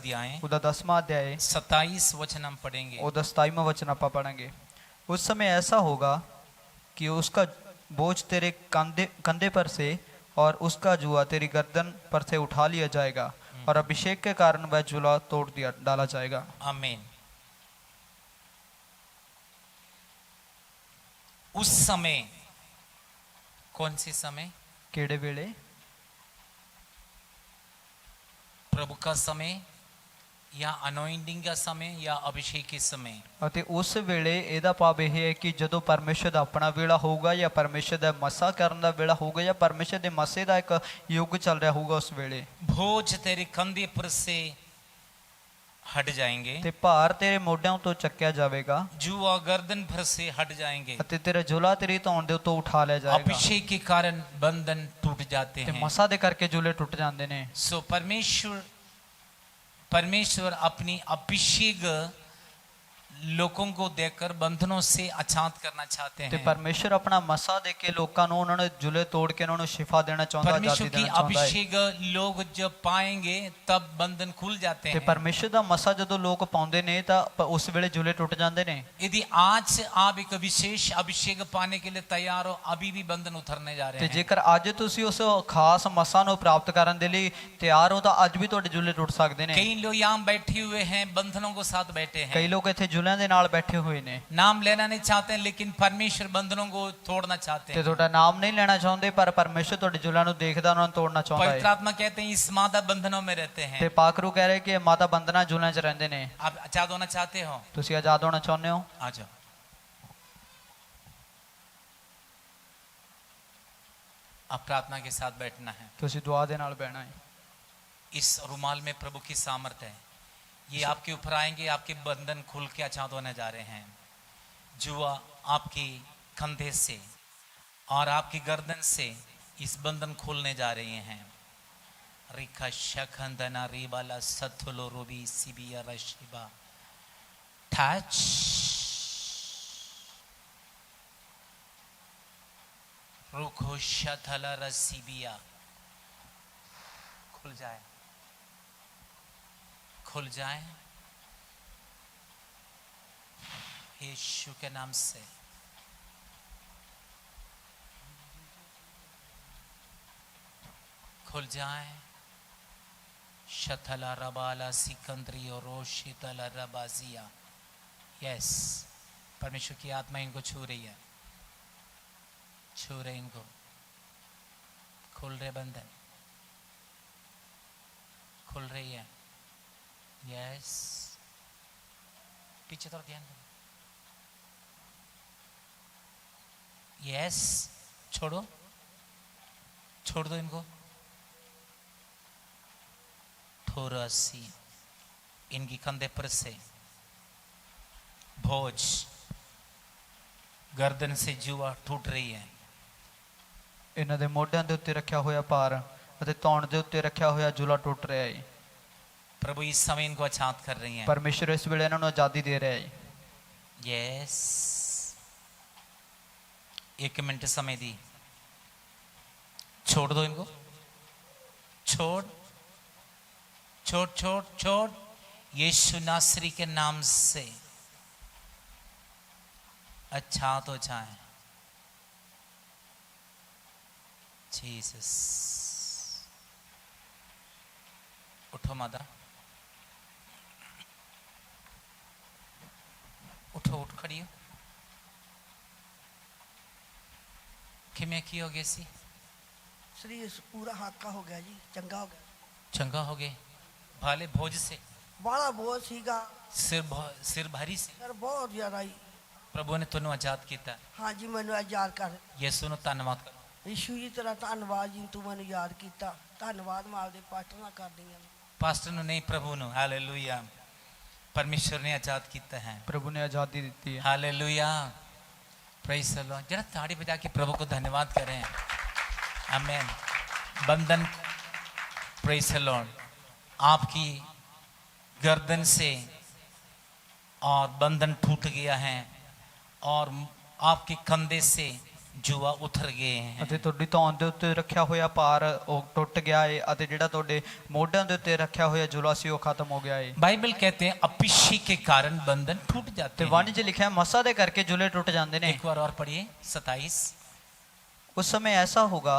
अध्याय ਉਹਦਾ 10ਵਾਂ अध्याय 27 वचन हम पढ़ेंगे। ਉਹਦਾ 27ਵਾਂ वचन ਆਪਾਂ पढ़ेंगे। उस समय ऐसा होगा कि उसका बोझ तेरे कंधे पर से और उसका जुआ तेरी गर्दन पर से उठा लिया जाएगा और अभिषेक के कारण वह जुआ तोड़ दिया डाला जाएगा। आमीन। उस समय, कौन सी समय? केड़े वेले? प्रभु का समय या अनॉइंटिंग का समय या अभिषेक के समय। ਅਤੇ ਉਸ ਵੇਲੇ ਇਹਦਾ ਭਾਵ ਇਹ ਹੈ ਕਿ ਜਦੋਂ ਪਰਮੇਸ਼ਰ ਦਾ ਆਪਣਾ ਵੇਲਾ ਹੋਊਗਾ ਜਾਂ ਪਰਮੇਸ਼ਰ ਦਾ ਮਸਾ ਕਰਨ ਦਾ ਵੇਲਾ ਹੋਊਗਾ ਜਾਂ ਪਰਮੇਸ਼ਰ ਦੇ ਮਸੇ ਦਾ ਇੱਕ ਯੁੱਗ ਚੱਲ ਰਿਹਾ ਹੋਊਗਾ ਉਸ ਵੇਲੇ। बोझ तेरे कंधे पर से हट जाएंगे ਤੇ ਭਾਰ ਤੇਰੇ ਮੋਢਿਆਂ ਤੋਂ ਚੱਕਿਆ ਜਾਵੇਗਾ जुआ गर्दन पर से हट जाएंगे ਅਤੇ ਤੇਰਾ ਜੁਲਾ ਤੇਰੀ ਧੌਣ ਦੇ ਉੱਤੋਂ ਉਠਾ ਲਿਆ ਜਾਏਗਾ। अभिषेक के कारण बंधन टूट जाते ਤੇ हैं। ਮਸਾ ਦੇ ਕਰਕੇ ਜੁਲੇ ਟੁੱਟ ਜਾਂਦੇ ਨੇ। सो परमेश्वर अपनी अभिषेक लोगों को देकर बंधनों से आजाद करना चाहते ਤੇ हैं। ਪਰਮੇਸ਼ਰ ਆਪਣਾ ਮਸਾ ਦੇ ਕੇ ਲੋਕਾਂ ਨੂੰ ਉਹਨਾਂ ਨੂੰ ਜੁਲੇ ਤੋੜ ਕੇ ਉਹਨਾਂ ਨੂੰ ਸ਼ਿਫਾ ਦੇਣਾ ਚਾਹੁੰਦਾ, ਆਜ਼ਾਦੀ परमेश्वर की ਦੇਣਾ ਚਾਹੁੰਦਾ ਹੈ। अभिषेक लोग जब पाएंगे तब बंधन खुल जाते ਤੇ हैं। ਪਰਮੇਸ਼ਰ ਦਾ ਮਸਾ ਜਦੋਂ ਲੋਕ ਪਾਉਂਦੇ ਨੇ ਤਾਂ ਉਸ ਵੇਲੇ ਜੁਲੇ ਟੁੱਟ ਜਾਂਦੇ ਨੇ। यदि आज आप एक विशेष अभिषेक पाने के लिए तैयार हो, अभी भी बंधन उतरने जा ਤੇ रहे हैं। ਜੇਕਰ ਅੱਜ ਤੁਸੀਂ ਉਸ ਖਾਸ ਮਸਾ ਨੂੰ ਪ੍ਰਾਪਤ ਕਰਨ ਦੇ ਲਈ ਤਿਆਰ ਹੋ ਤਾਂ ਅੱਜ ਵੀ ਤੁਹਾਡੇ ਜੁਲੇ ਟੁੱਟ ਸਕਦੇ ਨੇ। कई लोग यहाँ बैठे हुए हैं, बंधनों को साथ बैठे ਕਈ हैं। ਲੋਕ ਇੱਥੇ ਜੁਲਿਆਂ ਦੇ ਨਾਲ ਬੈਠੇ ਹੋਏ ਨੇ नाम लेना नहीं चाहते, लेकिन परमेश्वर बंधनों को तोड़ना चाहते ਤੇ हैं। ਤੁਹਾਡਾ ਨਾਮ ਨਹੀਂ ਲੈਣਾ ਚਾਹੁੰਦੇ ਪਰ ਪਰਮੇਸ਼ਰ ਤੁਹਾਡੇ ਜੁਲਿਆਂ ਨੂੰ ਦੇਖਦਾ, ਉਹਨਾਂ ਨੂੰ ਤੋੜਨਾ ਚਾਹੁੰਦਾ पवित्र ਹੈ। आत्मा कहते हैं इस मादा बंधनों में रहते ਤੇ हैं। ਪਾਕਰੂ ਕਹਿ ਰਹੇ ਕਿ ਮਾਤਾ ਬੰਧਨਾਂ ਜੁਲਿਆਂ 'ਚ ਰਹਿੰਦੇ ਨੇ। आप आजाद होना चाहते हो? ਤੁਸੀਂ ਆਜ਼ਾਦ ਹੋਣਾ ਚਾਹੁੰਦੇ ਹੋ? आ जाओ। आप प्रार्थना के साथ बैठना है। ਤੁਸੀਂ ਦੁਆ ਦੇ ਨਾਲ ਬਹਿਣਾ ਹੈ। इस रुमाल में प्रभु की सामर्थ्य है। ये आपके ऊपर आएंगे, आपके बंधन खुल के आजाद होने जा रहे हैं। जुआ आपके कंधे से और आपकी गर्दन से इस बंधन खोलने जा रहे हैं। रिखा शखंदना रिबाला सथुलो रोबी सिबिया रशिबा टच रुखो शथला रसिबिया। खुल जाए, खुल जाए यीशु के नाम से। खुल जाए। शथला रबाला सिकंदरी और रोशितला रबाजिया। यस, परमेश्वर की आत्मा इनको छू रही है, छू रहे इनको। खुल रहे बंधन, खुल रही है। यस, पीछे थोड़ा ध्यान दो। यस, छोड़ो, छोड़ दो इनको। थोरासी इनकी कंधे पर से भोज, गर्दन से जुआ टूट रही है। ਇਹਨਾਂ ਦੇ ਮੋਢਿਆਂ ਦੇ ਉੱਤੇ ਰੱਖਿਆ ਹੋਇਆ ਭਾਰ ਅਤੇ ਧੌਣ ਦੇ ਉੱਤੇ ਰੱਖਿਆ ਹੋਇਆ ਜੁਲਾ ਟੁੱਟ ਰਿਹਾ ਹੈ। प्रभु इस समय इनको आजाद कर रही हैं। ਪਰਮੇਸ਼ਰ ਇਸ ਵੇਲੇ ਇਹਨਾਂ ਨੂੰ ਆਜ਼ਾਦੀ ਦੇ ਰਿਹਾ ਹੈ। यस, 1 मिनट समय दी। छोड़ दो इनको, छोड़ छोड़ छोड़ छोड़। यीशु नासरी के नाम से अच्छा तो जाए। जीसस, उठो माता, उठो, उठ खड़ी हो। किमें की हो गई सी? शरीर पूरा हाका हो गया जी, चंगा हो गया। चंगा हो गए भाले भोज से? बड़ा बोझ सीगा, सिर भारी से? सर बहुत ज्यादा ही। प्रभु ने तुन्नू आजाद किया। हाँ जी, मैंने याद कर। यीशु नु धन्यवाद करो। यीशु जी तेरा धन्यवाद जी, तू मैंने याद किया। धन्यवाद मैं आपके पास्टर ना कर दी। पास्टर नु नहीं, प्रभु नु। हालेलुया, परमेश्वर ने आजाद किया है। प्रभु ने आजादी दी है। Hallelujah, praise the Lord. जरा ताड़ी बजा के प्रभु को धन्यवाद करें। आमेन। बंधन, प्रेज द लॉर्ड, आपकी गर्दन से और बंधन टूट गया है और आपके कंधे से जुआ उतर गए हैं। ਅਤੇ ਤੁਹਾਡੀ ਧੌਣ ਦੇ ਉੱਤੇ ਰੱਖਿਆ ਹੋਇਆ ਭਾਰ ਉਹ ਟੁੱਟ ਗਿਆ ਏ ਅਤੇ ਜਿਹੜਾ ਤੁਹਾਡੇ ਮੋਢਿਆਂ ਦੇ ਉੱਤੇ ਰੱਖਿਆ ਹੋਇਆ ਜੁਲਾ ਸੀ ਉਹ ਖਤਮ ਹੋ ਗਿਆ ਏ। बाइबल कहते हैं अभिषेक के कारण बंधन टूट ਤੇ जाते हैं। ਵੰਡ 'ਚ ਲਿਖਿਆ ਮਸਾ ਦੇ ਕਰਕੇ ਜੁਲੇ ਟੁੱਟ ਜਾਂਦੇ ਨੇ। एक बार और पढ़िए 27। उस समय ऐसा होगा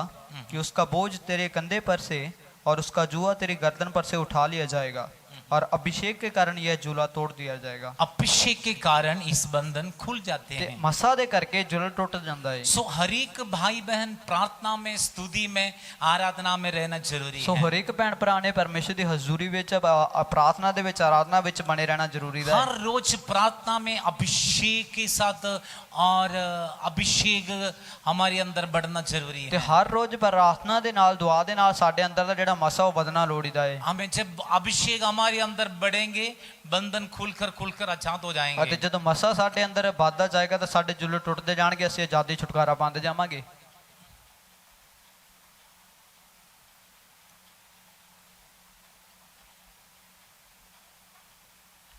कि उसका बोझ तेरे कंधे पर से और उसका जुआ तेरी गर्दन पर से उठा लिया जाएगा और अभिषेक के कारण यह जूला तोड़ दिया जाएगा। अभिषेक के कारण इस बंधन खुल जाते ते हैं। मसा दे करके जुला टूट जाता है। सो हर एक भाई बहन प्रार्थना में, स्तुति में, आराधना में रहना जरूरी सो है। हर एक भैन भरा ने परमेश्वर दी हजूरी विच प्रार्थना दे विच आराधना विच बने रहना जरूरी है। हर रोज प्रार्थना में अभिषेक के साथ और अभिषेक हमारे अंदर बढ़ना जरूरी ते है। हर रोज प्रार्थना दे नाल दुआ दे नाल साडे अंदर दा जेड़ा मसा वो बदना लोड़ीदा है। हमें जब अभिषेक हमारे अंदर बढ़ेंगे, बंधन खुलकर आजाद हो ਅਤੇ जाएंगे। ਜਦੋਂ ਮਸਾ ਸਾਡੇ ਅੰਦਰ ਵੱਧਦਾ ਜਾਏਗਾ ਤਾਂ ਸਾਡੇ ਜੁਲੇ ਟੁੱਟਦੇ ਜਾਣਗੇ, ਅਸੀਂ ਆਜ਼ਾਦੀ ਛੁਟਕਾਰਾ ਪਾਉਂਦੇ ਜਾਵਾਂਗੇ।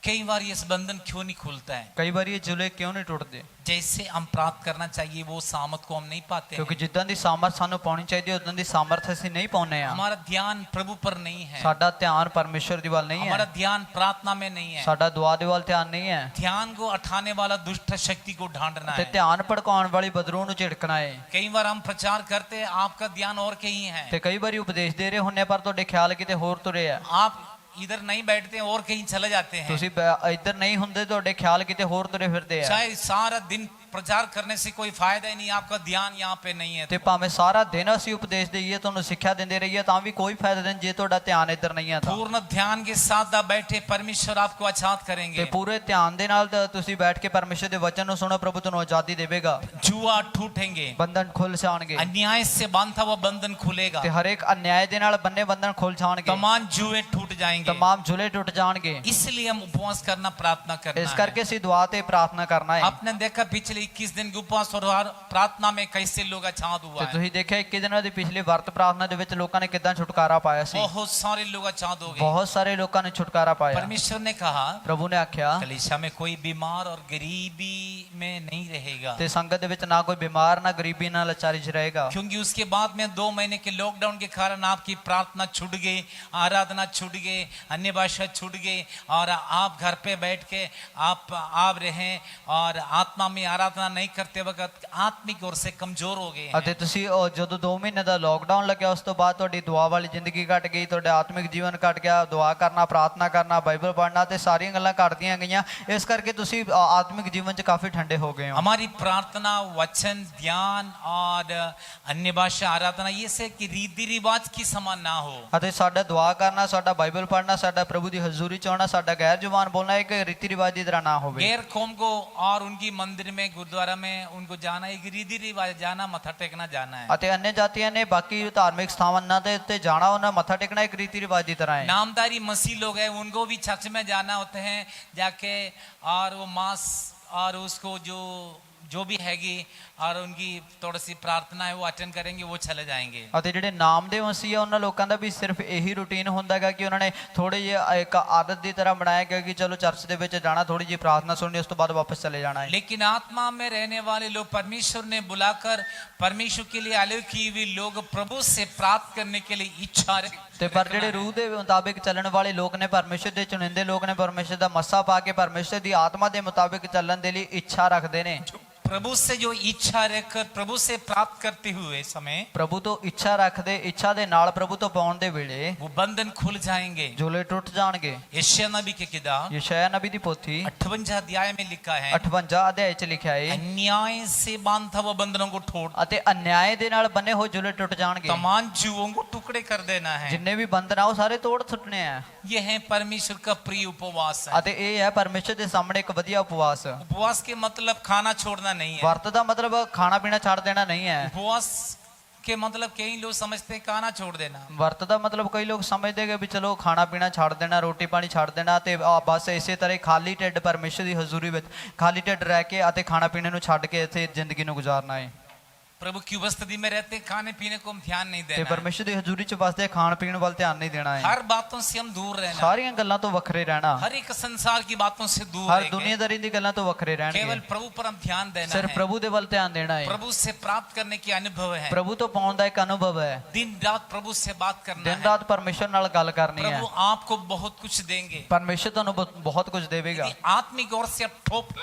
कई बार ये बंधन क्यों नहीं खुलता है? ਕਈ ਵਾਰੀ ਇਹ ਜੁਲੇ ਕਿਉਂ ਨਹੀਂ ਟੁੱਟਦੇ? जैसे हम प्राप्त करना चाहिए वो सामर्थ को हम नहीं पाते ਕਿਉਂਕਿ हैं। ਜਿੱਦਾਂ ਦੀ ਸਾਮਰਥ ਸਾਨੂੰ ਪਾਉਣੀ ਚਾਹੀਦੀ ਹੈ ਉਦਾਂ ਦੀ ਸਾਮਰਥ ਅਸੀਂ ਨਹੀਂ ਪਾਉਂਦੇ ਆ। हमारा ध्यान प्रभु पर नहीं है, ਸਾਡਾ ਧਿਆਨ ਪਰਮੇਸ਼ਰ ਦੀ ਵੱਲ ਨਹੀਂ हमारा ਹੈ, ध्यान प्रार्थना में नहीं है। ਸਾਡਾ ਦੁਆ ਦੇ ਵੱਲ ਧਿਆਨ ਨਹੀਂ ਹੈ। ध्यान को उठाने वाला दुष्ट शक्ति को ढांढना ਤੇ है। ਧਿਆਨ ਭੜਕਾਉਣ ਵਾਲੀ ਬਦਰੂ ਨੂੰ ਝਿੜਕਣਾ ਹੈ। कई बार हम प्रचार करते हैं, आपका ध्यान और कहीं है, ਤੇ ਕਈ ਵਾਰੀ ਉਪਦੇਸ਼ ਦੇ ਰਹੇ ਹੁੰਨੇ ਪਰ ਤੁਹਾਡੇ ਖਿਆਲ ਕਿਤੇ ਹੋਰ ਤੁਰੇ ਆ। आप इधर नहीं बैठते हैं और कहीं चले जाते हैं। ਤੁਸੀਂ ਇੱਧਰ ਨਹੀਂ ਹੁੰਦੇ, ਤੁਹਾਡੇ ਖਿਆਲ ਕਿਤੇ ਹੋਰ ਤੁਰੇ ਫਿਰਦੇ ਆ। चाहे सारा दिन प्रचार करने से कोई फायदा ही नहीं, आपका ध्यान यहाँ पे नहीं है। ਤੇ ਭਾਵੇਂ ਸਾਰਾ ਦਿਨ ਅਸੀਂ ਉਪਦੇਸ਼ ਦੇਈਏ, ਤੁਹਾਨੂੰ ਸਿੱਖਿਆ ਦਿੰਦੇ ਰਹੀਏ, ਤਾਂ ਵੀ ਕੋਈ ਫਾਇਦਾ ਨਹੀਂ ਜੇ ਤੁਹਾਡਾ ਧਿਆਨ ਇੱਧਰ ਨਹੀਂ ਆ ਤਾਂ। पूर्ण ध्यान के साथ आप बैठे, परमेश्वर आपको आजाद ਤੇ करेंगे। ਪੂਰੇ ਧਿਆਨ ਦੇ ਨਾਲ ਤਾਂ ਤੁਸੀਂ ਬੈਠ ਕੇ ਪਰਮੇਸ਼ਰ ਦੇ ਵਚਨ ਨੂੰ ਸੁਣੋ, ਪ੍ਰਭੂ ਤੁਹਾਨੂੰ ਆਜ਼ਾਦੀ ਦੇਵੇਗਾ। जुआ टूटेंगे, ਬੰਧਨ ਖੁੱਲ ਜਾਣਗੇ अन्याय से बांधा हुआ बंधन खुलेगा, ਤੇ ਹਰ ਇੱਕ ਅਨਿਆਏ ਦੇ ਨਾਲ ਬੰਨੇ ਬੰਧਨ ਖੁੱਲ ਜਾਣਗੇ, तमाम जुए टूट जाएंगे। तमाम जुले टूट जाਣਗੇ। इसलिए हम उपवास करना, प्रार्थना ਇਸ करना ਕਰਕੇ ਅਸੀਂ ਦੁਆ ਤੇ ਪ੍ਰਾਰਥਨਾ ਕਰਨਾ है। ਹੈ। आपने देखा पिछले 21 दिन के उपवास और प्रार्थना में कैसे लोग आजाद हुआ ਤੇ है। ਤੁਸੀਂ ਦੇਖਿਆ 21 ਦਿਨਾਂ ਦੀ ਪਿਛਲੀ ਵਰਤ ਪ੍ਰਾਰਥਨਾ ਦੇ ਵਿੱਚ ਲੋਕਾਂ ਨੇ ਕਿਦਾਂ ਛੁਟਕਾਰਾ ਪਾਇਆ ਸੀ। बहुत सारे लोग आजाद हो गए। ਬਹੁਤ ਸਾਰੇ ਲੋਕਾਂ ਨੇ ਛੁਟਕਾਰਾ ਪਾਇਆ। परमेश्वर ने कहा ਪ੍ਰਭੂ ਨੇ ਆਖਿਆ कलीसिया में कोई बीमार और गरीबी में नहीं रहेगा, ਤੇ ਸੰਗਤ ਦੇ ਵਿੱਚ ਨਾ ਕੋਈ ਬਿਮਾਰ, ਨਾ ਗਰੀਬੀ, ਨਾ ਲਾਚਾਰੀ ਚ ਰਹੇਗਾ। क्योंकि उसके बाद में 2 महीने के लॉकडाउन के कारण आपकी प्रार्थना छूट गई, आराधना छूट गई, अन्य भाषा छूट गई और आप घर पे बैठ के आप रहें और आत्मा में आराधना नहीं करते वक्त आत्मिक ओर से कमजोर हो गए ਅਤੇ हैं। ਤੁਸੀਂ ਜਦੋਂ 2 ਮਹੀਨੇ ਦਾ ਲੋਕਡਾਊਨ ਲੱਗਿਆ ਉਸ ਤੋਂ ਬਾਅਦ ਤੁਹਾਡੀ ਦੁਆ ਵਾਲੀ ਜ਼ਿੰਦਗੀ ਘਟ ਗਈ, ਤੁਹਾਡਾ ਆਤਮਿਕ ਜੀਵਨ ਘਟ ਗਿਆ। ਦੁਆ ਕਰਨਾ, ਪ੍ਰਾਰਥਨਾ ਕਰਨਾ, ਬਾਈਬਲ ਪੜ੍ਹਨਾ ਤੇ ਸਾਰੀਆਂ ਗੱਲਾਂ ਘਟਦੀਆਂ ਗਈਆਂ। ਇਸ ਕਰਕੇ ਤੁਸੀਂ ਆਤਮਿਕ ਜੀਵਨ 'ਚ ਕਾਫੀ ਠੰਡੇ ਹੋ ਗਏ ਹੋ। हमारी प्रार्थना, वचन, ध्यान और अन्य भाषा आराधना ये से कि रीति रिवाज की समान ना हो। ਅਤੇ ਸਾਡਾ ਦੁਆ ਕਰਨਾ, ਸਾਡਾ ਬਾਈਬਲ ਪੜ੍ਹਨਾ, ਸਾਡਾ ਪ੍ਰਭੂ ਦੀ ਹਜ਼ੂਰੀ 'ਚ ਆਉਣਾ, ਸਾਡਾ ਗੈਰ ਜ਼ੁਬਾਨ ਬੋਲਣਾ ਇੱਕ ਰੀਤੀ ਰਿਵਾਜ ਦੀ ਤਰ੍ਹਾਂ ਨਾ ਹੋਵੇ। गैर कौम को और उनकी मंदिर में, गुरुद्वारा में उनको जाना एक रीति रिवाज, जाना मत्था टेकना जाना है। ਅਤੇ अन्य ਜਾਤੀਆਂ ਨੇ ਬਾਕੀ ਧਾਰਮਿਕ ਸਥਾਨਾਂ ਦੇ ਉੱਤੇ ਜਾਣਾ, ਉਹਨਾਂ ਮੱਥਾ ਟੇਕਣਾ ਇੱਕ ਰੀਤੀ ਰਿਵਾਜ ਦੀ ਤਰ੍ਹਾਂ ਹੈ। नामधारी मसीह लोग हैं, उनको भी चर्च में जाना होते हैं जाके, और वो मास और उसको जो भी हैगी और उनकी थोड़ी सी प्रार्थना है वो अटेंड करेंगे, वो चले जाएंगे। ਅਤੇ ਜਿਹੜੇ ਨਾਮ ਦੇ ਮਸੀਹ ਆ ਉਹਨਾਂ ਲੋਕਾਂ ਦਾ ਵੀ ਸਿਰਫ ਇਹੀ ਰੂਟੀਨ ਹੁੰਦਾ ਹੈਗਾ ਕਿ ਉਹਨਾਂ ਨੇ ਥੋੜੇ ਜਿਹੇ ਇੱਕ ਆਦਤ ਦੀ ਤਰ੍ਹਾਂ ਬਣਾਇਆ ਗਿਆ ਕਿ ਚਲੋ ਚਰਚ ਦੇ ਵਿੱਚ ਜਾਣਾ, ਥੋੜੀ ਜਿਹੀ ਪ੍ਰਾਰਥਨਾ ਸੁਣਨੀ, ਉਸ ਤੋਂ ਬਾਅਦ ਵਾਪਸ ਚਲੇ ਜਾਣਾ ਹੈ। लेकिन आत्मा में रहने वाले लोग, परमेश्वर ने बुलाकर परमेश्वर के लिए अलग की हुई लोग प्रभु से प्राप्त करने के लिए इच्छा ਤੇ ਪਰ ਜਿਹੜੇ रूह ਦੇ ਮੁਤਾबिक ਚੱਲਣ ਵਾਲੇ ਲੋਕ ਨੇ, ਪਰਮੇਸ਼ਰ ਦੇ ਚੁਣਿੰਦੇ ਲੋਕ ਨੇ, ਪਰਮੇਸ਼ਰ ਦਾ ਮੱਸਾ ਪਾ ਕੇ ਪਰਮੇਸ਼ਰ ਦੀ ਆਤਮਾ ਦੇ ਮੁਤਾबिक ਚੱਲਣ ਦੇ ਲਈ ਇੱਛਾ ਰੱਖਦੇ ਨੇ। प्रभु से जो इच्छा रखकर प्रभु से प्राप्त करते हुए समय ਪ੍ਰਭੂ ਤੋਂ ਇੱਛਾ ਰੱਖਦੇ, ਇੱਛਾ ਦੇ ਨਾਲ ਪ੍ਰਭੂ ਤੋਂ ਪਾਉਣ ਦੇ ਵੇਲੇ वो बंधन खुल जाएंगे। ਜੋਲੇ ਟੁੱਟ ਜਾਣਗੇ। यशायाह नबी की किताब ਯਸ਼ਾਇਆ ਨਬੀ ਦੀ ਪੋਥੀ 58 अध्याय में लिखा है, 58 ਅਧਿਆਇ 'ਚ ਲਿਖਿਆ ਹੈ अन्याय से बांधा हुआ बंधनों को तोड़, ਅਤੇ ਅਨਿਆਏ ਦੇ ਨਾਲ ਬੰਨੇ ਹੋਏ ਜੋਲੇ ਟੁੱਟ ਜਾਣਗੇ। तमाम जुओं को टुकड़े कर देना है। ਜਿੰਨੇ ਵੀ ਬੰਧਨ ਆ ਉਹ ਸਾਰੇ ਤੋੜ ਸੁੱਟਣੇ ਆ। यह है परमेश्वर का प्रिय उपवास है। ਅਤੇ ਇਹ ਹੈ ਪਰਮੇਸ਼ਰ ਦੇ ਸਾਹਮਣੇ ਇੱਕ ਵਧੀਆ ਉਪਵਾਸ। उपवास के मतलब खाना छोड़ना नहीं है। ਵਰਤ ਦਾ ਮਤਲਬ ਖਾਣਾ ਪੀਣਾ ਛੱਡ ਦੇਣਾ ਨਹੀਂ ਹੈ। उपवास के मतलब कई लोग समझते हैं खाना छोड़ देना। ਵਰਤ ਦਾ ਮਤਲਬ ਕਈ ਲੋਕ ਸਮਝਦੇ ਕਿ ਵੀ ਚਲੋ ਖਾਣਾ ਪੀਣਾ ਛੱਡ ਦੇਣਾ, ਰੋਟੀ ਪਾਣੀ ਛੱਡ ਦੇਣਾ ਤੇ ਬਸ ਇਸੇ ਤਰ੍ਹਾਂ ਖਾਲੀ ਢਿੱਡ ਪਰਮੇਸ਼ਰ ਦੀ ਹਜ਼ੂਰੀ ਵਿੱਚ ਖਾਲੀ ਢਿੱਡ ਰਹਿ ਕੇ ਅਤੇ ਖਾਣਾ ਪੀਣੇ ਨੂੰ ਛੱਡ ਕੇ ਇੱਥੇ ਜ਼ਿੰਦਗੀ ਨੂੰ ਗੁਜ਼ਾਰਨਾ ਹੈ। प्रभु की उपस्थिति में रहते खाने पीने को हम ध्यान नहीं ਤੇ देना है। ਪਰਮੇਸ਼ਰ ਦੀ ਹਜ਼ੂਰੀ 'ਚ ਵਸਦੇ ਖਾਣ ਪੀਣ ਵੱਲ ਧਿਆਨ ਨਹੀਂ ਦੇਣਾ ਹੈ हर बातों से हम दूर रहना, ਸਾਰੀਆਂ ਗੱਲਾਂ ਤੋਂ ਵੱਖਰੇ ਰਹਿਣਾ हर एक संसार की बातों से दूर ਹਰ रहेंगे। ਦੁਨੀਆਦਾਰੀ ਦੀ ਗੱਲਾਂ ਤੋਂ ਵੱਖਰੇ केवल ਰਹਿਣਗੇ प्रभु पर हम ध्यान देना ਸਿਰਫ है। ਪ੍ਰਭੂ ਦੇ ਵੱਲ ਧਿਆਨ ਦੇਣਾ ਹੈ प्रभु से प्राप्त करने की अनुभव है। ਪ੍ਰਭੂ ਤੋਂ ਪਾਉਣ ਦਾ ਇੱਕ ਅਨੁਭਵ ਹੈ दिन रात प्रभु से बात करना ਦਿਨ है। ਰਾਤ ਪਰਮੇਸ਼ਰ ਨਾਲ ਗੱਲ ਕਰਨੀ ਹੈ प्रभु आपको बहुत कुछ देंगे। ਪਰਮੇਸ਼ਰ ਤੁਹਾਨੂੰ ਬਹੁਤ ਕੁਝ ਦੇਵੇਗਾ यदि आत्मिक ओर से आप टॉप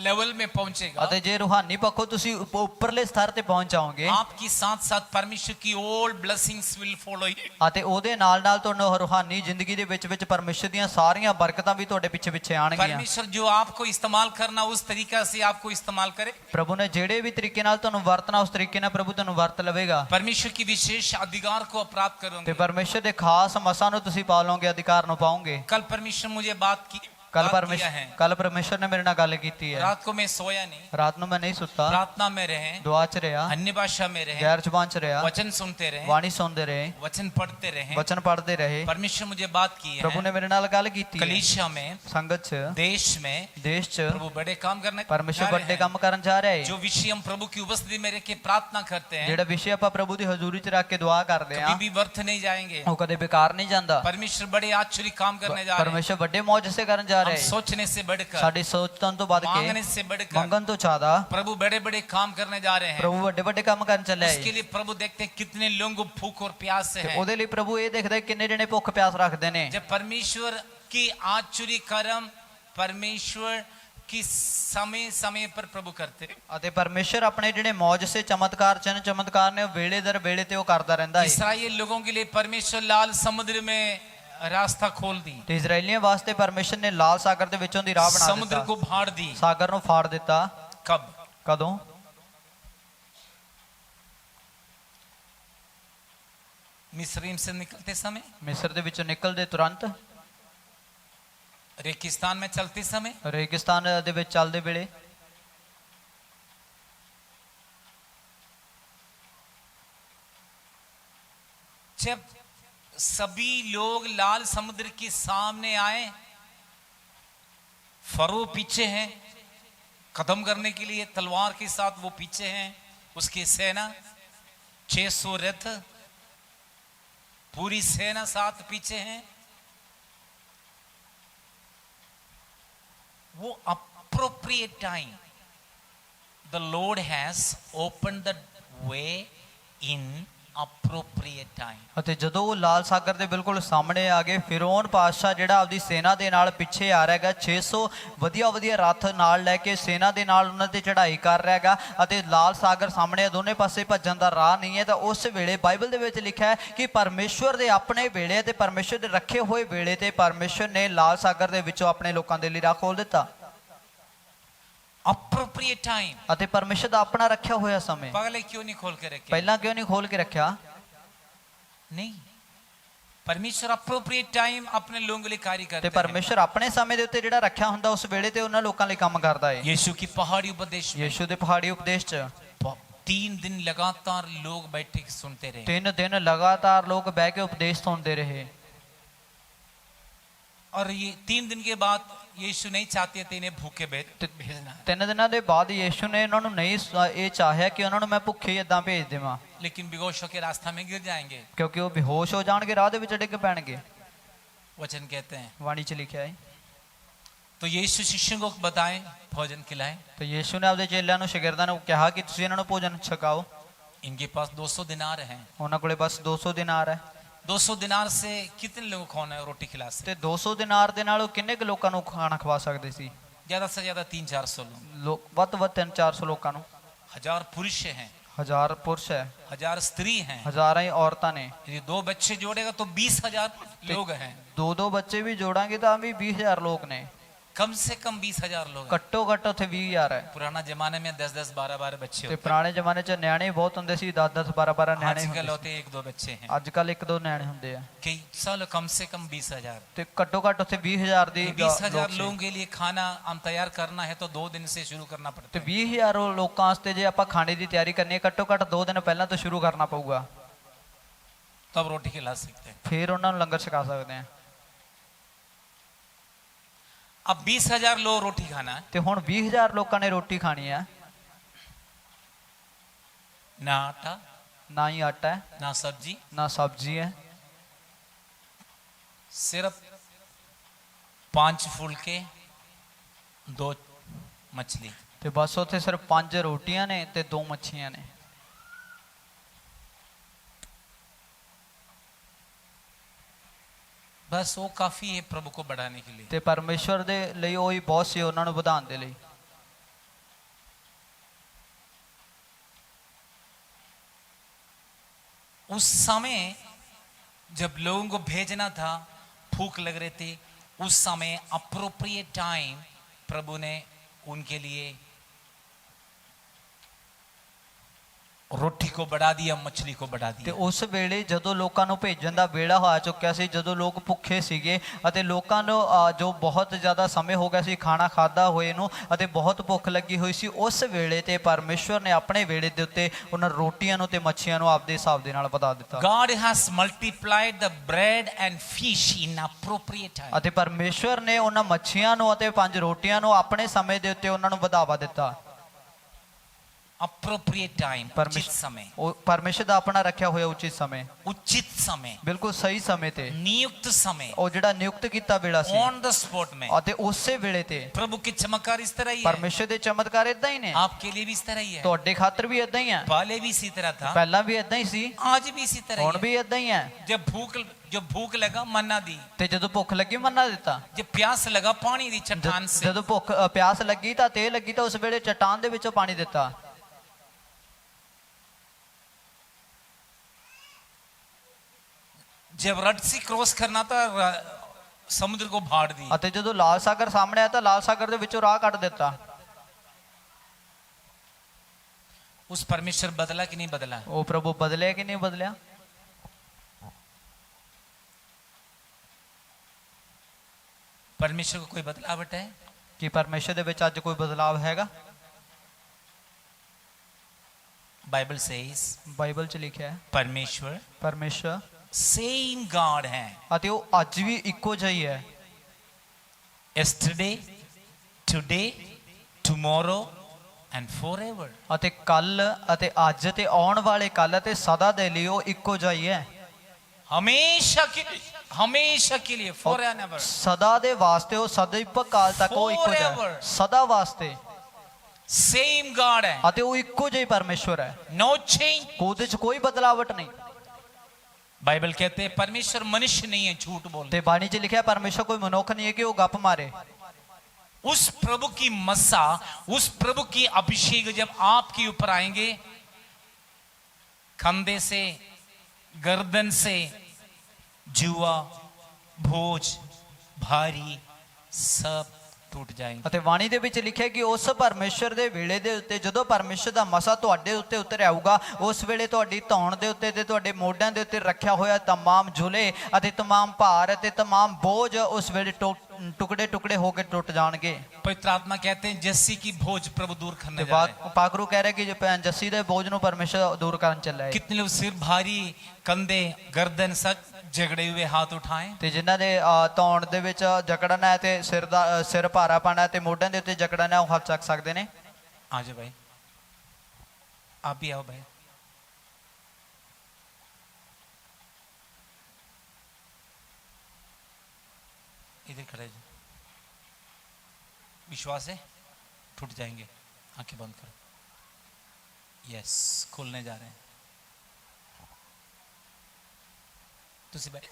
लेवल में पहुंचेगा, ਅਤੇ ਜੇ ਰੂਹਾਨੀ ਪੱਖੋਂ ਤੁਸੀਂ ਉੱਪਰਲੇ ਸਤਰ ਤੇ ਪਹੁੰਚ ਜਾਓਗੇ आपकी साथ साथ परमेश्वर की all blessings will follow you. ਅਤੇ ਉਹਦੇ ਨਾਲ ਨਾਲ ਤੁਹਾਨੂੰ ਰੂਹਾਨੀ ਜ਼ਿੰਦਗੀ ਦੇ ਵਿੱਚ ਪਰਮੇਸ਼ਰ ਦੀਆਂ ਸਾਰੀਆਂ ਬਰਕਤਾਂ ਵੀ ਤੁਹਾਡੇ ਪਿੱਛੇ ਪਿੱਛੇ ਆਣਗੀਆਂ परमेश्वर जो आपको इस्तेमाल करना उस तरीका से आपको इस्तेमाल करे। ਪ੍ਰਭੂ ਨੇ ਜਿਹੜੇ ਵੀ ਤਰੀਕੇ ਨਾਲ ਤੁਹਾਨੂੰ ਵਰਤਣਾ ਉਸ ਤਰੀਕੇ ਨਾਲ ਪ੍ਰਭੂ ਤੁਹਾਨੂੰ ਵਰਤ ਲਵੇਗਾ परमेश्वर की विशेष अधिकार को आप प्राप्त ਤੇ करोगे। ਪਰਮੇਸ਼ਰ ਦੇ ਖਾਸ ਮਸਾਂ ਨੂੰ ਤੁਸੀਂ ਪਾ ਲਓਗੇ ਅਧਿਕਾਰ ਨੂੰ ਪਾਓਗੇ कल परमेश्वर मुझे बात ਕੱਲ किया है। ਪਰਮੇਸ਼ਰ ਨੇ ਮੇਰੇ ਨਾਲ ਗੱਲ ਕੀਤੀ ਹੈ रात को मैं सोया नहीं, ਰਾਤ ਨੂੰ ਮੈਂ ਨਹੀਂ ਸੁੱਤਾ प्रार्थना में रहे, ਦੁਆ 'ਚ ਰਿਹਾ अन्य भाषा में रहे, ਗੈਰ ਜ਼ੁਬਾਨ 'ਚ ਰਿਹਾ वचन सुनते रहे, ਬਾਣੀ ਸੁਣਦੇ ਰਹੇ वचन पढ़ते रहे। ਵਚਨ ਪੜ੍ਹਦੇ ਰਹੇ परमेश्वर मुझे बात की ਪ੍ਰਭੂ है। ਨੇ ਮੇਰੇ ਨਾਲ ਗੱਲ ਕੀਤੀ ਹੈ कलीसिया में, ਸੰਗਤ 'ਚ देश में ਦੇਸ਼ 'ਚ प्रभु बड़े काम करने ਪਰਮੇਸ਼ਰ जा रहे ਵੱਡੇ हैं। ਕੰਮ ਕਰਨ ਜਾ ਰਿਹਾ ਹੈ जो विषय हम प्रभु की उपस्थिति में रह के प्रार्थना करते हैं, ਜਿਹੜਾ ਵਿਸ਼ੇ ਆਪਾਂ ਪ੍ਰਭੂ ਦੀ ਹਜ਼ੂਰੀ 'ਚ ਰੱਖ ਕੇ ਦੁਆ ਕਰਦੇ कभी ਹਾਂ भी व्यर्थ नहीं जाएंगे। ਉਹ ਕਦੇ ਬੇਕਾਰ ਨਹੀਂ ਜਾਂਦਾ परमेश्वर बड़े आश्चर्य काम करने जा रहे हैं। ਪਰਮੇਸ਼ਰ ਵੱਡੇ ਮੌਜਜ਼ੇ ਕਰਨ ਜਾ हम ਰਿਹਾ ਹੈ सोचने से बढ़कर, ਸਾਡੀ ਸੋਚਣ ਤੋਂ ਵੱਧ मांगने ਕੇ से बढ़कर ਮੰਗਣ ਤੋਂ ਜ਼ਿਆਦਾ प्रभु बड़े बड़े काम करने जा रहे हैं। ਪ੍ਰਭੂ ਵੱਡੇ ਵੱਡੇ ਕੰਮ ਕਰਨ ਚੱਲਿਆ उसके ਹੈ लिए प्रभु देखते हैं कितने लोगों को भूख और प्यास से ਤੇ है। ਉਹਦੇ ਲਈ ਪ੍ਰਭੂ ਇਹ ਦੇਖਦਾ ਹੈ ਕਿੰਨੇ ਜਣੇ ਭੁੱਖ ਪਿਆਸ ਰੱਖਦੇ ਨੇ जब परमेश्वर की आश्चर्य कर्म परमेश्वर की समय समय पर प्रभु करते, ਅਤੇ ਪਰਮੇਸ਼ਰ ਆਪਣੇ ਜਿਹੜੇ ਮੌਜਜ਼ੇ ਚਮਤਕਾਰ ਚਨ ਚਮਤਕਾਰ ਨੇ ਉਹ ਵੇਲੇ ਦਰ ਵੇਲੇ ਤੇ ਉਹ ਕਰਦਾ ਰਹਿੰਦਾ ਹੈ इसराइल लोगों के लिए परमेश्वर लाल समुद्र में रास्ता खोल दी, ਤੇ ਇਜ਼ਰਾਈਲੀਆਂ ਵਾਸਤੇ ਪਰਮੇਸ਼ਰ ਨੇ ਲਾਲ ਸਾਗਰ ਦੇ ਵਿੱਚੋਂ ਦੀ ਰਾਹ ਬਣਾ समुद्र ਦਿੱਤਾ को फाड़ दी। ਸਾਗਰ ਨੂੰ ਫਾੜ ਦਿੱਤਾ कब? ਕਦੋਂ मिस्रीम से निकलते समय, ਮਿਸਰ ਦੇ ਵਿੱਚੋਂ ਨਿਕਲਦੇ ਤੁਰੰਤ रेगिस्तान में चलते समय, ਰੇਗਿਸਤਾਨ ਦੇ ਵਿੱਚ ਚੱਲਦੇ ਵੇਲੇ जब सभी लोग लाल समुद्र के सामने आए, फरो पीछे हैं खत्म करने के लिए, तलवार के साथ वो पीछे हैं, उसकी सेना 600 रथ, पूरी सेना साथ पीछे हैं। वो appropriate time the Lord has opened the way in appropriate time। ਅਤੇ ਜਦੋਂ ਉਹ ਲਾਲ ਸਾਗਰ ਦੇ ਬਿਲਕੁਲ ਸਾਹਮਣੇ ਆ ਗਏ ਫਿਰੌਨ ਪਾਤਸ਼ਾਹ ਜਿਹੜਾ ਆਪਦੀ ਸੈਨਾ ਦੇ ਨਾਲ ਪਿੱਛੇ ਆ ਰਿਹਾ ਹੈਗਾ 600 ਵਧੀਆ ਵਧੀਆ ਰੱਥ ਨਾਲ ਲੈ ਕੇ ਸੈਨਾ ਦੇ ਨਾਲ ਉਹਨਾਂ ਤੇ ਚੜ੍ਹਾਈ ਕਰ ਰਿਹਾ ਹੈਗਾ ਅਤੇ ਲਾਲ ਸਾਗਰ ਸਾਹਮਣੇ ਆ, ਦੋਨੇ ਪਾਸੇ ਭੱਜਣ ਦਾ ਰਾਹ ਨਹੀਂ ਹੈ ਤਾਂ ਉਸ ਵੇਲੇ ਬਾਈਬਲ ਦੇ ਵਿੱਚ ਲਿਖਿਆ ਹੈ ਕਿ ਪਰਮੇਸ਼ਵਰ ਦੇ ਆਪਣੇ ਵੇਲੇ ਤੇ ਪਰਮੇਸ਼ਵਰ ਦੇ ਰੱਖੇ ਹੋਏ ਵੇਲੇ ਤੇ ਪਰਮੇਸ਼ਵਰ ਨੇ ਲਾਲ ਸਾਗਰ ਦੇ ਵਿੱਚੋਂ ਆਪਣੇ ਲੋਕਾਂ ਦੇ ਲਈ ਰਾਹ ਖੋਲ ਦਿੱਤਾ appropriate time। ਅਤੇ ਪਰਮੇਸ਼ਰ ਦਾ ਆਪਣਾ ਰੱਖਿਆ ਹੋਇਆ ਸਮੇਂ पहले क्यों नहीं खोल के रखे? ਪਹਿਲਾਂ ਕਿਉਂ ਨਹੀਂ ਖੋਲ ਕੇ ਰੱਖਿਆ नहीं, परमेश्वर appropriate time अपने लोगों के लिए कार्य ਤੇ करते हैं। ਪਰਮੇਸ਼ਰ ਆਪਣੇ ਸਮੇਂ ਦੇ ਉੱਤੇ ਜਿਹੜਾ ਰੱਖਿਆ ਹੁੰਦਾ ਉਸ ਵੇਲੇ ਤੇ ਉਹਨਾਂ ਲੋਕਾਂ ਲਈ ਕੰਮ ਕਰਦਾ ਹੈ यीशु की पहाड़ी उपदेश में ਯੀਸ਼ੂ ਦੇ ਪਹਾੜੀ ਉਪਦੇਸ਼ 'ਚ 3 दिन लगातार लोग बैठे के सुनते रहे। 3 ਦਿਨ ਲਗਾਤਾਰ ਲੋਕ ਬਹਿ ਕੇ ਉਪਦੇਸ਼ ਸੁਣਦੇ ਰਹੇ और ये 3 दिन के बाद यीशु नहीं चाहते थे इन्हें भूखे भेजना है। 3 ਦਿਨਾਂ ਦੇ ਬਾਅਦ ਯੀਸ਼ੂ ਨੇ ਇਹਨਾਂ ਨੂੰ ਨਹੀਂ ਇਹ ਚਾਹਿਆ ਕਿ ਉਹਨਾਂ ਨੂੰ ਮੈਂ ਭੁੱਖੇ ਹੀ ਏਦਾਂ ਭੇਜ ਦੇਵਾਂ लेकिन बेहोश होकर रास्ता में गिर जाएंगे। ਕਿਉਂਕਿ ਉਹ ਬੇਹੋਸ਼ ਹੋ ਜਾਣਗੇ ਰਾਹ ਦੇ ਵਿੱਚ ਡਿੱਗ ਪੈਣਗੇ वचन कहते हैं। ਬਾਣੀ 'ਚ ਲਿਖਿਆ ਹੈ तो यीशु शिष्यों को बताएं, भोजन खिलाएं। ਤੇ ਯੀਸ਼ੂ ਨੇ ਆਪਦੇ ਚੇਲਿਆਂ ਨੂੰ ਸ਼ਾਗਿਰਦਾਂ ਨੂੰ ਕਿਹਾ ਕਿ ਤੁਸੀਂ ਇਹਨਾਂ ਨੂੰ ਭੋਜਨ ਛਕਾਓ इनके पास 200 दिनार हैं। ਉਹਨਾਂ ਕੋਲੇ ਬਸ 200 ਦਿਨਾਰ ਹੈ 200 दिनार से कितने लोगों को खाना रोटी खिला सकते? ਤੇ 200 ਦਿਨਾਰ ਦੇ ਨਾਲ ਉਹ ਕਿੰਨੇ ਕੁ ਲੋਕਾਂ ਨੂੰ ਖਾਣਾ ਖਵਾ ਸਕਦੇ ਸੀ ज्यादा से ज्यादा 300-400 लोग। ਲੋਕ ਵੱਧ ਤੋਂ ਵੱਧ 300-400 ਲੋਕਾਂ ਨੂੰ 1000 पुरुष हैं, 1000 ਪੁਰਸ਼ ਹੈ 1000 स्त्री हैं। ਹਜ਼ਾਰਾਂ ਹੀ ਔਰਤਾਂ ਨੇ यदि 2 बच्चे जोड़ेगा तो 20,000 लोग हैं। ਦੋ ਬੱਚੇ ਵੀ ਜੋੜਾਂਗੇ ਤਾਂ ਵੀ 20000 ਲੋਕ ਨੇ कम से कम 20,000 लोग हैं। ਘੱਟੋ ਘੱਟ ਉੱਥੇ 20000 ਹੈ पुराना जमाने में 10-10 12-12 बच्चे ਤੇ होते ਪੁਰਾਣੇ ਜ਼ਮਾਨੇ 'ਚ ਨਿਆਣੇ ਬਹੁਤ ਹੁੰਦੇ ਸੀ 10-10 12-12 हैं। ਨਿਆਣੇ आजकल ਹੁੰਦੇ होते 1-2 बच्चे हैं। ਸੀ ਅੱਜ ਕੱਲ 1-2 ਨਿਆਣੇ ਹੁੰਦੇ ਆ कई साल कम से कम 20,000। ਤੇ ਘੱਟੋ ਘੱਟ ਉੱਥੇ 20000 ਦੀ 20,000 लोगों के लिए खाना हम तैयार करना है तो 2 दिन से शुरू करना ਤੇ पड़ता है। 20000 ਲੋਕਾਂ ਵਾਸਤੇ ਜੇ ਆਪਾਂ ਖਾਣੇ ਦੀ ਤਿਆਰੀ ਕਰਨੀ ਹੈ ਘੱਟੋ ਘੱਟ 2 ਦਿਨ ਪਹਿਲਾਂ ਤੋਂ ਸ਼ੁਰੂ ਕਰਨਾ ਪਊਗਾ तब रोटी खिला सकते हैं। ਫਿਰ ਉਹਨਾਂ ਨੂੰ ਲੰਗਰ ਛਕਾ ਸਕਦੇ ਆ अब 20,000 लोग रोटी खाना है ਤੇ ਹੁਣ 20000 ਲੋਕਾਂ ਨੇ ਰੋਟੀ ਖਾਣੀ ਆ ना आटा, ना ही आटा है, ना सब्जी, ना सब्जी है, सिर्फ 5 फुलके 2 मछली। ਤੇ ਬਸ ਉੱਥੇ ਸਿਰਫ 5 ਰੋਟੀਆਂ ਨੇ ਤੇ 2 ਮੱਛੀਆਂ ਨੇ। बस वो काफी है प्रभु को बढ़ाने के लिए। ਤੇ ਪਰਮੇਸ਼ਵਰ ਦੇ ਲਈ ਉਹ ਹੀ ਬਹੁਤ ਸੀ ਉਹਨਾਂ ਨੂੰ ਵਧਾਉਣ ਦੇ ਲਈ। उस समय जब लोगों को भेजना था, भूख लग रहे थे, उस समय अप्रोप्रिएट टाइम प्रभु ने उनके लिए रोटी को बढ़ा दिया, मछली को बढ़ा ਤੇ दिया। ਉਸ ਵੇਲੇ ਜਦੋਂ ਲੋਕਾਂ ਨੂੰ ਭੇਜਣ ਦਾ ਵੇਲਾ ਆ ਚੁੱਕਿਆ ਸੀ, ਜਦੋਂ ਲੋਕ ਭੁੱਖੇ ਸੀਗੇ ਅਤੇ ਲੋਕਾਂ ਨੂੰ ਜੋ ਬਹੁਤ ਜ਼ਿਆਦਾ ਸਮੇਂ ਹੋ ਗਿਆ ਸੀ ਖਾਣਾ ਖਾਦਾ ਹੋਏ ਨੂੰ ਅਤੇ ਬਹੁਤ ਭੁੱਖ ਲੱਗੀ ਹੋਈ ਸੀ, ਉਸ ਵੇਲੇ ਤੇ ਪਰਮੇਸ਼ਵਰ ਨੇ ਆਪਣੇ ਵੇਲੇ ਦੇ ਉੱਤੇ ਉਹਨਾਂ ਰੋਟੀਆਂ ਨੂੰ ਤੇ ਮੱਛੀਆਂ ਨੂੰ ਆਪਦੇ ਹਿਸਾਬ ਦੇ ਨਾਲ ਵਧਾ ਦਿੱਤਾ। God has multiplied the bread and fish in appropriate time। ਅਤੇ ਪਰਮੇਸ਼ਵਰ ਨੇ ਉਹਨਾਂ ਮੱਛੀਆਂ ਨੂੰ ਅਤੇ 5 ਰੋਟੀਆਂ ਨੂੰ ਆਪਣੇ ਸਮੇਂ ਦੇ ਉੱਤੇ ਉਹਨਾਂ ਨੂੰ ਵਧਾਵਾ ਦਿੱਤਾ। appropriate time, उचित समय, ਉਹ ਪਰਮੇਸ਼ਰ ਦਾ ਆਪਣਾ ਰੱਖਿਆ ਹੋਇਆ ਉਚਿਤ ਸਮੇਂ, उचित समय, ਬਿਲਕੁਲ ਸਹੀ ਸਮੇਂ ਤੇ, नियुक्त समय, ਉਹ ਜਿਹੜਾ ਨਿਯੁਕਤ ਕੀਤਾ ਵੇਲਾ ਸੀ on the spot में। ਅਤੇ ਉਸੇ ਵੇਲੇ ਤੇ प्रभु की चमत्कार इस तरह ही है, ਪਰਮੇਸ਼ਰ ਦੇ ਚਮਤਕਾਰ ਇਦਾਂ ਹੀ ਨੇ, आपके लिए भी इस तरह ही है। ਤੁਹਾਡੇ ਖਾਤਰ ਵੀ ਇਦਾਂ ਹੀ ਹੈ, पहले भी इसी तरह था, ਪਹਿਲਾਂ ਵੀ ਇਦਾਂ ਹੀ ਸੀ, आज भी इसी तरह ਹੁਣ ही ਵੀ ਇਦਾਂ ਹੀ ਹੈ। है। जब भूख लगा मन्ना दी, ਤੇ ਜਦੋਂ ਭੁੱਖ ਲੱਗੀ ਮੰਨਾ ਦਿੱਤਾ, जब प्यास लगा पानी दी चट्टान से। ਜਦੋਂ ਭੁੱਖ ਪਿਆਸ ਲੱਗੀ ਤਾਂ ਤੇਲ ਲੱਗੀ ਤਾਂ ਉਸ ਵੇਲੇ ਚਟਾਨ ਦੇ ਵਿੱਚੋਂ ਪਾਣੀ ਦਿੱਤਾ। जब रेड सी क्रॉस करना था, समुद्र को भाड़ दी। ਅਤੇ ਜਦੋਂ ਲਾਲ ਸਾਗਰ ਸਾਹਮਣੇ ਆਇਆ ਤਾਂ ਲਾਲ ਸਾਗਰ ਦੇ ਵਿੱਚੋਂ ਰਾਹ ਕੱਢ ਦਿੱਤਾ। उस परमेश्वर बदला कि नहीं बदला? ਉਹ ਪ੍ਰਭੂ ਬਦਲਿਆ ਕਿ ਨਹੀਂ ਬਦਲਿਆ? परमेश्वर को कोई बदलावट है? ਕਿ ਪਰਮੇਸ਼ਰ ਦੇ ਵਿੱਚ ਅੱਜ ਕੋਈ ਬਦਲਾਵ ਹੈਗਾ? बाइबल सेज, ਬਾਈਬਲ 'ਚ ਲਿਖਿਆ ਹੈ परमेश्वर ਪਰਮੇਸ਼ਰ सेम गॉड है, ਅਤੇ ਉਹ ਅੱਜ ਵੀ ਇੱਕੋ ਜਿਹਾ ਹੀ ਹੈ। yesterday, today, tomorrow and forever। ਅਤੇ ਕੱਲ ਅਤੇ ਅੱਜ ਤੇ ਆਉਣ ਵਾਲੇ ਕੱਲ ਅਤੇ ਸਦਾ ਦੇ ਲਈ ਉਹ ਇੱਕੋ ਜਿਹਾ ਹੀ ਹੈ। हमेशा के लिए, forever। ਸਦਾ ਦੇ ਵਾਸਤੇ ਉਹ ਸदैव ਕਾਲ ਤੱਕ ਉਹ ਇੱਕੋ ਜਿਹਾ ਹੈ, Forever। ਸਦਾ ਵਾਸਤੇ, सेम गॉड है, ਅਤੇ ਉਹ ਇੱਕੋ ਜਿਹਾ ਹੀ ਪਰਮੇਸ਼ਵਰ ਹੈ, नो चेंज। ਉਹਦੇ 'ਚ ਕੋਈ ਬਦਲਾਵਟ ਨਹੀਂ। बाइबल कहते हैं परमेश्वर मनुष्य नहीं है झूठ बोलते। ਤੇ ਬਾਣੀ 'ਚ ਲਿਖਿਆ ਪਰਮੇਸ਼ਰ ਕੋਈ ਮਨੁੱਖ ਨਹੀਂ ਹੈ ਕਿ ਉਹ ਗੱਪ ਮਾਰੇ। उस प्रभु की मस्सा, उस प्रभु की अभिषेक जब आपके ऊपर आएंगे, कंधे से, गर्दन से जुआ, भोज, भारी सब टूट जाएंगे। ਅਤੇ ਬਾਣੀ ਦੇ ਵਿੱਚ ਲਿਖਿਆ ਕਿ ਉਸ ਪਰਮੇਸ਼ਰ ਦੇ ਵੇਲੇ ਦੇ ਉੱਤੇ ਜਦੋਂ ਪਰਮੇਸ਼ਰ ਦਾ ਮਸਾ ਤੁਹਾਡੇ ਉੱਤੇ ਉਤਰ ਆਊਗਾ, ਉਸ ਵੇਲੇ ਤੁਹਾਡੀ ਧੌਣ ਦੇ ਉੱਤੇ ਤੇ ਤੁਹਾਡੇ ਮੋਢਿਆਂ ਦੇ ਉੱਤੇ ਰੱਖਿਆ ਹੋਇਆ तमाम झूले ਅਤੇ तमाम ਭਾਰ ਅਤੇ तमाम बोझ ਉਸ ਵੇਲੇ ਟੁਕੜੇ ਟੁਕੜੇ ਹੋ ਕੇ ਟੁੱਟ ਜਾਣਗੇ। पवित्र आत्मा कहते हैं जस्सी की भोज प्रभु दूर ਤੇ करने जा रहे हैं। ਪਾਕਰੂ ਕਹਿ ਰਿਹਾ ਕਿ ਜੱਸੀ ਦੇ ਬੋਝ ਨੂੰ ਪਰਮੇਸ਼ਰ ਦੂਰ ਕਰਨ ਚੱਲਾ ਹੈ। कितने लोग सिर भारी, कंधे, गर्दन सब झगड़े हुए हाथ उठाएं। ਤੇ ਜਿਨ੍ਹਾਂ ਦੇ ਧੌਣ ਦੇ ਵਿੱਚ ਜਕੜਨ ਹੈ ਤੇ ਸਿਰ ਭਾਰਾ ਪਾਣਾ ਤੇ ਮੋਢਿਆਂ ਦੇ ਉੱਤੇ ਜਕੜਨ ਹੈ, ਉਹ ਹੱਥ ਚੱਕ ਸਕਦੇ ਨੇ। आ जाओ भाई, आप भी आओ भाई। इधर खड़े हो। विश्वास है टूट जाएंगे, आंखें बंद करो। यस, खुलने जा रहे हैं। तुसी बैठ।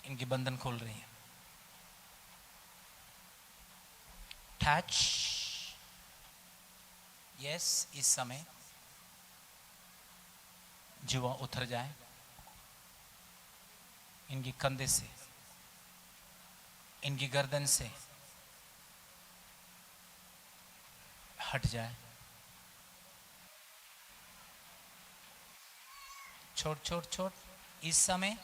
इनके बंधन खोल रही है। टच। यस, इस समय जुआ उतर जाए, इनकी कंधे से, इनकी गर्दन से हट जाए। छोड़ छोड़ छोड़। इस समय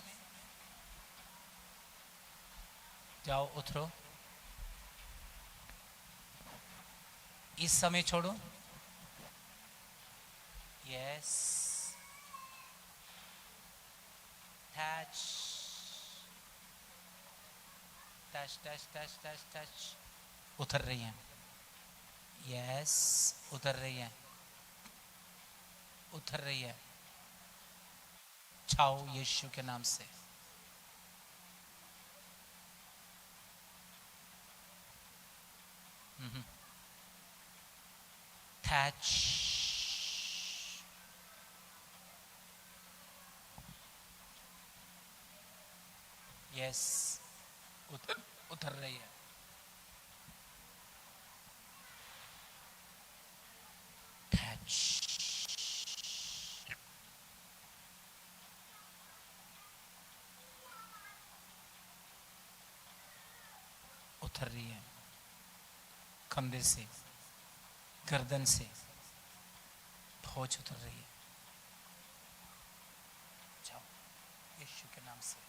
जाओ, उतरो। इस समय छोड़ो। Yes, touch touch touch touch touch touch, उतर रही हैं, यस, उतर रही है, उतर रही है। छाओ यीशु के नाम से। टच, यस, उतर रही है। टच, उतर रही है, कंधे से, गर्दन से बोझ उतर रही है। जाओ यीशु के नाम से।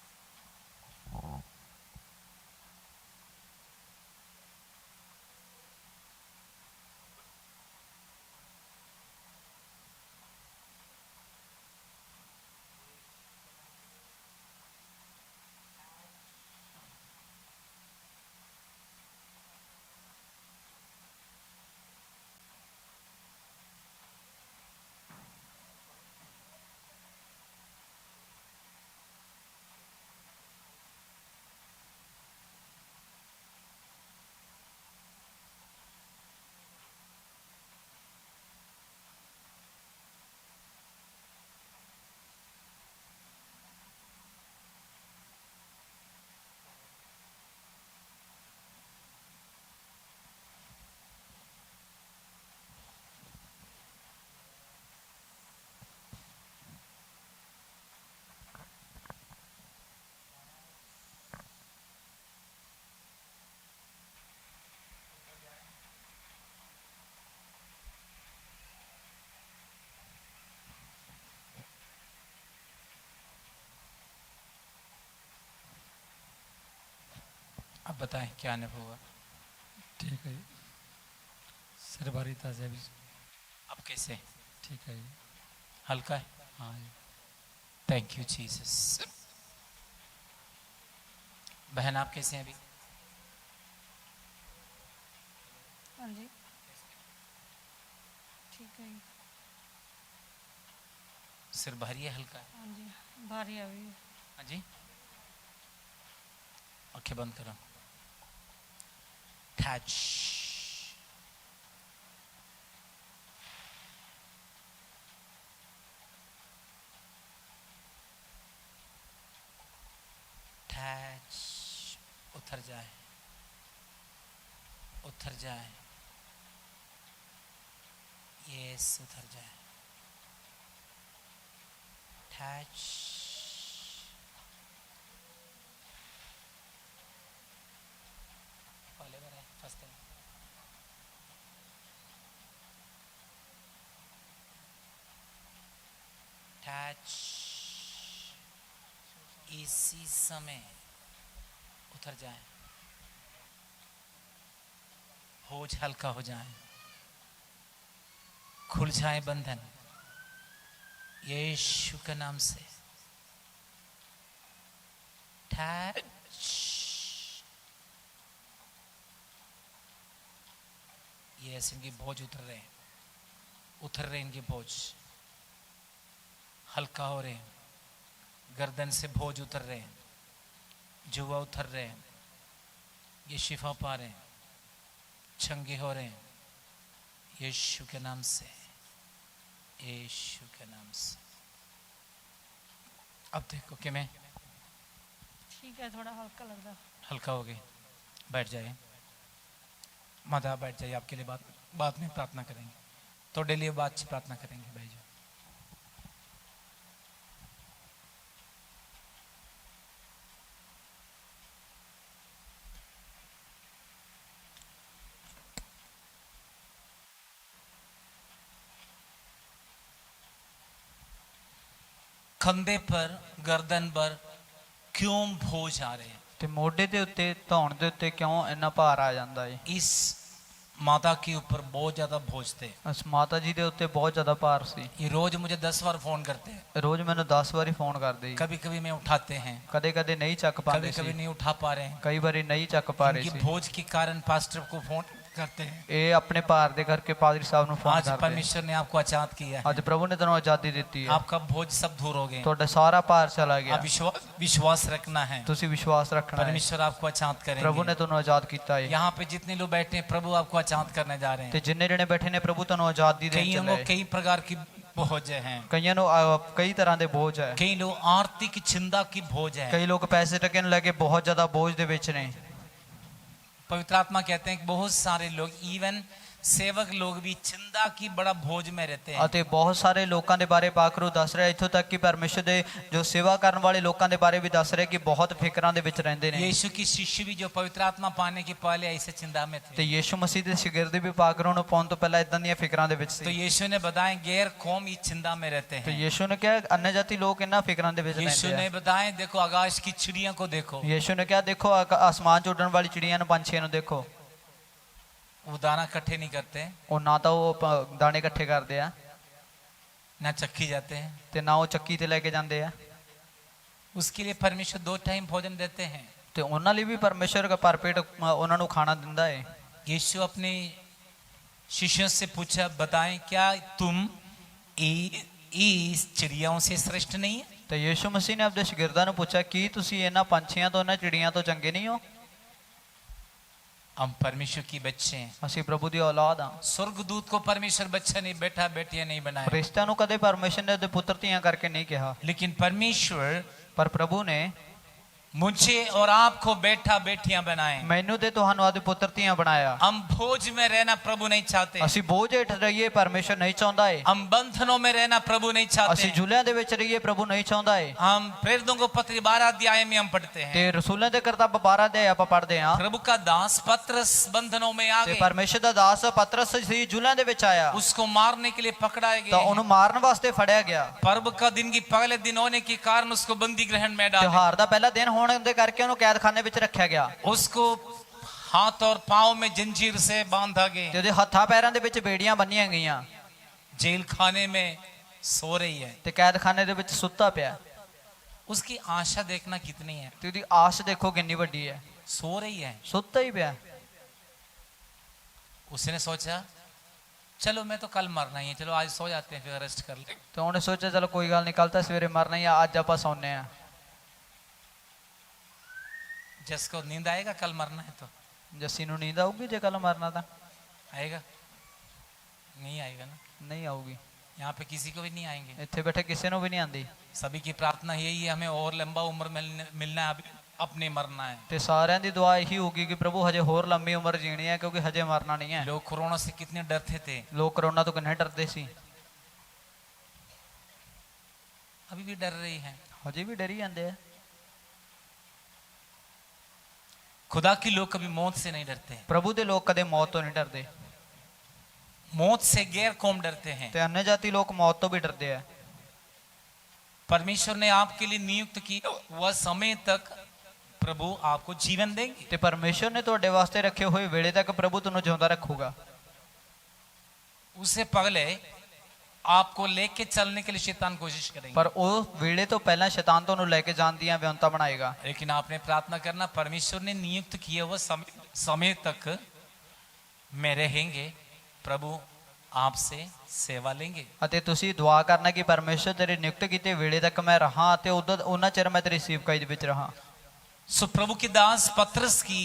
अब बताएं क्या अनुभव हुआ? ठीक है, सिर भारी था से अभी अब कैसे? ठीक है। हल्का है? हाँ, थैंक यू जीसस। बहन आप कैसे हैं अभी? हाँ जी, ठीक है। सिर भारी है, हल्का है? हाँ जी, भारी अभी। हाँ जी, आंखें बंद करो। टच, टच, उतर जाए, उतर जाए, यस, उतर जाए। टच, पहले बार है, फर्स्ट टाइम। टच, इसी समय उतर जाए, बोझ हल्का हो जाए, खुल जाए बंधन यीशु के नाम से। टच, यस, इनके बोझ उतर रहे हैं, उतर रहे इनके बोझ, हल्का हो रहे हैं, गर्दन से बोझ उतर रहे हैं, जुआ उतर रहे हैं, ये शिफा पा रहे हैं, चंगे हो रहे हैं यीशु के नाम से, यीशु के नाम से। अब देखो कि मैं ठीक है, थोड़ा हल्का लग रहा। हल्का हो गई। बैठ जाइए माता, बैठ जाइए। आपके लिए बाद में प्रार्थना करेंगे, तो डेली बात से प्रार्थना करेंगे। भाई जी, कंधे पर, गर्दन पर क्यों बोझ आ रहे हैं? ਤੇ ਮੋਢੇ ਦੇ ਉੱਤੇ ਧੌਣ ਦੇ ਉੱਤੇ ਕਿਉਂ ਇੰਨਾ ਭਾਰ ਆ ਜਾਂਦਾ ਏ? इस माता के ऊपर बहुत ज्यादा बोझ थे। ਉਸ ਮਾਤਾ ਜੀ ਦੇ ਉੱਤੇ ਬਹੁਤ ਜ਼ਿਆਦਾ ਭਾਰ ਸੀ। ये रोज मुझे 10 बार फोन करते हैं, ਰੋਜ਼ ਮੈਨੂੰ 10 ਵਾਰੀ ਫੋਨ ਕਰਦੇ ਸੀ। कभी कभी में उठाते हैं, ਕਦੇ ਕਦੇ ਨਹੀਂ ਚੱਕ कभी ਪਾਉਂਦੇ कभी ਸੀ, नहीं उठा पा रहे हैं। ਕਈ ਵਾਰੀ ਨਹੀਂ ਚੱਕ ਪਾ ਰਹੇ इनकी ਸੀ। बोझ के कारण पास्टर को फोन करते हैं। ਇਹ ਆਪਣੇ ਭਾਰ ਦੇ ਕਰਕੇ ਪਾਦਰੀ ਸਾਹਿਬ ਨੂੰ ਫੋਨ आज ਕਰਦੇ। परमेश्वर ने आपको आजाद किया है, ਅੱਜ ਪ੍ਰਭੂ ਨੇ ਤੁਹਾਨੂੰ ਆਜ਼ਾਦੀ ਦਿੱਤੀ ਹੈ। आपका बोझ सब दूर हो गए। ਤੁਹਾਡਾ ਸਾਰਾ ਭਾਰ ਚਲਾ ਗਿਆ। अब विश्वास रखना है, ਤੁਸੀਂ ਵਿਸ਼ਵਾਸ ਰੱਖਣਾ ਹੈ। परमेश्वर आपको आजाद ਪ੍ਰਭੂ ਨੇ करेंगे। ਤੁਹਾਨੂੰ ਆਜ਼ਾਦ ਕੀਤਾ ਹੈ। यहाँ पे जितने लोग बैठे हैं प्रभु आपको आजाद करने जा रहे ਤੇ हैं। ਜਿੰਨੇ ਜਣੇ ਬੈਠੇ ਨੇ ਪ੍ਰਭੂ ਤੁਹਾਨੂੰ ਆਜ਼ਾਦੀ ਦੇਣ कईयों ਚੱਲੇ को कई प्रकार की बोझ हैं, ਕਈਆਂ ਨੂੰ ਕਈ ਤਰ੍ਹਾਂ ਦੇ ਬੋਝ ਹੈ। कई लोग आर्थिक चिंता की बोझ है। ਕਈ ਲੋਕ ਪੈਸੇ ਟਕੇ ਨੂੰ ਲੈ ਕੇ ਬਹੁਤ ਜ਼ਿਆਦਾ ਬੋਝ ਦੇ ਵਿੱਚ ਨੇ। पवित्र आत्मा कहते हैं कि बहुत सारे लोग, इवन सेवक लोग भी चिंता की बड़ा बोझ में रहते हैं। ਅਤੇ ਬਹੁਤ ਸਾਰੇ ਲੋਕਾਂ ਦੇ ਬਾਰੇ ਪਾਕਰੂ ਦੱਸ ਰਿਹਾ, ਇੱਥੋਂ ਤੱਕ ਕਿ ਪਰਮੇਸ਼ਰ ਦੇ ਜੋ ਸੇਵਾ ਕਰਨ ਵਾਲੇ ਲੋਕਾਂ ਦੇ ਬਾਰੇ ਵੀ ਦੱਸ ਰਿਹਾ ਕਿ ਬਹੁਤ ਫਿਕਰਾਂ ਦੇ ਵਿੱਚ ਰਹਿੰਦੇ ਨੇ। यीशु की शिष्य भी जो पवित्र आत्मा पाने के पहले ऐसे चिंता में ਤੇ थे, ਯੀਸ਼ੂ ਮਸੀਹ ਦੇ ਸ਼ਾਗਿਰਦ ਵੀ ਪਾਕਰੂ ਨੂੰ ਪਾਉਣ ਤੋਂ ਪਹਿਲਾਂ ਇਦਾਂ ਦੀਆਂ ਫਿਕਰਾਂ ਦੇ ਵਿੱਚ तो ਸੀ। यीशु ने बताया गैर कौम इस चिंता में रहते ਤੇ हैं। ਯੀਸ਼ੂ ਨੇ ਕਿਹਾ अन्य जाति लोग ਇਹਨਾਂ ਫਿਕਰਾਂ ਦੇ ਵਿੱਚ यीशु ਰਹਿੰਦੇ ने ਆ। बताया देखो आकाश की चिड़िया को देखो, ਯੀਸ਼ੂ ਨੇ ਕਿਹਾ ਦੇਖੋ ਆਸਮਾਨ 'ਚ ਉੱਡਣ ਵਾਲੀ ਚਿੜੀਆਂ ਨੂੰ, ਪੰਛੀਆਂ ਨੂੰ ਦੇਖੋ। वो दाना इकट्ठे नहीं करते, ਉਹ ਨਾ ਤਾਂ ਉਹ ਦਾਣੇ ਇਕੱਠੇ ਕਰਦੇ ਆ ना चक्की जाते हैं। ਤੇ ਨਾ ਉਹ ਚੱਕੀ ਤੇ ਲੈ ਕੇ ਜਾਂਦੇ ਆ। उसके लिए परमेश्वर 2 टाइम भोजन देते हैं। ਤੇ ਉਹਨਾਂ ਲਈ ਵੀ ਪਰਮੇਸ਼ਰ ਦਾ ਭਰਪੇਟ ਉਹਨਾਂ ਨੂੰ ਖਾਣਾ ਦਿੰਦਾ ਹੈ। यीशु अपने शिष्यों से पूछा, बताएं क्या तुम इस चिड़ियाओं से श्रेष्ठ नहीं है? ਤੇ ਯੀਸ਼ੂ ਮਸੀਹ ਨੇ ਆਪਣੇ ਸ਼ਾਗਿਰਦਾਂ ਨੂੰ ਪੁੱਛਿਆ ਕੀ ਤੁਸੀਂ ਇਹਨਾਂ ਪੰਛੀਆਂ ਤੋਂ, ਇਹਨਾਂ ਚਿੜੀਆਂ ਤੋਂ ਚੰਗੇ ਨਹੀਂ ਹੋ? हम परमेश्वर की बच्चे हैं। ਅਸੀਂ ਪ੍ਰਭੂ ਦੀ ਔਲਾਦ ਹਾਂ। स्वर्गदूत को परमेश्वर बच्चा नहीं, बेटा बेटियां नहीं बनाया, ਫਰਿਸ਼ਤਿਆਂ ਨੂੰ ਕਦੇ ਪਰਮੇਸ਼ਰ ਨੇ ਉਹਦੇ ਪੁੱਤਰ ਧੀਆਂ ਕਰਕੇ ਨਹੀਂ ਕਿਹਾ, लेकिन परमेश्वर ਪਰ ਪ੍ਰਭੂ ਨੇ मुझे और आपको बेटा बेटियां बनाए। ਮੈਨੂੰ ਤੇ ਤੁਹਾਨੂੰ ਆਦੇ ਪੁੱਤਰ ਧੀਆਂ ਬਣਾਇਆ। हम बोझ में रहना प्रभु नहीं चाहते, ਅਸੀਂ ਬੋਝ ਹੇਠ ਰਹੀਏ ਪਰਮੇਸ਼ਰ ਨਹੀਂ ਚਾਹੁੰਦਾ ਹੈ। हम बंधनों में रहना प्रभु नहीं चाहते। ਅਸੀਂ ਜੁਲਿਆਂ ਦੇ ਵਿੱਚ ਰਹੀਏ ਪ੍ਰਭु नहीं ਚਾਹੁੰਦਾ ਹੈ। हम प्रेरितों को पत्र 12 अध्याय में हम पढ़ते हैं, ਤੇ ਰਸੂਲਾਂ ਦੇ ਕਰਤੱਵ 12 ਦੇ ਆਪਾਂ ਪੜ੍ਹਦੇ ਹਾਂ। प्रभु का दास पत्रस बंधनों में आ ਤੇ गए, ਪਰਮੇਸ਼ਰ ਦਾ ਦਾਸ ਪਤਰਸ ਸੀ ਜੁਲਿਆਂ ਦੇ ਵਿੱਚ ਆਇਆ उसको मारने के लिए पकड़ाए ਤਾਂ गए। ਉਹਨੂੰ ਮਾਰਨ ਵਾਸਤੇ ਫੜਿਆ ਗਿਆ। पर्व का दिन की पहले दिन होने के कारण उसको बंदी ग्रहण में डाला, ਤਿਉਹਾਰ ਦਾ ਪਹਿਲਾ ਦਿਨ ਹੋਣ ਦੇ ਕਰਕੇ ਉਹਨੂੰ ਕੈਦਖਾਨੇ ਵਿੱਚ ਰੱਖਿਆ ਗਿਆ। उसको हाथ और पांव में जंजीर से बांधा ਤੇ गया, ਉਹਦੇ ਹੱਥਾਂ ਪੈਰਾਂ ਦੇ ਵਿੱਚ ਬੇੜੀਆਂ ਬੰਨੀਆਂ ਗਈਆਂ जेल खाने में सो रही है। ਤੇ ਕੈਦਖਾਨੇ ਦੇ ਵਿੱਚ ਸੁੱਤਾ ਪਿਆ। उसकी आशा देखना कितनी है, ਤੇ ਉਹਦੀ ਆਸ ਦੇਖੋ ਕਿੰਨੀ ਵੱਡੀ ਹੈ, सो रही है। ਸੁੱਤਾ ਹੀ ਪਿਆ। उसने सोचा चलो मैं तो कल मरना ही है, चलो आज सो जाते हैं फिर रेस्ट कर लेंगे। ਤੇ ਉਹਨੇ ਸੋਚਿਆ ਚਲੋ ਕੋਈ ਗੱਲ ਨਹੀਂ, ਕੱਲ ਤਾਂ ਸਵੇਰੇ ਮਰਨਾ ਹੀ ਆ, ਅੱਜ ਆਪਾਂ ਸੌਂਨੇ ਆ। जिसको नींद आएगा कल मरना है तो ਜੱਸੀ ਨੂੰ ਨੀਂਦ ਆਊਗੀ ਜੇ ਕੱਲ ਮਰਨਾ ਤਾਂ? आएगा, नहीं आएगा ना। ਨਹੀਂ ਆਊਗੀ। यहाँ पे किसी को भी नहीं आएंगे। ਇੱਥੇ ਬੈਠੇ ਕਿਸੇ ਨੂੰ ਵੀ ਨਹੀਂ ਆਂਦੀ। सभी की प्रार्थना यही है, हमें और लंबा उम्र मिलना है, अभी अपने मरना है। ਤੇ ਸਾਰਿਆਂ ਦੀ ਦੁਆ ਇਹੀ ਹੋਊਗੀ ਕਿ ਪ੍ਰਭੂ ਹਜੇ ਹੋਰ ਲੰਮੀ ਉਮਰ ਜੀਣੀ ਹੈ ਕਿਉਂਕਿ ਹਜੇ ਮਰਨਾ ਨਹੀਂ ਹੈ। लोग कोरोना से कितने डरते थे, ਲੋਕ ਕਰੋਨਾ ਤੋਂ ਕਿੰਨੇ ਡਰਦੇ ਸੀ, अभी भी डर रही है। ਹਜੇ ਵੀ ਡਰੀ ਜਾਂਦੇ ਆ। खुदा के लोग कभी मौत से नहीं डरते, ਪ੍ਰਭੂ ਦੇ ਲੋਕ ਕਦੇ ਮੌਤ ਤੋਂ ਨਹੀਂ ਡਰਦੇ। मौत से गैर कौम डरते हैं। ਤੇ अन्य ਜਾਤੀ ਲੋਕ ਮੌਤ ਤੋਂ ਵੀ ਡਰਦੇ ਆ। परमेश्वर ने आपके लिए नियुक्त किया वह समय तक प्रभु आपको जीवन देंगे। ਤੇ ਪਰਮੇਸ਼ਰ ਨੇ ਤੁਹਾਡੇ ਵਾਸਤੇ ਰੱਖੇ ਹੋਏ ਵੇਲੇ ਤੱਕ ਪ੍ਰਭੂ ਤੁਹਾਨੂੰ ਜਿਉਂਦਾ ਰੱਖੂਗਾ। उससे पहले आपको लेके चलने के लिए शैतान कोशिश करेंगे, ਪਰ ਉਹ ਵੇਲੇ ਤੋਂ ਪਹਿਲਾਂ ਸ਼ੈਤਾਨ ਤੁਹਾਨੂੰ ਲੈ ਕੇ ਜਾਣ ਦੀਆਂ ਵਿਉਂਤਾਂ ਬਣਾਏਗਾ। लेकिन आपने प्रार्थना करना, परमेश्वर ने नियुक्त किया वह समय तक में रहेंगे, प्रभु आपसे सेवा लेंगे। ਅਤੇ ਤੁਸੀਂ ਦੁਆ ਕਰਨਾ ਕਿ ਪਰਮੇਸ਼ਰ ਤੇਰੇ ਨਿਯੁਕਤ ਕੀਤੇ ਵੇਲੇ ਤੱਕ ਮੈਂ ਰਹਾ ਤੇ ਉਹਨਾਂ ਚਿਰ ਮੈਂ ਤੇਰੀ ਸੇਵਕਾਈ ਦੇ ਵਿੱਚ ਰਹਾ। सो प्रभु के दास पतरस की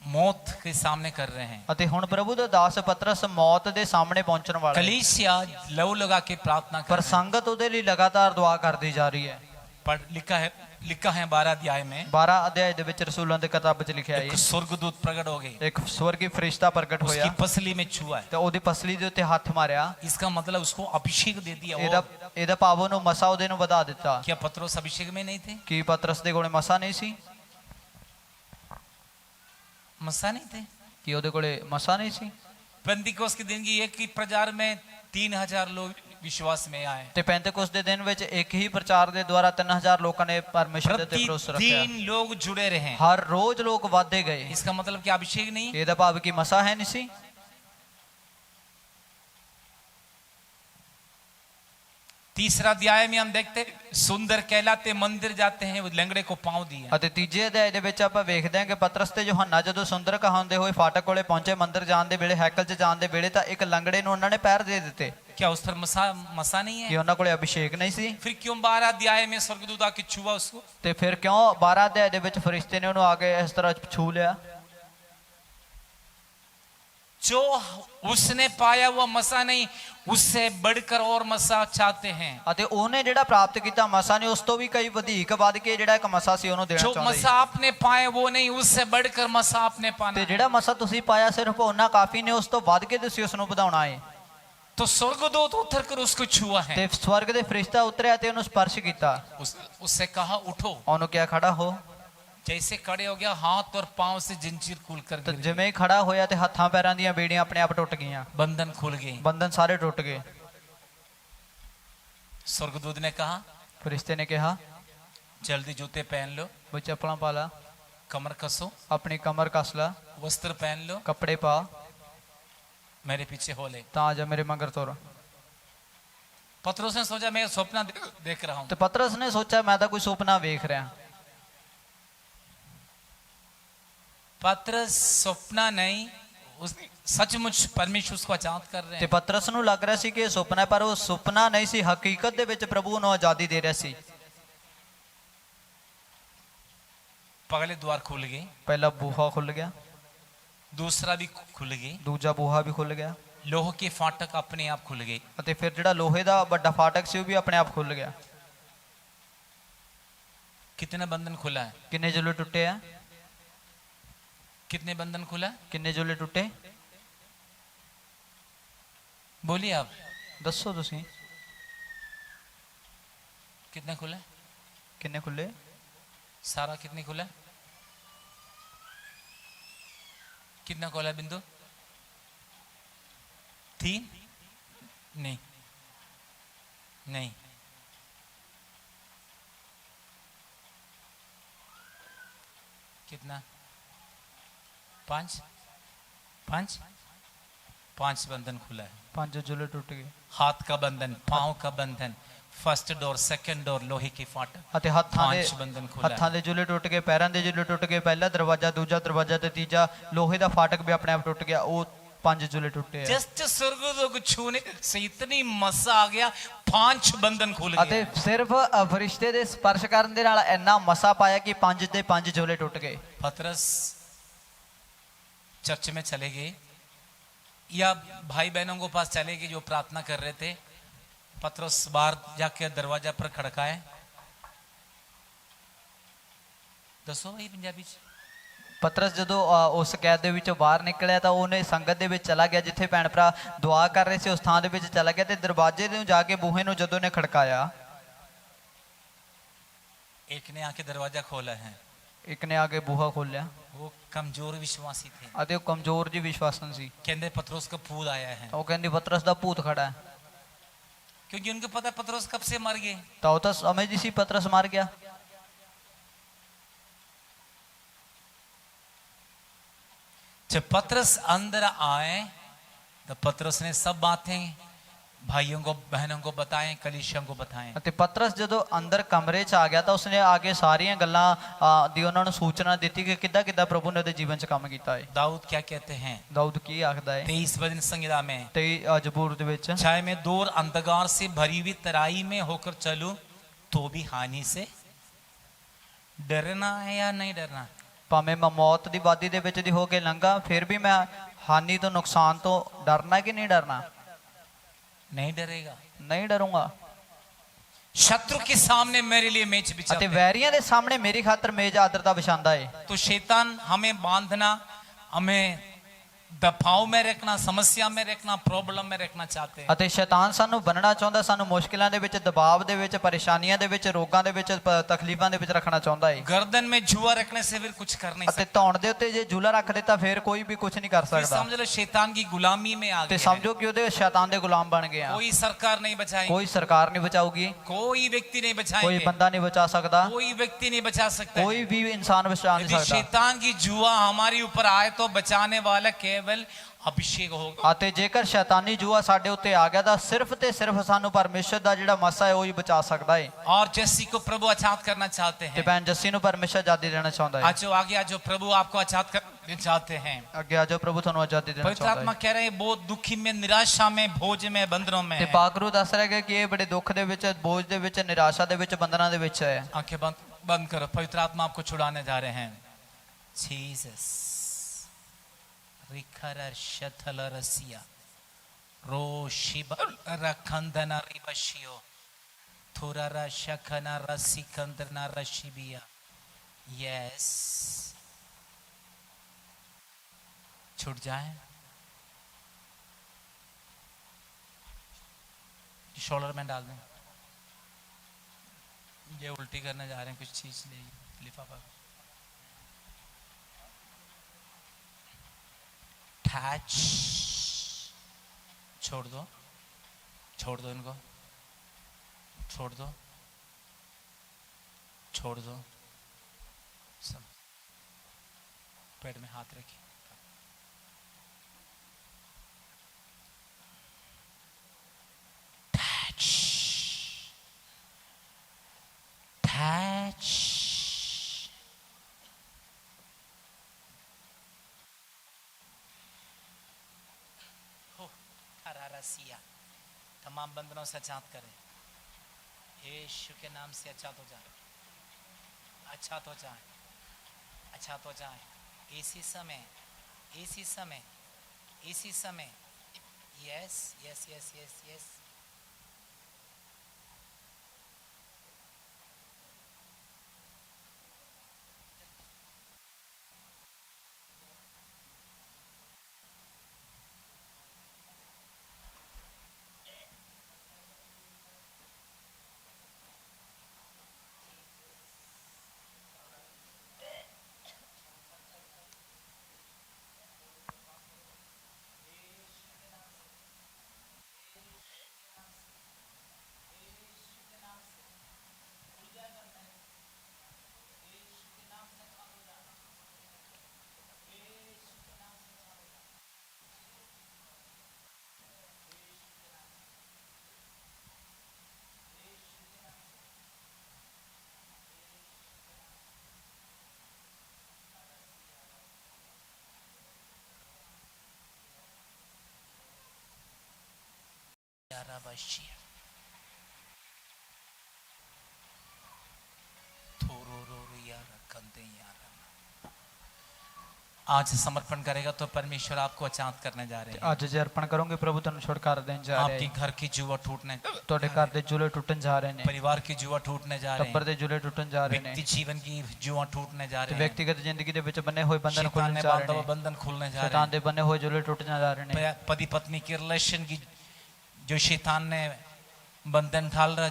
मौत के सामने कर रहे हैं। ਅਤੇ ਹੁਣ ਪ੍ਰਭੂ ਦਾ ਦਾਸ ਪਤਰਸ ਮੌਤ ਦੇ ਸਾਹਮਣੇ ਪਹੁੰਚਣ ਵਾਲਾ ਹੈ। कलीसिया लव लगा के प्रार्थना कर ਪਰ रहे हैं। ਸੰਗਤ ਉਹਦੇ ਲਈ ਲਗਾਤਾਰ ਦੁਆ ਕਰਦੀ ਜਾ ਰਹੀ ਹੈ। लिखा है 12 अध्याय में 12 ਅਧਿਆਇ ਦੇ ਵਿੱਚ ਰਸੂਲਾਂ ਦੇ ਕਿਤਾਬ ਵਿੱਚ ਲਿਖਿਆ ਹੈ एक स्वर्गदूत प्रकट हो गए, ਇੱਕ ਸਵਰਗੀ ਫਰਿਸ਼ਤਾ ਪ੍ਰਗਟ उसकी ਹੋਇਆ पसली में छुआ है। ਤੇ ਉਹਦੀ ਪਸਲੀ ਦੇ ਉੱਤੇ ਹੱਥ ਮਾਰਿਆ। इसका मतलब उसको अभिषेक दे दिया। ਇਹਦਾ ਭਾਵ ਉਹਨੂੰ ਮਸਾ ਉਹਦੇ ਨੂੰ ਵਧਾ ਦਿੱਤਾ। क्या पत्रोस अभिषेक में नहीं थे? ਕੀ ਪਤਰਸ ਦੇ ਕੋਲੇ ਮਸਾ ਨਹੀਂ ਸੀ? मसा नहीं थे? ਕੀ ਉਹਦੇ ਕੋਲੇ ਮਸਾ ਨਹੀਂ ਸੀ? पेंतिकोस के दिन की एक ही प्रचार में 3000 लोग विश्वास में आए। ਤੇ ਪੈਂਤੇਕੁਸਤ ਦੇ ਦਿਨ ਵਿੱਚ ਇੱਕ ਹੀ ਪ੍ਰਚਾਰ ਦੇ ਦੁਆਰਾ 3000 ਲੋਕਾਂ ਨੇ ਪਰਮੇਸ਼ਰ ਦੇ ਉੱਤੇ ਭਰੋਸਾ ਰੱਖਿਆ। प्रतिदिन लोग जुड़े रहे। ਹਰ ਰੋਜ਼ ਲੋਕ ਵਧਦੇ ਗਏ। इसका मतलब क्या अभिषेक नहीं? ਇਹਦਾ ਭਾਵ ਕਿ ਮਸਾ ਹੈ ਨਹੀਂ ਸੀ। तीसरा अध्याय में हम देखते सुंदर कहलाते मंदिर जाते हैं, वो लंगड़े को पांव दिए। ਅਤੇ ਤੀਜੇ ਅਧਿਆਇ ਦੇ ਵਿੱਚ ਆਪਾਂ ਵੇਖਦੇ ਹਾਂ ਕਿ ਪਤਰਸ ਤੇ ਯੋਹੰਨਾ ਜਦੋਂ ਸੁੰਦਰ ਕਹਾਉਂਦੇ ਹੋਏ ਫਾਟਕ ਕੋਲੇ ਪਹੁੰਚੇ ਮੰਦਿਰ ਜਾਣ ਦੇ ਵੇਲੇ, ਹੈਕਲ 'ਚ ਜਾਣ ਦੇ ਵੇਲੇ, ਤਾਂ ਇੱਕ ਲੰਗੜੇ ਨੂੰ ਉਹਨਾਂ ਨੇ ਪੈਰ ਦੇ ਦਿੱਤੇ क्या उस पर मसा नहीं ਕਿ है? ਉਹਨਾਂ ਕੋਲੇ ਅਭਿਸ਼ੇਕ ਨਹੀਂ ਸੀ। फिर क्यों 12 अध्याय में स्वर्गदूत आके छुआ उसको? ਤੇ ਫਿਰ ਕਿਉਂ 12 ਅਧਿਆਇ ਦੇ ਵਿੱਚ ਫਰਿਸ਼ਤੇ ਨੇ ਉਹਨੂੰ ਆ ਕੇ ਇਸ ਤਰ੍ਹਾਂ ਛੂ ਲਿਆ? जो उसने पाया हुआ मसा नहीं, उससे बढ़कर और मसा चाहते हैं। ਅਤੇ ਉਹਨੇ ਜਿਹੜਾ ਪ੍ਰਾਪਤ ਕੀਤਾ ਮਸਾ ਨੇ ਉਸ ਤੋਂ ਵੀ ਕਈ ਵਧੇਕ ਵੱਧ ਕੇ ਜਿਹੜਾ ਇੱਕ ਮਸਾ ਸੀ ਉਹਨੂੰ ਦੇਣਾ जो ਚਾਹੁੰਦਾ मसा आपने पाए वो नहीं, उससे बढ़कर मसा आपने पाना ਤੇ है। ਜਿਹੜਾ ਮਸਾ ਤੁਸੀਂ ਪਾਇਆ ਸਿਰਫ ਉਹਨਾਂ ਕਾਫੀ ਨੇ, ਉਸ ਤੋਂ ਵੱਧ ਕੇ ਤੁਸੀਂ ਉਸ ਨੂੰ ਵਧਾਉਣਾ ਹੈ। तो स्वर्गदूत उतर कर उसको छुआ है। ਤੇ ਸਵਰਗ ਦੇ ਫਰਿਸ਼ਤਾ ਉਤਰਿਆ ਤੇ ਉਹਨੂੰ ਸਪਰਸ਼ ਕੀਤਾ। उससे कहा उठो। ਉਹਨੂੰ ਕਿਹਾ ਖੜਾ ਹੋ। जैसे खड़े हो गया, हाथ और पांव से जंजीर खुल कर ਤੇ गिर गई। ਜਿਵੇਂ ਹੀ ਖੜਾ ਹੋਇਆ ਤੇ ਹੱਥਾਂ ਪੈਰਾਂ ਦੀਆਂ ਬੇੜੀਆਂ ਆਪਣੇ ਆਪ ਟੁੱਟ ਗਈਆਂ, बंधन खुल गए। ਬੰਧਨ ਸਾਰੇ ਟੁੱਟ ਗਏ। स्वर्गदूत ने कहा ਫਰਿਸ਼ਤੇ ਨੇ ਕਿਹਾ जल्दी जूते पहन लो, ਵੀ ਚੱਪਲਾਂ ਪਾ ਲਾ, कमर कसो, ਆਪਣੀ ਕਮਰ ਕੱਸ ਲਾ, वस्त्र पहन लो, ਕੱਪੜੇ ਪਾ, मेरे पीछे हो ले। ਤਾਂ ਆ ਜਾ ਮੇਰੇ ਮਗਰ ਤੁਰ। पतरस ने सोचा मैं सपना देख रहा हूं। ਤੇ ਪਤਰਸ ਨੇ ਸੋਚਿਆ ਮੈਂ ਤਾਂ ਕੋਈ ਸੁਪਨਾ ਵੇਖ ਰਿਹਾ। पतरस सपना नहीं, उस सचमुच परमेश्वर उसको आजाद कर रहे ਤੇ हैं। ਪਤਰਸ ਨੂੰ ਲੱਗ ਰਿਹਾ ਸੀ ਕਿ ਇਹ ਸੁਪਨਾ ਹੈ, ਪਰ ਉਹ ਸੁਪਨਾ ਨਹੀਂ ਸੀ, ਹਕੀਕਤ ਦੇ ਵਿੱਚ ਪ੍ਰਭੂ ਨੂੰ ਆਜ਼ਾਦੀ ਦੇ ਰਿਹਾ ਸੀ। पगले द्वार खुल गए, ਪਹਿਲਾ ਬੂਹਾ ਖੁੱਲ ਗਿਆ, दूसरा भी खुल गए, ਦੂਜਾ ਬੂਹਾ ਵੀ ਖੁੱਲ ਗਿਆ, लोह के फाटक अपने आप खुल गए। ਅਤੇ ਫਿਰ ਜਿਹੜਾ ਲੋਹੇ ਦਾ ਵੱਡਾ ਫਾਟਕ ਸੀ ਉਹ ਵੀ ਆਪਣੇ ਆਪ ਖੁੱਲ ਗਿਆ। कितने बंधन खुला है? ਕਿੰਨੇ ਜੁਲੇ ਟੁੱਟੇ ਆ? कितने बंधन खुला है? ਕਿੰਨੇ ਜੁਲੇ ਟੁੱਟੇ? बोलिए आप, ਦੱਸੋ ਤੁਸੀਂ कितने खुला है? ਕਿੰਨੇ ਖੁੱਲੇ? सारा कितने खुला है? कितना खोला है बिंदु? 3? नहीं नहीं, कितना? 5 5 5 बंधन खुला है। 5 ਜੁਲੇ ਟੁੱਟ ਗਏ। हाथ का बंधन, पांव का बंधन, फर्स्ट डोर, सेकंड डोर, लोहे की फाटक, ਅਤੇ ਹੱਥਾਂ 5 बंधन खुला ਹੱਥਾਂ है। ਦੇ ਜੁਲੇ ਟੁੱਟ ਗਏ, ਪੈਰਾਂ ਦੇ ਜੁਲੇ ਟੁੱਟ ਗਏ, ਪਹਿਲਾ ਦਰਵਾਜ਼ਾ, ਦੂਜਾ ਦਰਵਾਜ਼ਾ ਤੇ ਤੀਜਾ ਲੋਹੇ ਦਾ ਫਾਟਕ ਵੀ ਆਪਣੇ ਆਪ ਟੁੱਟ ਗਿਆ। ਉਹ 5 ਜੁਲੇ ਟੁੱਟੇ ਆ। जस्ट स्वर्गदूत को छूने से इतनी मसा आ गया, 5 बंधन खुल ਅਤੇ गए। ਸਿਰਫ ਫਰਿਸ਼ਤੇ ਦੇ ਸਪਰਸ਼ ਕਰਨ ਦੇ ਨਾਲ ਇੰਨਾ ਮਸਾ ਪਾਇਆ ਕਿ 5 ਦੇ 5 ਜੁਲੇ ਟੁੱਟ ਗਏ। पतरस चर्च में चले गए या भाई बहनों के पास चले गए जो प्रार्थना कर रहे थे। पतरस बाहर जाके दरवाजा पर खड़काए। दसो भाई पंजाबी च। ਪਤਰਸ ਜਦੋਂ ਉਸ ਕੈਦ ਦੇ ਵਿੱਚੋਂ ਬਾਹਰ ਨਿਕਲਿਆ ਤਾਂ ਉਹਨੇ ਸੰਗਤ ਦੇ ਵਿੱਚ ਚਲਾ ਗਿਆ, ਜਿੱਥੇ ਭੈਣ ਭਰਾ ਦੁਆ ਕਰ ਰਹੇ ਸੀ ਉਸ ਥਾਂ ਦੇ ਵਿੱਚ ਚਲਾ ਗਿਆ ਤੇ ਦਰਵਾਜ਼ੇ ਨੂੰ ਜਾ ਕੇ ਬੂਹੇ ਨੂੰ ਜਦੋਂ ਨੇ ਖੜਕਾਇਆ, एक ने आके दरवाजा खोला है। ਇੱਕ ਨੇ ਆ ਕੇ ਬੂਹਾ ਖੋਲਿਆ वो कमजोर विश्वासी थे। ਅਤੇ ਉਹ ਕਮਜ਼ੋਰ ਜੀ ਵਿਸ਼ਵਾਸਨ ਸੀ। कहते पतरस का पूत आया है, ਤਾਂ ਉਹ ਕਹਿੰਦੀ ਪਤਰਸ ਦਾ ਭੂਤ ਖੜਾ ਹੈ। क्योंकि उनको पता है पतरस कब से मर गए। ਤਾਂ ਉਹ ਤਾਂ ਸਮਝਦੀ ਸੀ ਪਤਰਸ ਮਰ ਗਿਆ। जब पतरस अंदर आए तो पतरस ने सब बातें भाइयों को बहनों को बताएं, कलीसिया को बताएं। ਅਤੇ ਪਤਰਸ ਜਦੋਂ ਅੰਦਰ ਕਮਰੇ 'ਚ ਆ ਗਿਆ ਤਾਂ ਉਸਨੇ ਆ ਕੇ ਸਾਰੀਆਂ ਗੱਲਾਂ ਦੀ ਉਹਨਾਂ ਨੂੰ ਸੂਚਨਾ ਦਿੱਤੀ ਕਿ ਕਿੱਦਾਂ ਕਿੱਦਾਂ ਪ੍ਰਭੂ ਨੇ ਉਹਦੇ ਜੀਵਨ 'ਚ ਕੰਮ ਕੀਤਾ ਹੈ। दाऊद क्या कहते हैं ਦਾਊਦ ਕੀ ਆਖਦਾ ਹੈ 23 भजन संहिता में, 23 ਜ਼ਬੂਰ ਦੇ ਵਿੱਚ, चाहे मैं दूर अंधकार से भरी हुई तराई में होकर चलूं तो भी हानि से डरना है या नहीं डरना? ਭਾਵੇਂ ਮੈਂ ਮੌਤ ਦੀ ਵਾਦੀ ਦੇ ਵਿੱਚ ਦੀ ਹੋ ਕੇ ਲੰਘਾਂ ਫਿਰ ਵੀ ਮੈਂ ਹਾਨੀ ਤੋਂ ਨੁਕਸਾਨ ਤੋਂ ਡਰਨਾ ਕਿ ਨਹੀਂ ਡਰਨਾ? नहीं डरेगा। नहीं डरूंगा। शत्रु के सामने मेरे लिए मेज बिछाता ਅਤੇ है। ਵੈਰੀਆਂ ਦੇ ਸਾਹਮਣੇ ਮੇਰੀ ਖਾਤਰ ਮੇਜ਼ ਆਦਰਤਾ ਵਿਛਾਉਂਦਾ ਏ। तो शैतान हमें बांधना, हमें दबाव में रखना, समस्या में रखना, प्रॉब्लम में रखना चाहते हैं। ਅਤੇ ਸ਼ੈਤਾਨ ਸਾਨੂੰ ਬੰਨਣਾ ਚਾਹੁੰਦਾ, ਸਾਨੂੰ ਮੁਸ਼ਕਿਲਾਂ ਦੇ ਵਿੱਚ, ਦਬਾਅ ਦੇ ਵਿੱਚ, ਪਰੇਸ਼ਾਨੀਆਂ ਦੇ ਵਿੱਚ, ਰੋਗਾਂ ਦੇ ਵਿੱਚ, ਤਕਲੀਫਾਂ ਦੇ ਵਿੱਚ ਰੱਖਣਾ ਚਾਹੁੰਦਾ ਹੈ। गर्दन में जुआ रखने से फिर कुछ कर नहीं ਅਤੇ सकते। ਧੌਣ ਦੇ ਉੱਤੇ ਜੇ ਜੂਲਾ ਰੱਖ ਦਿੱਤਾ ਫਿਰ ਕੋਈ ਵੀ ਕੁਝ ਨਹੀਂ ਕਰ फिर ਸਕਦਾ। समझ लो शैतान की गुलामी में आ ਤੇ गए हैं। ਸਮਝੋ ਕਿ ਉਹਦੇ ਸ਼ੈਤਾਨ ਦੇ ਗੁਲਾਮ ਬਣ ਗਏ ਆ। कोई सरकार नहीं बचाएगी, ਕੋਈ ਸਰਕਾਰ ਨਹੀਂ ਬਚਾਊਗੀ, कोई व्यक्ति नहीं ਕੋਈ बचाएंगे, ਬੰਦਾ ਨਹੀਂ ਬਚਾ ਸਕਦਾ, कोई व्यक्ति नहीं बचा सकता है। ਕੋਈ भी इंसान बचा नहीं यदि सकता। शैतान की जुआ हमारे ऊपर आए तो बचाने वाला केवल अभिषेक होगा। ਅਤੇ ਜੇਕਰ ਸ਼ੈਤਾਨੀ ਜੂਆ ਸਾਡੇ ਉੱਤੇ ਆ ਗਿਆ ਤਾਂ ਸਿਰਫ ਤੇ ਸਿਰਫ ਸਾਨੂੰ ਪਰਮੇਸ਼ਰ ਦਾ ਜਿਹੜਾ ਮਸਾ ਹੈ ਉਹ ਹੀ ਬਚਾ ਸਕਦਾ ਹੈ। और जस्सी को प्रभु आजाद करना चाहते ਤੇ हैं। ਭੈਣ ਜੱਸੀ ਨੂੰ ਪਰਮੇਸ਼ਰ ਆਜ਼ਾਦੀ ਦੇਣਾ ਚਾਹੁੰਦਾ ਹੈ। आज आगे आज प्रभु आपको आजाद करना चाहते हैं। ਅੱਗੇ ਆਜੋ, ਪ੍ਰਭੂ ਤੁਹਾਨੂੰ ਆਜ਼ਾਦੀ ਦੇਣਾ पवित्र ਚਾਹੁੰਦਾ आत्मा ਹੈ। कह रहे हैं बहुत दुखी में, निराशा में, भोज में, बंधनों में ਤੇ है। ਪਾਕਰੂ ਦੱਸ ਰਿਹਾ ਹੈ ਕਿ ਇਹ ਬੜੇ ਦੁੱਖ ਦੇ ਵਿੱਚ, ਬੋਝ ਦੇ ਵਿੱਚ, ਨਿਰਾਸ਼ਾ ਦੇ ਵਿੱਚ, ਬੰਧਨਾਂ ਦੇ ਵਿੱਚ ਹੈ। आंखें बंद करो। पवित्र आत्मा आपको छुड़ाने जा रहे हैं। जीसस रिखर शथल रसिया रो शिब रखंदना रिबशियो थोरा रशखना रसिकंदना रशिबिया। यस, छूट जाए। शोल्डर में डाल दें। ये उल्टी करने जा रहे हैं, कुछ चीज ले लिफाफा टच। छोड़ दो, छोड़ दो इनको, छोड़ दो, छोड़ दो। सब पेट में हाथ रखिए। Touch, touch. हरारसिया तमाम बंधनों से आजाद करें। यीशु के नाम से आजाद हो जाए, आजाद हो जाए, आजाद हो जाए। इसी समय, इसी समय, इसी समय। Yes yes yes yes yes. आज समर्पण करेगा तो परमेश्वर आपको आजाद करने जा रहे हैं। ਅੱਜ ਜੇ ਅਰਪਣ ਕਰੋਗੇ ਪ੍ਰਭੂ ਤੁਹਾਨੂੰ ਛੁਟਕਾਰਾ ਦੇਣ ਜਾ ਰਿਹਾ आपकी ਹੈ। घर की जुआ टूटने, ਤੁਹਾਡੇ ਘਰ ਦੇ ਜੂਲੇ ਟੁੱਟਣ ਜਾ ਰਹੇ ਨੇ, परिवार की जुआ टूटने जा रहे ਟੱਬਰ हैं, ਦੇ ਜੂਲੇ ਟੁੱਟਣ ਜਾ ਰਹੇ ਨੇ, व्यक्ति जीवन की जुआ टूटने जा ਤੇ रहे हैं, ਵਿਅਕਤੀਗਤ ਜ਼ਿੰਦਗੀ ਦੇ ਵਿੱਚ ਬੰਨੇ ਹੋਏ ਬੰਧਨ शैतान ਖੁੱਲਣ ने ਜਾ बांधा ਰਹੇ हुआ ਨੇ, बंधन खुलने जा रहे ਸ਼ੈਤਾਨ ਦੇ ਬੰਨੇ ਹੋਏ ਜੂਲੇ ਟੁੱਟਣ ਜਾ ਰਹੇ ਨੇ। हैं। पति पत्नी के रिलेशन की जो शैतान ने बंधन ढाल रहा,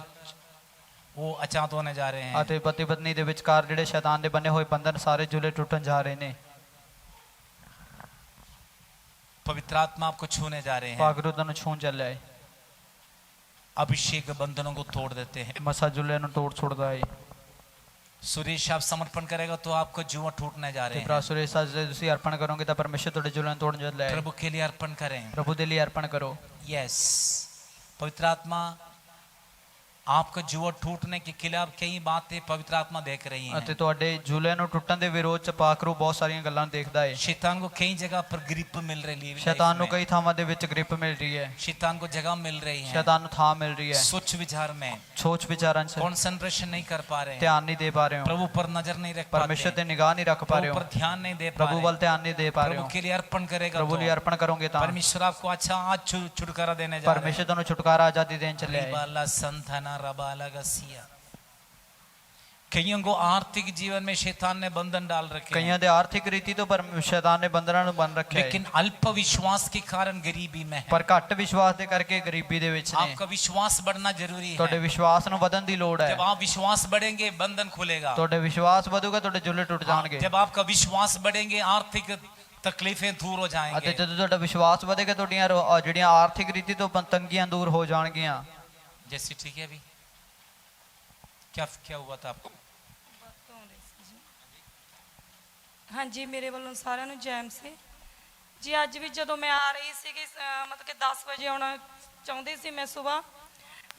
वो आजाद होने जा रहे हैं। ਅਤੇ ਪਤੀ ਪਤਨੀ ਦੇ ਵਿਚਕਾਰ ਜਿਹੜੇ ਸ਼ੈਤਾਨ ਦੇ ਬੰਨੇ ਹੋਏ ਬੰਧਨ ਸਾਰੇ ਜੂਲੇ ਟੁੱਟਣ ਜਾ ਰਹੇ ਨੇ। पवित्र आत्मा आपको छूने जा रहे हैं। ਪਾਗਰੂ ਤੁਹਾਨੂੰ ਛੂਣ ਚੱਲਿਆ ਹੈ। अभिषेक बंधनों को तोड़ देते हैं। ਮਸਾ ਜੂਲੇ ਨੂੰ ਤੋੜ ਛੁੱਟਦਾ ਹੈ। सुरेश आप समर्पण करेगा तो आपको जुआ टूटने जा ਤੇ रहे ਭਰਾ हैं। ਸੁਰੇਸ਼ ਅੱਜ ਜੇ ਤੁਸੀਂ ਅਰਪਣ ਕਰੋਗੇ ਤਾਂ ਪਰਮੇਸ਼ਰ ਤੁਹਾਡੇ ਜੂਲੇ ਨੂੰ ਤੋੜਨ ਚੱਲਿਆ ਹੈ। प्रभु के लिए अर्पण करें। ਪ੍ਰਭੂ ਦੇ ਲਈ ਅਰਪਣ ਕਰੋ। यस, पवित्र आत्मा आपका जुआ टूटने के खिलाफ कई बातें पवित्र आत्मा देख रही ਅਤੇ है। ਤੁਹਾਡੇ ਜੂਲੇ ਨੂੰ ਟੁੱਟਣ ਦੇ ਵਿਰੋਧ ਚ ਪਾਕਰੂ ਬਹੁਤ ਸਾਰੀਆਂ ਗੱਲਾਂ ਦੇਖਦਾ ਹੈ। शैतान को कई जगह पर ग्रिप मिल रही है, ਸ਼ੈਤਾਨ ਨੂੰ ਕਈ ਥਾਵਾਂ ਦੇ ਵਿੱਚ ਗ੍ਰਿਪ ਮਿਲ ਰਹੀ ਹੈ, शैतान को जगह मिल रही है, ਸ਼ੈਤਾਨ ਨੂੰ ਥਾਂ ਮਿਲ ਰਹੀ ਹੈ। सोच विचार में ਸੋਚ ਵਿਚਾਰਾਂ ਚ कंसंट्रेशन नहीं कर पा रहे हैं, ਧਿਆਨ ਨਹੀਂ ਦੇ ਪਾ ਰਹੇ ਹੋ, प्रभु पर नजर नहीं रख ਪਰਮੇਸ਼ਰ पाते ਤੇ हैं, ਨਿਗਾਹ ਨਹੀਂ ਰੱਖ ਪਾ ਰਹੇ प्रभु ਹੋ, पर ध्यान नहीं दे पा ਪ੍ਰਭੂ रहे ਵੱਲ हैं। ਧਿਆਨ ਨਹੀਂ ਦੇ ਪਾ ਰਹੇ प्रभु ਹੋ। के लिए अर्पण करेगा ਪ੍ਰਭੂ ਲਈ तो ਅਰਪਣ ਕਰੋਗੇ ਤਾਂ परमेश्वर आपको अच्छा आज छुटकारा देने जा रहे ਪਰਮੇਸ਼ਰ ਤੁਹਾਨੂੰ ਛੁਟਕਾਰਾ ਆਜ਼ਾਦੀ ਦੇਣ हैं। ਚੱਲਿਆ ਹੈ। रिबाला संथना रबाला गसिया कईयों को आर्थिक जीवन में शैतान ने बंधन डाल रखे हैं, ਕਈਆਂ ਦੇ ਆਰਥਿਕ ਰੀਤੀ ਤੋਂ ਪਰ ਸ਼ੈਤਾਨ ਨੇ ਬੰਧਨਾਂ ਨੂੰ ਬੰਨ ਰੱਖਿਆ ਹੈ लेकिन अल्प विश्वास के कारण गरीबी में है। ਪਰ ਘੱਟ ਵਿਸ਼ਵਾਸ ਦੇ ਕਰਕੇ ਗਰੀਬੀ ਦੇ ਵਿੱਚ ਨੇ आपका विश्वास बढ़ना जरूरी ਤੁਹਾਡੇ है। ਵਿਸ਼ਵਾਸ ਨੂੰ ਵਧਣ ਦੀ ਲੋੜ ਹੈ जब आप विश्वास बढ़ेंगे बंधन खुलेगा। ਤੁਹਾਡੇ ਵਿਸ਼ਵਾਸ ਵਧੂਗਾ ਤੁਹਾਡੇ ਜੁਲੇ ਟੁੱਟ ਜਾਣਗੇ जब आपका विश्वास बढ़ेंगे आर्थिक तकलीफें दूर हो ਅਤੇ जाएंगे। ਜਦੋਂ ਤੁਹਾਡਾ ਵਿਸ਼ਵਾਸ ਵਧੇਗਾ ਤੁਹਾਡੀਆਂ ਜਿਹੜੀਆਂ ਆਰਥਿਕ ਰੀਤੀ ਤੋਂ ਤੰਗੀਆਂ ਦੂਰ ਹੋ ਜਾਣਗੀਆਂ। जैसे ठीक है अभी क्या क्या हुआ था आपको? ਹਾਂਜੀ ਮੇਰੇ ਵੱਲੋਂ ਸਾਰਿਆਂ ਨੂੰ ਜੈਮ ਸੀ ਜੀ। ਅੱਜ ਵੀ ਜਦੋਂ ਮੈਂ ਆ ਰਹੀ ਸੀਗੀ ਮਤਲਬ ਕਿ 10 ਵਜੇ ਆਉਣਾ ਚਾਹੁੰਦੀ ਸੀ ਮੈਂ ਸਵੇਰ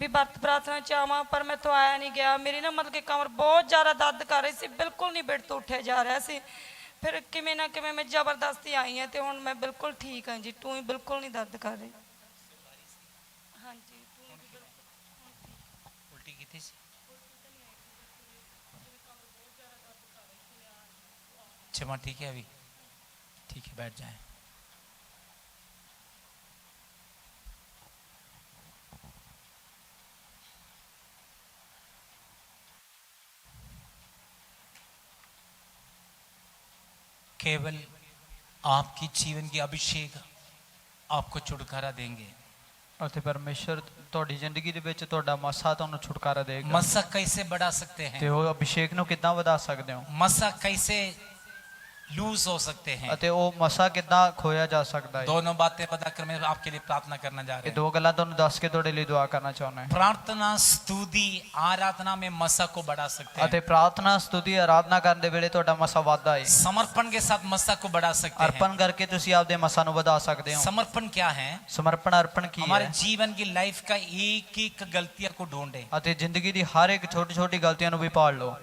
ਵੀ ਵਰਤ ਪ੍ਰਾਰਥਨਾ ਚ ਆਵਾਂ, ਪਰ ਮੈਥੋਂ ਆਇਆ ਨਹੀਂ ਗਿਆ। ਮੇਰੀ ਨਾ ਮਤਲਬ ਕਿ ਕਮਰ ਬਹੁਤ ਜ਼ਿਆਦਾ ਦਰਦ ਕਰ ਰਹੀ ਸੀ, ਬਿਲਕੁਲ ਨਹੀਂ ਬੈੱਡ ਤੋਂ ਉੱਠਿਆ ਜਾ ਰਿਹਾ ਸੀ। ਫਿਰ ਕਿਵੇਂ ਨਾ ਕਿਵੇਂ ਮੈਂ ਜ਼ਬਰਦਸਤੀ ਆਈ ਹਾਂ ਤੇ ਹੁਣ ਮੈਂ ਬਿਲਕੁਲ ਠੀਕ ਹਾਂ ਜੀ। ਟੂੰ ਹੀ ਬਿਲਕੁਲ ਨਹੀਂ ਦਰਦ ਕਰ ਰਹੀ। ਹਾਂਜੀ ਟੂੰ ਵੀ ਬਿਲਕੁਲ उल्टी की थी? क्षमा ठीक है अभी ठीक है बैठ जाए। केवल आपकी जीवन की अभिषेक आपको छुटकारा देंगे। ਅਤੇ ਪਰਮੇਸ਼ਰ ਤੁਹਾਡੀ ਜ਼ਿੰਦਗੀ ਦੇ ਵਿੱਚ ਤੁਹਾਡਾ ਮਸਾ ਤੁਹਾਨੂੰ ਛੁਟਕਾਰਾ ਦੇਗਾ। मसा कैसे बढ़ा सकते ਤੇ हैं? ਉਹ ਅਭਿਸ਼ੇਕ ਨੂੰ ਕਿੱਦਾਂ ਵਧਾ ਸਕਦੇ ਹੋ मसा कैसे लूज हो सकते हैं? ਅਤੇ ਉਹ ਮਸਾ ਕਿੱਦਾਂ ਖੋਇਆ ਜਾ ਸਕਦਾ ਹੈ। दोनों बातें पता कर मैं आपके लिए प्रार्थना करना जा ਇਹ रहे हैं। ਦੋ ਗੱਲਾਂ ਤੁਹਾਨੂੰ ਦੱਸ ਕੇ ਤੁਹਾਡੇ ਲਈ ਦੁਆ ਕਰਨਾ ਚਾਹੁੰਦਾ ਹਾਂ। प्रार्थना स्तुति आराधना में मसा को बढ़ा सकते ਅਤੇ हैं। ਪ੍ਰਾਰਥਨਾ ਸਤੁਤੀ ਆਰਾਧਨਾ ਕਰਨ ਦੇ ਵੇਲੇ ਤੁਹਾਡਾ ਮਸਾ ਵੱਧਦਾ ਹੈ। समर्पण के साथ मसा को बढ़ा सकते हैं। ਅਰਪਣ ਕਰਕੇ ਤੁਸੀਂ ਆਪਦੇ ਮਸਾ ਨੂੰ ਵਧਾ ਸਕਦੇ ਹੋ। समर्पण क्या है? ਸਮਰਪਣ ਅਰਪਣ ਕੀ हमारे ਹੈ? जीवन की लाइफ का एक एक गलतियां को ढूंढे। ਅਤੇ ਜ਼ਿੰਦਗੀ ਦੀ ਹਰ ਇੱਕ ਛੋਟੀ ਛੋਟੀ ਗਲਤੀਆਂ ਨੂੰ ਵੀ ਪਾੜ ਲਓ।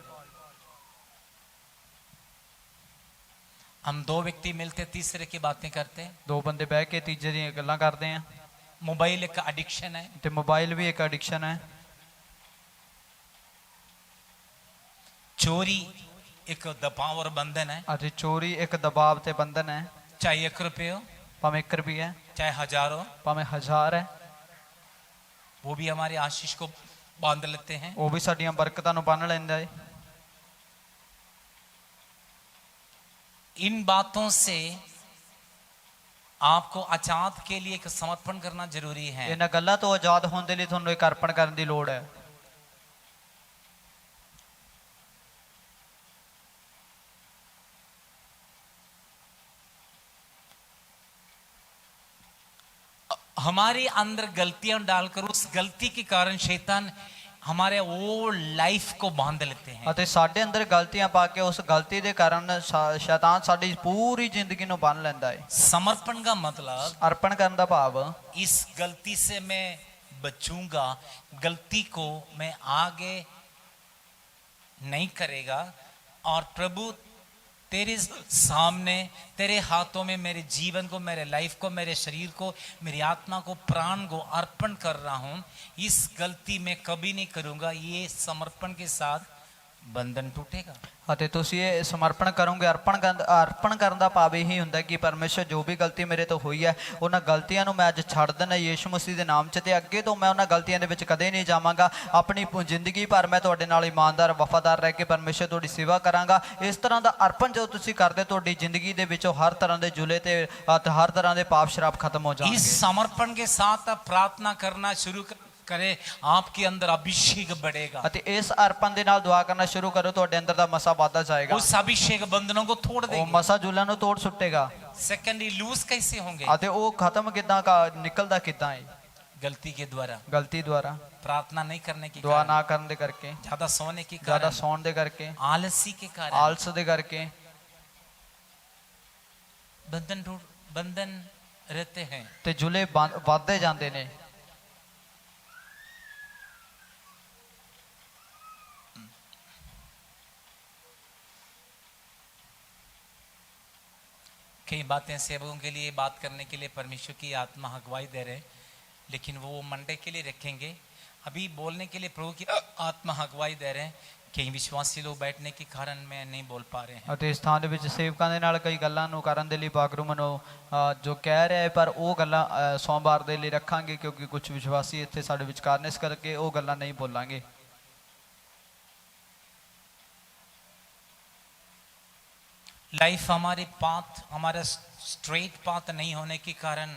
हम दो व्यक्ति मिलते तीसरे की बातें करते हैं। ਦੋ ਬੰਦੇ ਬਹਿ ਕੇ ਤੀਜੇ ਦੀਆਂ ਗੱਲਾਂ ਕਰਦੇ ਆ। मोबाइल एक एडिक्शन है। ਤੇ ਮੋਬਾਈਲ ਵੀ ਇੱਕ ਐਡਿਕਸ਼ਨ ਹੈ। चोरी एक दबाव और बंधन है। ਅਤੇ ਚੋਰੀ ਇੱਕ ਦਬਾਅ ਤੇ ਬੰਧਨ ਹੈ। चाहे 1 रुपये हो ਭਾਵੇਂ 1 ਰੁਪਈਆ ਹੈ, चाहे 1000 हो, ਭਾਵੇਂ 1000 ਹੈ, वो भी हमारे आशीष को बांध लेते हैं। ਉਹ ਵੀ ਸਾਡੀਆਂ ਬਰਕਤਾਂ ਨੂੰ ਬੰਨ੍ਹ ਲੈਂਦਾ ਹੈ। इन बातों से आपको आजाद के लिए एक समर्पण करना जरूरी है। ਇਹਨਾਂ ਗੱਲਾਂ ਤੋਂ ਆਜ਼ਾਦ ਹੋਣ ਦੇ ਲਈ ਤੁਹਾਨੂੰ ਇੱਕ ਅਰਪਣ ਕਰਨ ਦੀ ਲੋੜ ਹੈ। हमारे अंदर गलतियां डालकर उस गलती के कारण शैतान हमारे ओल्ड लाइफ को बांध लेते हैं। ਅਤੇ ਸਾਡੇ ਅੰਦਰ ਗਲਤੀਆਂ ਪਾ ਕੇ ਉਸ ਗਲਤੀ ਦੇ ਕਾਰਨ ਸ਼ੈਤਾਨ ਸਾਡੀ ਪੂਰੀ ਜ਼ਿੰਦਗੀ ਨੂੰ ਬੰਨ ਲੈਂਦਾ ਹੈ। समर्पण का मतलब ਅਰਪਣ ਕਰਨ ਦਾ ਭਾਵ इस गलती से मैं बचूंगा, गलती को मैं आगे नहीं करेगा और प्रभु तेरे सामने तेरे हाथों में मेरे जीवन को, मेरे लाइफ को, मेरे शरीर को, मेरी आत्मा को, प्राण को अर्पण कर रहा हूं। इस गलती में कभी नहीं करूंगा। ये समर्पण के साथ बंधन टूटेगा। ਅਤੇ ਤੁਸੀਂ ਇਹ ਸਮਰਪਣ ਕਰੋਗੇ। ਅਰਪਣ ਕਰਨ ਦਾ ਭਾਵ ਇਹੀ ਹੁੰਦਾ ਕਿ ਪਰਮੇਸ਼ਰ ਜੋ ਵੀ ਗਲਤੀ ਮੇਰੇ ਤੋਂ ਹੋਈ ਹੈ ਉਹਨਾਂ ਗਲਤੀਆਂ ਨੂੰ ਮੈਂ ਅੱਜ ਛੱਡ ਦੇਣਾ ਯੀਸ਼ੂ ਮਸੀਹ ਦੇ ਨਾਮ 'ਚ, ਤੇ ਅੱਗੇ ਤੋਂ ਮੈਂ ਉਹਨਾਂ ਗਲਤੀਆਂ ਦੇ ਵਿੱਚ ਕਦੇ ਨਹੀਂ ਜਾਵਾਂਗਾ। ਆਪਣੀ ਜ਼ਿੰਦਗੀ ਭਰ ਮੈਂ ਤੁਹਾਡੇ ਨਾਲ ਇਮਾਨਦਾਰ ਵਫਾਦਾਰ ਰਹਿ ਕੇ ਪਰਮੇਸ਼ਰ ਤੁਹਾਡੀ ਸੇਵਾ ਕਰਾਂਗਾ। ਇਸ ਤਰ੍ਹਾਂ ਦਾ ਅਰਪਣ ਜਦੋਂ ਤੁਸੀਂ ਕਰਦੇ ਤੁਹਾਡੀ ਜ਼ਿੰਦਗੀ ਦੇ ਵਿੱਚੋਂ ਹਰ ਤਰ੍ਹਾਂ ਦੇ ਜੁਲੇ ਤੇ ਹਰ ਤਰ੍ਹਾਂ ਦੇ ਪਾਪ ਸ਼ਰਾਬ ਖਤਮ ਹੋ इस ਜਾਣਗੇ। समर्पण के साथ आप प्रार्थना करना शुरू करे, आपके अंदर अभिषेक बढ़ेगा। ਅਤੇ ਇਸ ਅਰਪਣ ਦੇ ਨਾਲ ਦੁਆ ਕਰਨਾ ਸ਼ੁਰੂ ਕਰੋ, ਤੁਹਾਡੇ ਅੰਦਰ ਦਾ ਮਸਾ ਵੱਧਦਾ ਜਾਏਗਾ। उस अभिषेक बंधनों को तोड़ ਉਹ देंगे। ਮਸਾ ਜੁਲਾਂ ਨੂੰ ਤੋੜ ਸੁੱਟੇਗਾ। सेकेंडली लूज कैसे होंगे? ਅਤੇ ਉਹ ਖਤਮ ਕਿੱਦਾਂ ਨਿਕਲਦਾ ਕਿੱਦਾਂ ਹੈ? गलती के द्वारा, ਗਲਤੀ ਦੁਆਰਾ, प्रार्थना नहीं करने के ਦੁਆ कारण, ਨਾ ਕਰਨ ਦੇ ਕਰਕੇ, ज्यादा सोने के ਜ਼ਿਆਦਾ कारण, ਸੌਣ ਦੇ ਕਰਕੇ, आलसी के कारण ਆਲਸ ਦੇ ਕਰਕੇ बंधन रहते हैं। ਤੇ ਜੁਲੇ ਵੱਧਦੇ ਜਾਂਦੇ ਨੇ। कई बातें सेवकों के लिए बात करने के लिए परमेश्वर की आत्मा अगुवाई दे रहे हैं, लेकिन वो मंडे के लिए रखेंगे। अभी बोलने के लिए प्रभु की आत्मा अगुवाई दे रहे हैं। कई विश्वासी लोग बैठने के कारण मैं नहीं बोल पा रहे हैं। ਅਤੇ ਇਸ ਥਾਂ ਦੇ ਵਿੱਚ ਸੇਵਕਾਂ ਦੇ ਨਾਲ ਕਈ ਗੱਲਾਂ ਨੂੰ ਕਰਨ ਦੇ ਲਈ ਬਾਗਰੂ ਮਨੋ ਜੋ ਕਹਿ ਰਿਹਾ ਹੈ, ਪਰ ਉਹ ਗੱਲਾਂ ਸੋਮਵਾਰ ਦੇ ਲਈ ਰੱਖਾਂਗੇ ਕਿਉਂਕਿ ਕੁਝ ਵਿਸ਼ਵਾਸੀ ਇੱਥੇ ਸਾਡੇ ਵਿਚਕਾਰ ਨੇ, ਇਸ ਕਰਕੇ ਉਹ ਗੱਲਾਂ ਨਹੀਂ ਬੋਲਾਂਗੇ। लाइफ हमारी पाथ हमारा स्ट्रेट पाथ नहीं होने के कारण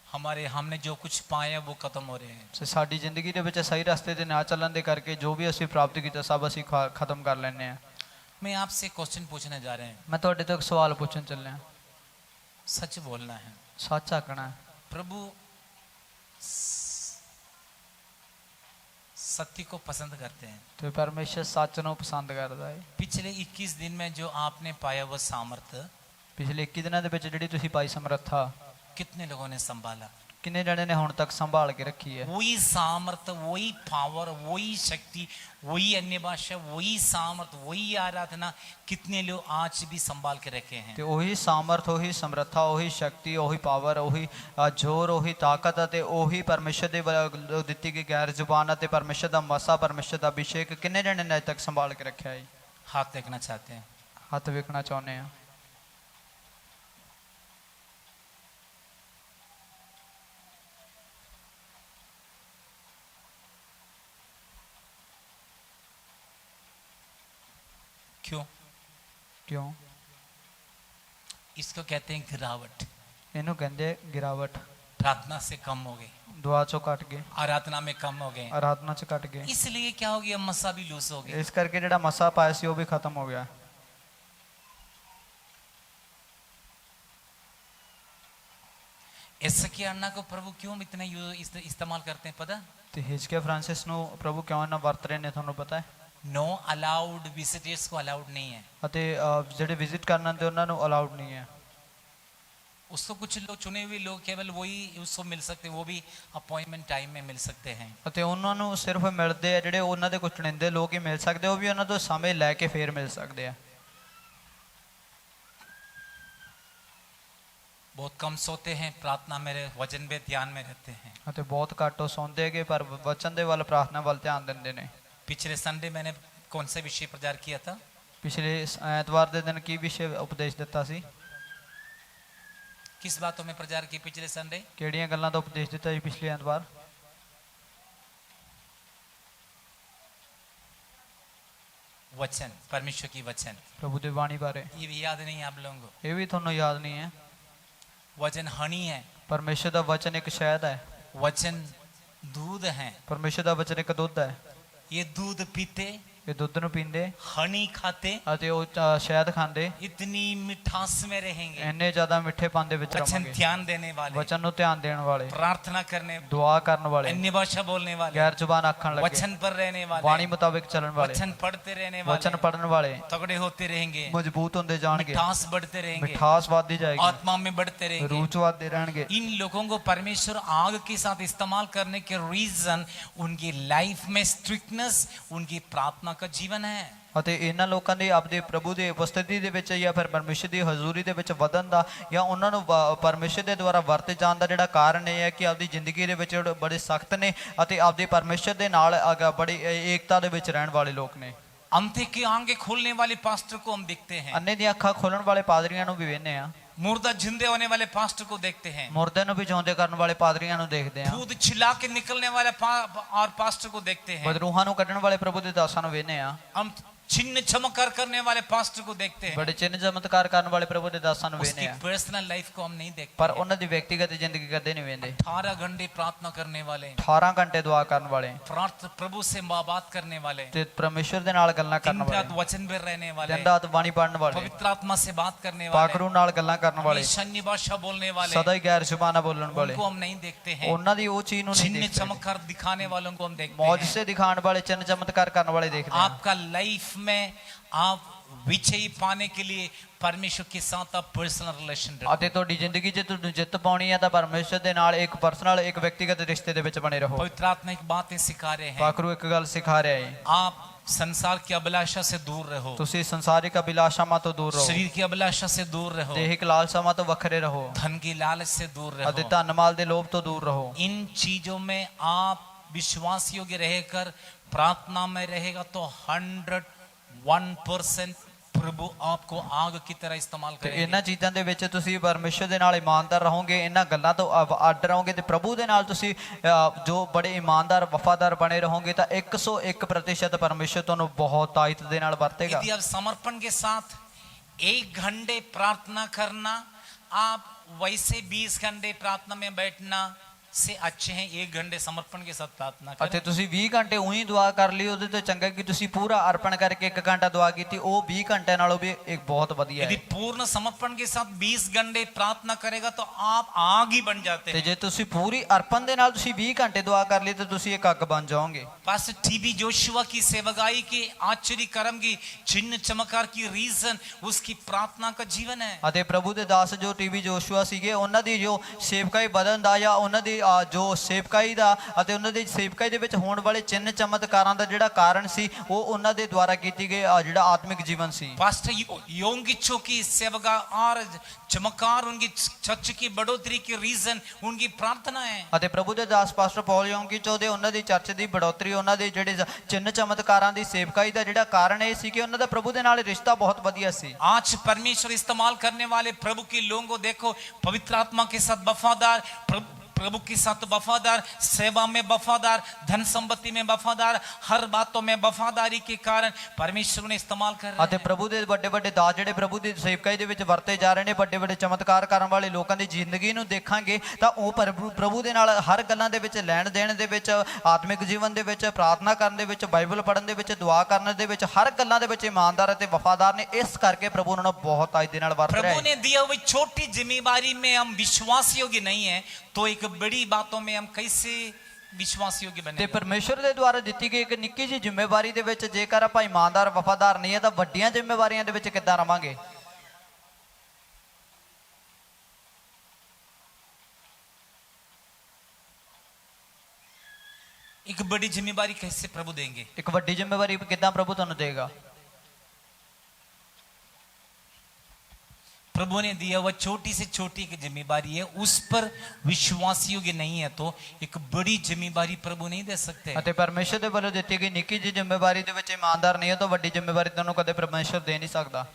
हमारे हमने जो कुछ पाया वो खत्म हो रहे हैं। ਸੋ ਸਾਡੀ ਜ਼ਿੰਦਗੀ ਦੇ ਵਿੱਚ ਸਹੀ ਰਸਤੇ ਤੇ ਨਾ ਚੱਲਣ ਦੇ ਕਰਕੇ ਜੋ ਵੀ ਅਸੀਂ ਪ੍ਰਾਪਤ ਕੀਤਾ ਸਭ ਅਸੀਂ ਖਤਮ ਕਰ ਲੈਂਦੇ ਹਾਂ। मैं आपसे क्वेश्चन पूछने जा रहे हैं, ਮੈਂ ਤੁਹਾਡੇ ਤੋਂ ਇੱਕ ਸਵਾਲ ਪੁੱਛਣ ਚੱਲਿਆ। सच बोलना है। ਸੱਚ ਆਖਣਾ ਹੈ। प्रभु सत्य को पसंद करते हैं। ਤੇ ਪਰਮੇਸ਼ਰ ਸੱਚ ਨੂੰ ਪਸੰਦ ਕਰਦਾ ਹੈ। पिछले 21 दिन में जो आपने पाया वो सामर्थ्य ਪਿਛਲੇ 21 ਦਿਨਾਂ ਦੇ ਵਿੱਚ ਜਿਹੜੀ ਤੁਸੀਂ ਪਾਈ ਸਮਰੱਥਾ कितने लोगों ने संभाला? ਕਿੰਨੇ ਜਣੇ ਨੇ ਹੁਣ ਤੱਕ ਸੰਭਾਲ ਕੇ ਰੱਖੀ ਹੈ? वही सामर्थ्य, वही पावर, वही शक्ति, वही अन्य भाषा, वही सामर्थ्य, वही आराधना कितने लोग आज भी संभाल के रखे हैं? ਤੇ ਉਹੀ ਸਾਮਰਥ, ਉਹੀ ਸਮਰੱਥਾ, ਉਹੀ ਸ਼ਕਤੀ, ਉਹੀ ਪਾਵਰ, ਉਹੀ ਜ਼ੋਰ, ਉਹੀ ਤਾਕਤ ਅਤੇ ਉਹੀ ਪਰਮੇਸ਼ਰ ਦੇ ਵੱਲੋਂ ਦਿੱਤੀ ਗਈ ਗੈਰ ਜ਼ੁਬਾਨ ਅਤੇ ਪਰਮੇਸ਼ਰ ਦਾ ਮਸਾ, ਪਰਮੇਸ਼ਰ ਦਾ ਅਭਿਸ਼ੇਕ ਕਿੰਨੇ ਜਣੇ ਨੇ ਅਜੇ ਤੱਕ ਸੰਭਾਲ ਕੇ ਰੱਖਿਆ ਹੈ? हाथ देखना चाहते हैं? ਹੱਥ ਵੇਖਣਾ ਚਾਹੁੰਦੇ ਆ। क्यों? ਕਿਉਂ? इसको कहते हैं गिरावट। ਇਹਨੂੰ ਕਹਿੰਦੇ ਗਿਰਾਵਟ। प्रार्थना से कम हो गए, ਦੁਆ ਚੋਂ ਘਟ ਗਏ, आराधना में कम हो गए, ਆਰਾਧਨਾ ਚ ਘਟ ਗਏ। इसलिए क्या हो गया, मसा भी लूज हो गया। ਇਸ ਕਰਕੇ ਜਿਹੜਾ ਮਸਾ ਪਾਇਆ ਸੀ ਉਹ ਵੀ ਖਤਮ ਹੋ ਗਿਆ। ऐसा कि अन्ना को प्रभु क्यों इतना इस्तेमाल करते हैं पता? ਤੇ ਹਿਜਕਿਯਾ ਫਰਾਂਸਿਸ ਨੂੰ ਪ੍ਰਭੂ ਕਿਉਂ ਇਹਨਾਂ ਵਰਤ ਰਹੇ ਨੇ ਤੁਹਾਨੂੰ ਪਤਾ ਹੈ? नो अलाउड विजिटर्स को अलाउड नहीं है। ਅਤੇ ਜਿਹੜੇ ਵਿਜ਼ਿਟ ਕਰਨ ਆਉਂਦੇ ਉਹਨਾਂ ਨੂੰ ਅਲਾਉਡ ਨਹੀਂ ਹੈ। उसको कुछ लोग चुने हुए लोग केवल वही उसको मिल सकते हैं, वो भी अपॉइंटमेंट टाइम में मिल सकते हैं। ਅਤੇ ਉਹਨਾਂ ਨੂੰ ਸਿਰਫ ਮਿਲਦੇ ਆ ਜਿਹੜੇ ਉਹਨਾਂ ਦੇ ਕੁਝ ਚੁਣਿੰਦੇ ਲੋਕ ਹੀ ਮਿਲ ਸਕਦੇ, ਉਹ ਵੀ ਉਹਨਾਂ ਤੋਂ ਸਮੇਂ ਲੈ ਕੇ ਫੇਰ ਮਿਲ ਸਕਦੇ ਆ। बहुत कम सोते हैं, प्रार्थना में वचन में ध्यान में रहते हैं। ਅਤੇ ਬਹੁਤ ਘੱਟ ਉਹ ਸੌਂਦੇ ਹੈਗੇ ਪਰ ਵਚਨ ਦੇ ਵੱਲ, ਪ੍ਰਾਰਥਨਾ ਵੱਲ ਧਿਆਨ ਦਿੰਦੇ ਨੇ। पिछले संडे मैंने कौन से विषय प्रचार किया था? ਪਿਛਲੇ ਐਤਵਾਰ ਦੇ ਦਿਨ ਕੀ ਵਿਸ਼ੇ ਉਪਦੇਸ਼ ਦਿੱਤਾ ਸੀ? किस बातों में प्रचार किया पिछले संडे? ਕਿਹੜੀਆਂ ਗੱਲਾਂ ਦਾ ਉਪਦੇਸ਼ ਦਿੱਤਾ ਸੀ ਪਿਛਲੇ ਐਤਵਾਰ? वचन, परमेश्वर की वचन। ਪ੍ਰਭੂ ਦੀ ਬਾਣੀ ਬਾਰੇ। ये भी याद नहीं है आप लोगों को? ਇਹ ਵੀ ਤੁਹਾਨੂੰ ਯਾਦ ਨਹੀਂ ਹੈ? वचन हनी है, ਪਰਮੇਸ਼ਰ ਦਾ ਵਚਨ ਇੱਕ ਸ਼ਹਿਦ ਹੈ। वचन दूध है। ਪਰਮੇਸ਼ਰ ਦਾ ਵਚਨ ਇੱਕ ਦੁੱਧ ਹੈ। ये दूध पीते, ਇਹ ਦੁੱਧ ਨੂੰ ਪੀਂਦੇ हनी खाते, ਅਤੇ ਉਹ ਸ਼ਹਿਦ ਖਾਂਦੇ इतनी मिठास में रहेंगे। ਇੰਨੇ ਜ਼ਿਆਦਾ ਮਿੱਠੇਪਨ ਦੇ ਵਿੱਚ वचन ਰਵਾਂਗੇ। ध्यान देने वाले, ਵਚਨ ਨੂੰ ਧਿਆਨ ਦੇਣ ਵਾਲੇ, प्रार्थना करने, ਦੁਆ ਕਰਨ ਵਾਲੇ, अन्य भाषा बोलने वाले, ਗੈਰ ਜ਼ੁਬਾਨ ਆਖਣ ਲੱਗੇ, वचन पर रहने ਬਾਣੀ वाले, ਮੁਤਾਬਿਕ ਚੱਲਣ ਵਾਲੇ, वचन पढ़ते रहने ਵਚਨ वाले, ਪੜਨ ਵਾਲੇ तगड़े होते रहेंगे, ਮਜ਼ਬੂਤ ਹੁੰਦੇ ਜਾਣਗੇ, मिठास बढ़ते रहेंगे, ਮਿਠਾਸ ਵੱਧਦੀ ਜਾਏਗੀ, आत्मा में बढ़ते रहेंगे। ਰੂਹ ਚ ਵੱਧਦੇ ਰਹਿਣਗੇ। इन लोगों को परमेश्वर आग के साथ इस्तेमाल करने के रीजन उनकी लाइफ में स्ट्रिक्टनेस, उनकी प्रार्थना का जीवन है। ਅਤੇ ਇਹਨਾਂ ਲੋਕਾਂ ਦੇ ਆਪਦੇ ਪ੍ਰਭੂ ਦੇ ਉਪਸਥਿਤੀ ਦੇ ਵਿੱਚ ਜਾਂ ਫਿਰ ਪਰਮੇਸ਼ਰ ਦੀ ਹਜ਼ੂਰੀ ਦੇ ਵਿੱਚ ਵਧਣ ਦਾ ਜਾਂ ਉਹਨਾਂ ਨੂੰ ਪਰਮੇਸ਼ਰ ਦੇ ਦੁਆਰਾ ਵਰਤੇ ਜਾਣ ਦਾ ਜਿਹੜਾ ਕਾਰਨ ਇਹ ਹੈ ਕਿ ਆਪਦੀ ਜ਼ਿੰਦਗੀ ਦੇ ਵਿੱਚ ਬੜੇ ਸਖਤ ਨੇ ਅਤੇ ਆਪਦੇ ਪਰਮੇਸ਼ਰ ਦੇ ਨਾਲ ਬੜੀ ਏਕਤਾ ਦੇ ਵਿੱਚ ਰਹਿਣ ਵਾਲੇ ਲੋਕ ਨੇ। अंधे की आंखें खोलने वाले पास्टर को हम देखते हैं, ਅੰਨੇ ਦੀਆਂ ਅੱਖਾਂ ਖੋਲਣ ਵਾਲੇ ਪਾਦਰੀਆਂ ਨੂੰ ਵੀ ਵੇਖਦੇ ਆ, मुर्दा जिंदे होने वाले पास्टर को देखते हैं, ਮੁਰਦੇ ਨੂੰ ਵੀ ਜਿਉਂਦੇ ਕਰਨ ਵਾਲੇ ਪਾਦਰੀਆਂ ਨੂੰ ਦੇਖਦੇ ਆ, दूध छिला के निकलने वाले और पास्टर को देखते हैं, ਬਦਰੂਹਾਂ ਨੂੰ ਕੱਢਣ ਵਾਲੇ ਪ੍ਰਭੂ ਦੇ ਦਾਸਾਂ ਨੂੰ ਵੇਖਦੇ ਆ, हम चिन्ह चमत्कार करने वाले पास्टर को देखते हैं। ਬੜੇ ਚਿੰਨ ਚਮਤਕਾਰ ਕਰਨ ਵਾਲੇ ਪ੍ਰਭੂ ਦੇ ਦਾਸਾਂ ਨੂੰ उसकी ਵੇਖਦੇ ਆ पर्सनल लाइफ को हम नहीं देखते ਪਰ हैं। ਉਹਨਾਂ ਦੀ ਵਿਅਕਤੀਗਤ ਜ਼ਿੰਦਗੀ ਕਦੇ ਨਹੀਂ ਵੇਖਦੇ। 18 घंटे प्रार्थना करने वाले, 18 ਘੰਟੇ ਦੁਆ ਕਰਨ ਵਾਲੇ प्रभु से बात करने वाले, ਤੇ ਪਰਮੇਸ਼ਰ ਦੇ ਨਾਲ ਗੱਲਾਂ ਕਰਨ दिन रात ਵਾਲੇ, वचन पे रहने वाले, ਦਿਨ ਰਾਤ ਬਾਣੀ ਪੜਨ ਵਾਲੇ, पवित्र आत्मा से बात करने वाले, ਪਾਖਰੂ ਨਾਲ ਗੱਲਾਂ ਕਰਨ ਵਾਲੇ, हमेशा अन्य भाषा बोलने वाले, ਸਦਾ ਹੀ ਗੈਰ ਜ਼ੁਬਾਨਾਂ ਬੋਲਣ ਵਾਲੇ, उनको हम नहीं देखते हैं। ਉਹਨਾਂ ਦੀ ਉਹ ਚੀਜ਼ ਨੂੰ ਨਹੀਂ चिन्ह ਦੇਖਦੇ। चमत्कार दिखाने वालों को हम देखते हैं। ਮੌਜਜ਼ੇ ਦਿਖਾਉਣ ਵਾਲੇ, ਚਿੰਨ ਚਮਤਕਾਰ ਕਰਨ ਵਾਲੇ ਦੇਖਦੇ ਆ। आपका लाइफ में आप विजय पाने के लिए परमेश्वर के साथ आप पर्सनल रिलेशन रखो। ਅਤੇ ਤੁਹਾਡੀ ਜ਼ਿੰਦਗੀ 'ਚ ਤੁਹਾਨੂੰ ਜਿੱਤ ਪਾਉਣੀ ਹੈ ਤਾਂ ਪਰਮੇਸ਼ਰ ਦੇ ਨਾਲ ਇੱਕ ਪਰਸਨਲ, ਇੱਕ ਵਿਅਕਤੀਗਤ ਰਿਸ਼ਤੇ ਦੇ ਵਿੱਚ ਬਣੇ ਰਹੋ। पवित्र आत्मा एक बातें सिखा रहे हैं, ਪਾਖਰੂ ਇੱਕ ਗੱਲ ਸਿਖਾ ਰਿਹਾ ਹੈ, आप संसार की अभिलाषा से दूर रहो, ਤੁਸੀਂ ਸੰਸਾਰਿਕ ਅਭਿਲਾਸ਼ਾਵਾਂ ਤੋਂ ਦੂਰ ਰਹੋ, शरीर की अभिलाषा से दूर रहो, ਦੇਹਿਕ ਲਾਲਸਾਵਾਂ ਤੋਂ ਵੱਖਰੇ ਰਹੋ धन की लालच से दूर ਅਤੇ रहो। ਧਨ ਮਾਲ ਦੇ ਲੋਭ ਤੋਂ ਦੂਰ ਰਹੋ। इन चीजों में आप विश्वास योग्य रहकर प्रार्थना में रहेगा तो 101% प्रभु आपको आग की तरह इस्तेमाल ਤੇ करेंगे। ਇਹਨਾਂ ਚੀਜ਼ਾਂ ਦੇ ਵਿੱਚ ਤੁਸੀਂ ਪਰਮੇਸ਼ਰ ਦੇ ਨਾਲ ਇਮਾਨਦਾਰ ਰਹੋਗੇ, ਇਹਨਾਂ ਗੱਲਾਂ ਤੋਂ ਅੱਡ ਰਹੋਗੇ ਤੇ ਪ੍ਰਭੂ ਦੇ ਨਾਲ ਤੁਸੀਂ ਜੋ ਬੜੇ ਇਮਾਨਦਾਰ ਵਫਾਦਾਰ ਬਣੇ ਰਹੋਗੇ ਤਾਂ 101% ਪਰਮੇਸ਼ਰ ਤੁਹਾਨੂੰ ਬਹੁਤ ਤਾਇਤ ਦੇ ਨਾਲ ਵਰਤੇਗਾ। यदि आप समर्पण के साथ 1 घंटे प्रार्थना करना, आप वैसे 20 घंटे प्रार्थना में बैठना से अच्छे हैं 1 घंटे समर्पण के साथ प्रार्थना ਅਤੇ करें। ਤੁਸੀਂ 20 ਘੰਟੇ ਉਹੀ ਦੁਆ ਕਰ ਲਈ, ਉਹਦੇ ਤੋਂ ਚੰਗਾ ਕਿ ਤੁਸੀਂ ਪੂਰਾ ਅਰਪਣ ਕਰਕੇ 1 ਘੰਟਾ ਦੁਆ ਕੀਤੀ, ਉਹ 20 ਘੰਟੇ ਨਾਲੋਂ ਵੀ ਇੱਕ ਬਹੁਤ ਵਧੀਆ यदि ਹੈ। पूर्ण समर्पण के साथ 20 घंटे प्रार्थना करेगा तो आप आग ही बन जाते ਤੇ हैं। ਜੇ ਤੁਸੀਂ ਪੂਰੀ ਅਰਪਣ ਦੇ ਨਾਲ ਤੁਸੀਂ 20 ਘੰਟੇ ਦੁਆ ਕਰ ਲਈ ਤਾਂ ਤੁਸੀਂ ਇੱਕ ਅੱਗ ਬਣ ਜਾਓਗੇ। पास्टर टीबी जोशुआ की सेवकाई के आश्चर्य कर्म की चिन्ह चमत्कार की रीजन उसकी प्रार्थना का जीवन है। ਅਤੇ ਪ੍ਰਭੂ ਦੇ ਦਾਸ ਜੋ ਟੀਵੀ ਜੋਸ਼ੂਆ ਸੀਗੇ, ਉਹਨਾਂ ਦੀ ਜੋ ਸੇਵਕਾਈ ਵਧਣ ਦਾ ਜਾਂ ਉਹਨਾਂ ਦੀ ਜੋ ਸੇਵਕਾਈ ਦਾ ਅਤੇ ਉਹਨਾਂ ਦੀ ਸੇਵਕਾਈ ਦੇ ਵਿੱਚ ਹੋਣ ਵਾਲੇ ਚਿੰਨ੍ਹ ਚਮਤਕਾਰਾਂ ਦਾ ਜਿਹੜਾ ਕਾਰਨ ਸੀ, ਉਹ ਉਹਨਾਂ ਦੇ ਦੁਆਰਾ ਕੀਤੀ ਗਈ ਜਿਹੜਾ ਆਤਮਿਕ ਜੀਵਨ ਸੀ। पास्टर योंगिचो की सेवका और चमत्कार उनकी चर्च की बढ़ोतरी की रीजन उनकी प्रार्थना है। ਅਤੇ ਪ੍ਰਭੂ ਦੇ ਦਾਸ ਪਾਸਟਰ ਪੌਲ ਯੋਂਗੀਚੋ ਦੇ ਉਹਨਾਂ ਦੀ ਚਰਚ ਦੀ ਬੜੋਤਰੀ, ਉਹਨਾਂ ਦੇ ਜਿਹੜੇ ਚਿੰਨ੍ਹ ਚਮਤਕਾਰਾਂ ਦੀ ਸੇਵਕਾਈ ਦਾ ਜਿਹੜਾ ਕਾਰਨ ਇਹ ਸੀ ਕਿ ਉਹਨਾਂ ਦਾ ਪ੍ਰਭੂ ਦੇ ਨਾਲ ਰਿਸ਼ਤਾ ਬਹੁਤ ਵਧੀਆ ਸੀ। आज परमेश्वर इस्तेमाल करने वाले प्रभु के लोगों को देखो, पवित्र आत्मा के साथ वफादार, प्रभु के साथ वफादार, सेवा में वफादार, धन संपत्ति में वफादार, हर बातों में वफादारी के कारण परमेश्वर ने इस्तेमाल कर रहे ਅਤੇ हैं। ਪ੍ਰਭੂ ਦੇ ਵੱਡੇ ਵੱਡੇ ਦਾਸ ਜਿਹੜੇ ਪ੍ਰਭੂ ਦੀ ਸੇਵਕਾਈ ਦੇ ਵਿੱਚ ਵਰਤੇ ਜਾ ਰਹੇ ਨੇ, ਵੱਡੇ ਵੱਡੇ ਚਮਤਕਾਰ ਕਰਨ ਵਾਲੇ ਲੋਕਾਂ ਦੀ ਜ਼ਿੰਦਗੀ ਨੂੰ ਦੇਖਾਂਗੇ ਤਾਂ ਉਹ ਪ੍ਰਭੂ ਦੇ ਨਾਲ ਹਰ ਗੱਲਾਂ ਦੇ ਵਿੱਚ, ਲੈਣ ਦੇਣ ਦੇ ਵਿੱਚ, ਆਤਮਿਕ ਜੀਵਨ ਦੇ ਵਿੱਚ, ਪ੍ਰਾਰਥਨਾ ਕਰਨ ਦੇ ਵਿੱਚ, ਬਾਈਬਲ ਪੜ੍ਹਨ ਦੇ ਵਿੱਚ, ਦੁਆ ਕਰਨ ਦੇ ਵਿੱਚ, ਹਰ ਗੱਲਾਂ ਦੇ ਵਿੱਚ ਇਮਾਨਦਾਰ ਅਤੇ ਵਫਾਦਾਰ ਨੇ। ਇਸ ਕਰਕੇ ਪ੍ਰਭੂ ਉਹਨਾਂ ਨੂੰ ਬਹੁਤ ਅੱਜ ਦੇ ਨਾਲ ਵਰਤ ਰਿਹਾ प्रभु ਹੈ। ने दिया हुई छोटी जिम्मेदारी में हम विश्वास योग्य नहीं है तो एक बड़ी बातों में हम कैसे विश्वास योग्य ਤੇ बने। ਪਰਮੇਸ਼ਰ ਦੇ ਦੁਆਰਾ ਦਿੱਤੀ ਗਈ ਇੱਕ ਨਿੱਕੀ ਜਿਹੀ ਜ਼ਿੰਮੇਵਾਰੀ ਦੇ ਵਿੱਚ ਜੇਕਰ ਆਪਾਂ ਇਮਾਨਦਾਰ ਵਫਾਦਾਰ ਨਹੀਂ ਹੈ ਤਾਂ ਵੱਡੀਆਂ ਜ਼ਿੰਮੇਵਾਰੀਆਂ ਦੇ ਵਿੱਚ ਕਿੱਦਾਂ ਰਵਾਂਗੇ। एक बड़ी जिम्मेदारी कैसे प्रभु देंगे? ਇੱਕ ਵੱਡੀ ਜ਼ਿੰਮੇਵਾਰੀ ਕਿੱਦਾਂ ਪ੍ਰਭੂ ਤੁਹਾਨੂੰ ਦੇਗਾ। प्रभु ने दिया हुआ छोटी से छोटी एक जिम्मेदारी है, उस पर विश्वास योग्य नहीं है तो एक बड़ी जिम्मेदारी प्रभु नहीं दे सकते। ਅਤੇ ਪਰਮੇਸ਼ਰ ਦੇ ਵੱਲੋਂ ਦਿੱਤੀ ਗਈ ਨਿੱਕੀ ਜਿਹੀ ਜ਼ਿੰਮੇਵਾਰੀ ਦੇ ਵਿੱਚ ਇਮਾਨਦਾਰ ਨਹੀਂ ਹੈ ਤਾਂ ਵੱਡੀ ਜ਼ਿੰਮੇਵਾਰੀ ਤੁਹਾਨੂੰ ਕਦੇ ਪਰਮੇਸ਼ਰ ਦੇ ਨਹੀਂ ਸਕਦਾ।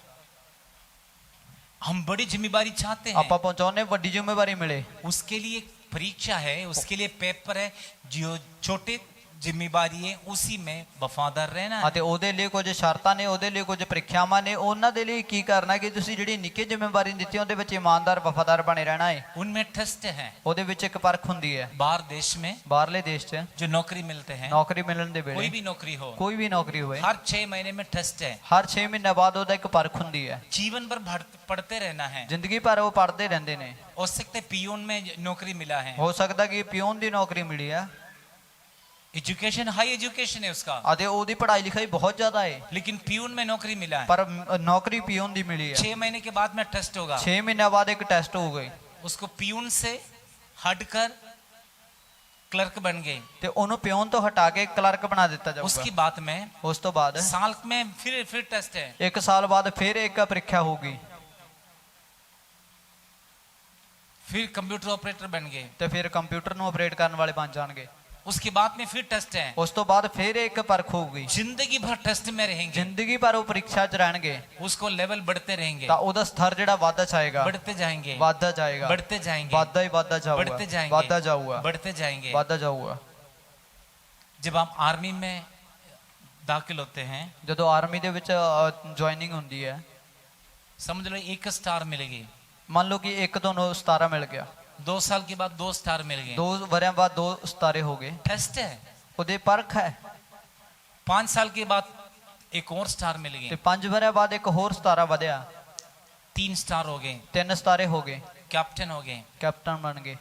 हम बड़ी जिम्मेदारी चाहते हैं, ਆਪਾਂ ਪਹੁੰਚਾਉਣੇ ਵੱਡੀ ਜ਼ਿੰਮੇਵਾਰੀ ਮਿਲੇ, उसके लिए परीक्षा है, उसके लिए पेपर है। जो छोटे जिम्मेदारी है उसी में वफादार रहना है। ਅਤੇ ਉਹਦੇ ਲਈ ਕੁਝ ਸ਼ਰਤਾਂ ਨੇ, ਉਹਦੇ ਲਈ ਕੁਝ ਪ੍ਰੀਖਿਆਵਾਂ ਨੇ। ਉਹਨਾਂ ਦੇ ਲਈ ਕੀ ਕਰਨਾ ਕਿ ਤੁਸੀਂ ਜਿਹੜੀ ਨਿੱਕੀ ਜ਼ਿੰਮੇਵਾਰੀ ਦਿੱਤੀ ਉਹਦੇ ਵਿੱਚ ਇਮਾਨਦਾਰ ਵਫਾਦਾਰ ਬਣੇ ਰਹਿਣਾ ਹੈ। उनमें टेस्ट है। ਉਹਦੇ ਵਿੱਚ ਇੱਕ ਪਰਖ ਹੁੰਦੀ ਹੈ। बाहर देश में ਬਾਹਰਲੇ ਦੇਸ਼ 'ਚ जो नौकरी मिलते हैं, ਨੌਕਰੀ ਮਿਲਣ ਦੇ कोई ਵੇਲੇ, भी नौकरी हो, ਕੋਈ ਵੀ ਨੌਕਰੀ ਹੋਵੇ, हर 6 महीने में टेस्ट है। ਹਰ 6 ਮਹੀਨੇ ਬਾਅਦ ਉਹਦਾ ਇੱਕ ਪਰਖ ਹੁੰਦੀ ਹੈ। जीवन भर पढ़ते रहना है। ਜ਼ਿੰਦਗੀ ਭਰ ਉਹ ਪੜ੍ਹਦੇ ਰਹਿੰਦੇ ਨੇ। हो सकता है पियून में नौकरी मिला है, ਹੋ ਸਕਦਾ ਕਿ ਪਿਓਨ ਦੀ ਨੌਕਰੀ ਮਿਲੀ ਆ एजुकेशन हाई एजुकेशन है उसका, ਅਤੇ ਉਹਦੀ ਪੜ੍ਹਾਈ ਲਿਖਾਈ ਬਹੁਤ ਜ਼ਿਆਦਾ ਹੈ, लेकिन पियून में नौकरी मिला है। ਪਰ ਨੌਕਰੀ ਪਿਓਨ ਦੀ ਮਿਲੀ ਹੈ। 6 महीने के बाद में टेस्ट होगा, 6 ਮਹੀਨਿਆਂ ਬਾਅਦ ਇੱਕ ਟੈਸਟ ਹੋਊਗਾ उसको पियून से हटकर क्लर्क बन गए। ਤੇ ਉਹਨੂੰ ਪਿਓਨ ਤੋਂ ਹਟਾ ਕੇ ਕਲਰਕ ਬਣਾ ਦਿੱਤਾ उसकी ਜਾਊਗਾ। बाद में ਉਸ ਤੋਂ ਬਾਅਦ साल में फिर टेस्ट है। 1 ਸਾਲ ਬਾਅਦ ਫਿਰ ਇੱਕ ਪ੍ਰੀਖਿਆ ਹੋਊਗੀ फिर कंप्यूटर ऑपरेटर बन गए। ਤੇ ਫਿਰ ਕੰਪਿਊਟਰ ਨੂੰ ਆਪਰੇਟ ਕਰਨ ਵਾਲੇ ਬਣ ਜਾਣਗੇ। उसके बाद में फिर टेस्ट है। ਉਸ ਤੋਂ ਬਾਅਦ ਫਿਰ ਇੱਕ ਪਰਖ ਹੋਊਗੀ। जिंदगी भर टेस्ट में रहेंगे, ਜ਼ਿੰਦਗੀ ਭਰ ਉਹ ਪ੍ਰੀਖਿਆ 'ਚ ਰਹਿਣਗੇ उसको लेवल बढ़ते रहेंगे, ਤਾਂ ਉਹਦਾ ਸਤਰ ਜਿਹੜਾ ਵਾਧਾ ਜਾਏਗਾ, बढ़ते जाएंगे, ਵਾਧਾ ਜਾਏਗਾ, बढ़ते जाएंगे, ਵਾਧਾ ਹੀ ਵਾਧਾ ਜਾਊਗਾ, बढ़ते जाएंगे, ਵਾਧਾ ਜਾਊਗਾ, बढ़ते जाएंगे। ਵਾਧਾ ਜਾਊਗਾ। जब आप आर्मी में दाखिल होते हैं, ਜਦੋਂ ਆਰਮੀ ਦੇ ਵਿੱਚ ਜੁਆਇਨਿੰਗ ਹੁੰਦੀ ਹੈ, समझ लो 1 स्टार मिलेगी, ਮੰਨ ਲਓ ਕਿ 1 ਤੋਂ 17 ਮਿਲ ਗਿਆ, 2 साल के बाद 2 स्टार मिल गए, 2 ਵਰਿਆਂ ਬਾਅਦ 2 ਸਿਤਾਰੇ ਹੋ ਗਏ। टेस्ट है। ਉਹਦੇ ਪਰਖ ਹੈ। 5 साल के बाद एक और स्टार मिल ਤੇ गए, 5 ਵਰਿਆਂ ਬਾਅਦ ਇੱਕ ਹੋਰ ਸਿਤਾਰਾ ਵਧਿਆ, 3 स्टार हो गए, 3 ਸਿਤਾਰੇ ਹੋ ਗਏ, कैप्टन हो गए, ਕੈਪਟਨ ਬਣ ਗਏ,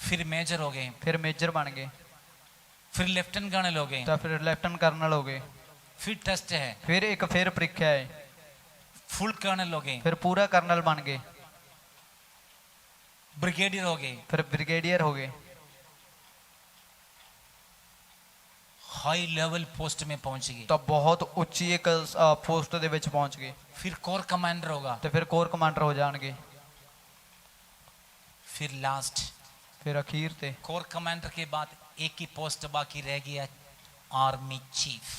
फिर मेजर हो गए, ਫਿਰ ਮੇਜਰ ਬਣ ਗਏ, फिर लेफ्टिनेंट कर्नल हो गए, ਤਾਂ ਫਿਰ ਲੈਫਟਨ ਕਰਨਲ ਹੋ ਗਏ, फिर टेस्ट है, ਫਿਰ ਇੱਕ ਫਿਰ ਪ੍ਰੀਖਿਆ ਹੈ, फुल कर्नल हो गए, ਫਿਰ ਪੂਰਾ ਕਰਨਲ ਬਣ ਗਏ, ब्रिगेडियर हो गए, ਫਿਰ ਬ੍ਰਿਗੇਡੀਅਰ ਹੋ ਗਏ, हाई लेवल पोस्ट में पहुंच गए, ਤਾਂ ਬਹੁਤ ਉੱਚੀ ਇੱਕ ਪੋਸਟ ਦੇ ਵਿੱਚ ਪਹੁੰਚ ਗਏ, फिर कोर कमांडर होगा, ਤੇ ਫਿਰ ਕੋਰ ਕਮਾਂਡਰ ਹੋ ਜਾਣਗੇ, फिर लास्ट ਫਿਰ ਅਖੀਰ ਤੇ कोर कमांडर के बाद एक ही पोस्ट बाकी रह गया, आर्मी चीफ।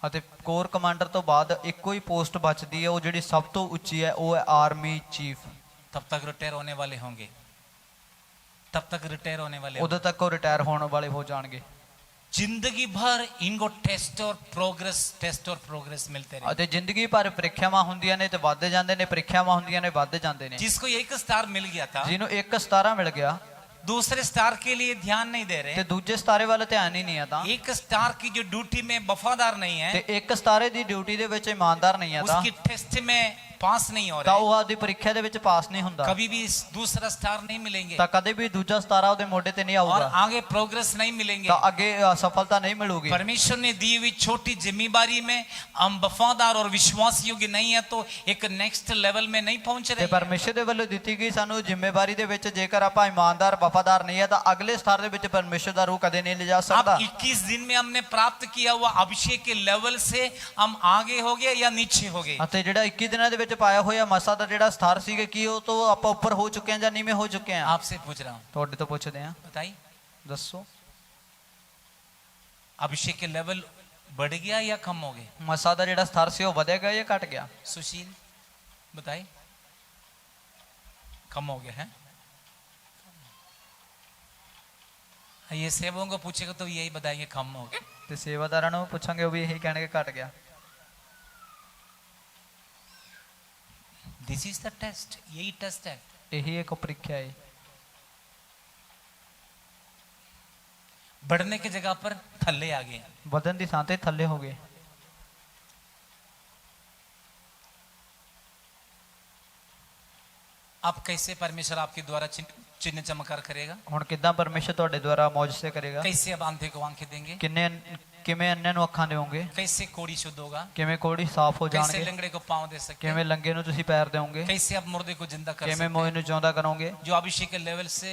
ਅਤੇ ਕੋਰ ਕਮਾਂਡਰ ਤੋਂ ਬਾਅਦ ਇੱਕੋ ਹੀ ਪੋਸਟ ਬਚਦੀ ਹੈ, ਉਹ ਜਿਹੜੀ ਸਭ ਤੋਂ ਉੱਚੀ ਹੈ, ਉਹ ਹੈ ਆਰਮੀ ਚੀਫ। तब तक रिटायर होने वाले होंगे, तब तक रिटायर होने वाले ਉਦੋਂ ਤੱਕ ਉਹ ਰਿਟਾਇਰ ਹੋਣ ਵਾਲੇ ਹੋ ਜਾਣਗੇ। जिंदगी भर इनको टेस्ट और प्रोग्रेस मिलते रहे। ਅਤੇ ਜ਼ਿੰਦਗੀ ਭਰ ਪ੍ਰੀਖਿਆਵਾਂ ਹੁੰਦੀਆਂ ਨੇ ਤੇ ਵੱਧਦੇ ਜਾਂਦੇ ਨੇ, ਪ੍ਰੀਖਿਆਵਾਂ ਹੁੰਦੀਆਂ ਨੇ ਵੱਧਦੇ ਜਾਂਦੇ ਨੇ। जिसको एक स्टार मिल गया था, ਜਿਹਨੂੰ ਇੱਕ ਸਿਤਾਰਾ ਮਿਲ ਗਿਆ दूसरे स्टार के लिए ध्यान नहीं दे ਤੇ रहे। ਦੂਜੇ ਸਿਤਾਰੇ ਵੱਲ ਧਿਆਨ ਹੀ ਨਹੀਂ ਆ ਤਾਂ, एक स्टार की जो ड्यूटी में वफादार नहीं है, ਤੇ ਇੱਕ ਸਿਤਾਰੇ ਦੀ ਡਿਊਟੀ ਦੇ ਵਿੱਚ ਇਮਾਨਦਾਰ ਨਹੀਂ ਆ ਤਾਂ उसकी टेस्ट में पास नहीं हो ਤਾਂ रहे, ਉਹ ਆਪਦੀ ਪ੍ਰੀਖਿਆ ਦੇ ਵਿੱਚ ਪਾਸ ਨਹੀਂ ਹੁੰਦਾ, कभी भी दूसरा स्टार नहीं मिलेंगे ਤਾਂ ਕਦੇ ਵੀ ਦੂਜਾ ਸਿਤਾਰਾ ਉਹਦੇ ਮੋਢੇ ਤੇ ਨਹੀਂ और ਆਊਗਾ, आगे प्रोग्रेस नहीं मिलेंगे। ਤਾਂ ਅੱਗੇ ਸਫਲਤਾ ਨਹੀਂ ਮਿਲੂਗੀ। परमेश्वर ने दी हुई छोटी जिम्मेदारी में हम वफादार और विश्वास योग्य नहीं है तो एक नेक्स्ट लेवल में नहीं पहुंच ਤੇ रहे। ਪਰਮੇਸ਼ਰ ਦੇ ਵੱਲੋਂ ਦਿੱਤੀ ਗਈ ਸਾਨੂੰ ਜ਼ਿੰਮੇਵਾਰੀ ਦੇ ਵਿੱਚ ਜੇਕਰ ਆਪਾਂ ਇਮਾਨਦਾਰ ਵਫਾਦਾਰ ਨਹੀਂ ਹੈ ਤਾਂ ਅਗਲੇ ਸਤਰ ਦੇ ਵਿੱਚ ਪਰਮੇਸ਼ਰ ਦਾ ਰੂਹ ਕਦੇ ਨਹੀਂ ਲਿਜਾ अब ਸਕਦਾ। 21 दिन में हमने प्राप्त किया हुआ अभिषेक के लेवल से हम आगे हो गए या नीचे हो गए? ਅਤੇ ਜਿਹੜਾ 21 ਦਿਨਾਂ ਦੇ ਵਿੱਚ ਪਾਇਆ ਹੋਇਆ ਮਸਾ ਦਾ ਜਿਹੜਾ ਸਤਰ ਸੀਗਾ ਕੀ ਉਹ ਤੋਂ ਆਪਾਂ ਉੱਪਰ ਹੋ ਚੁੱਕੇ ਹਾਂ ਜਾਂ ਨੀਵੇਂ ਹੋ ਚੁੱਕੇ ਹਾਂ? आपसे पूछ रहा हूं, ਤੁਹਾਡੇ ਤੋਂ ਪੁੱਛਦੇ ਹਾਂ, बताइए ਦੱਸੋ अभिषेक के लेवल बढ़ गया या कम हो गए? ਮਸਾ ਦਾ ਜਿਹੜਾ ਸਤਰ ਸੀ ਉਹ ਵਧਿਆ ਗਿਆ ਜਾਂ ਘਟ ਗਿਆ? सुशील बताइए, कम हो गया है? ये सेवकों को पूछेगा तो यही बताएंगे कम हो गया। ਤੇ ਸੇਵਾਦਾਰਾਂ ਨੂੰ ਪੁੱਛਾਂਗੇ ਉਹ ਵੀ ਇਹੀ ਕਹਿਣਗੇ ਘਟ ਗਿਆ। दिस इज द टेस्ट, यही टेस्ट है। ਇਹੀ ਇੱਕ ਪ੍ਰੀਖਿਆ ਹੈ। बढ़ने की जगह पर थल्ले आ गए। ਵਧਣ ਦੀ ਥਾਂ ਤੇ ਥੱਲੇ ਹੋ ਗਏ। अब कैसे परमेश्वर आपके द्वारा चिन्ह चमत्कार करेगा? ਹੁਣ ਕਿੱਦਾਂ ਪਰਮੇਸ਼ਰ ਤੁਹਾਡੇ ਦੁਆਰਾ ਮੌਜੂਜ਼ੇ ਕਰੇਗਾ? कैसे अब आंधे को आंखें देंगे? ਕਿਵੇਂ ਅੰਨ੍ਹੇ ਨੂੰ ਅੱਖਾਂ ਦੇਵੋਗੇ? कैसे कोड़ी शुद्ध होगा? ਕਿਵੇਂ ਕੋੜੀ ਸਾਫ਼ ਹੋ कैसे ਜਾਣਗੇ? लंगड़े को पांव दे सकते ਕਿਵੇਂ हैं? ਲੰਗੇ ਨੂੰ ਤੁਸੀਂ ਪੈਰ ਦੇਵੋਗੇ? कैसे अब मुर्दे को जिंदा कर ਕਿਵੇਂ सकते ਮੋਏ हैं? ਨੂੰ ਜਿਉਂਦਾ ਕਰੋਗੇ? जो अभिषेक के लेवल से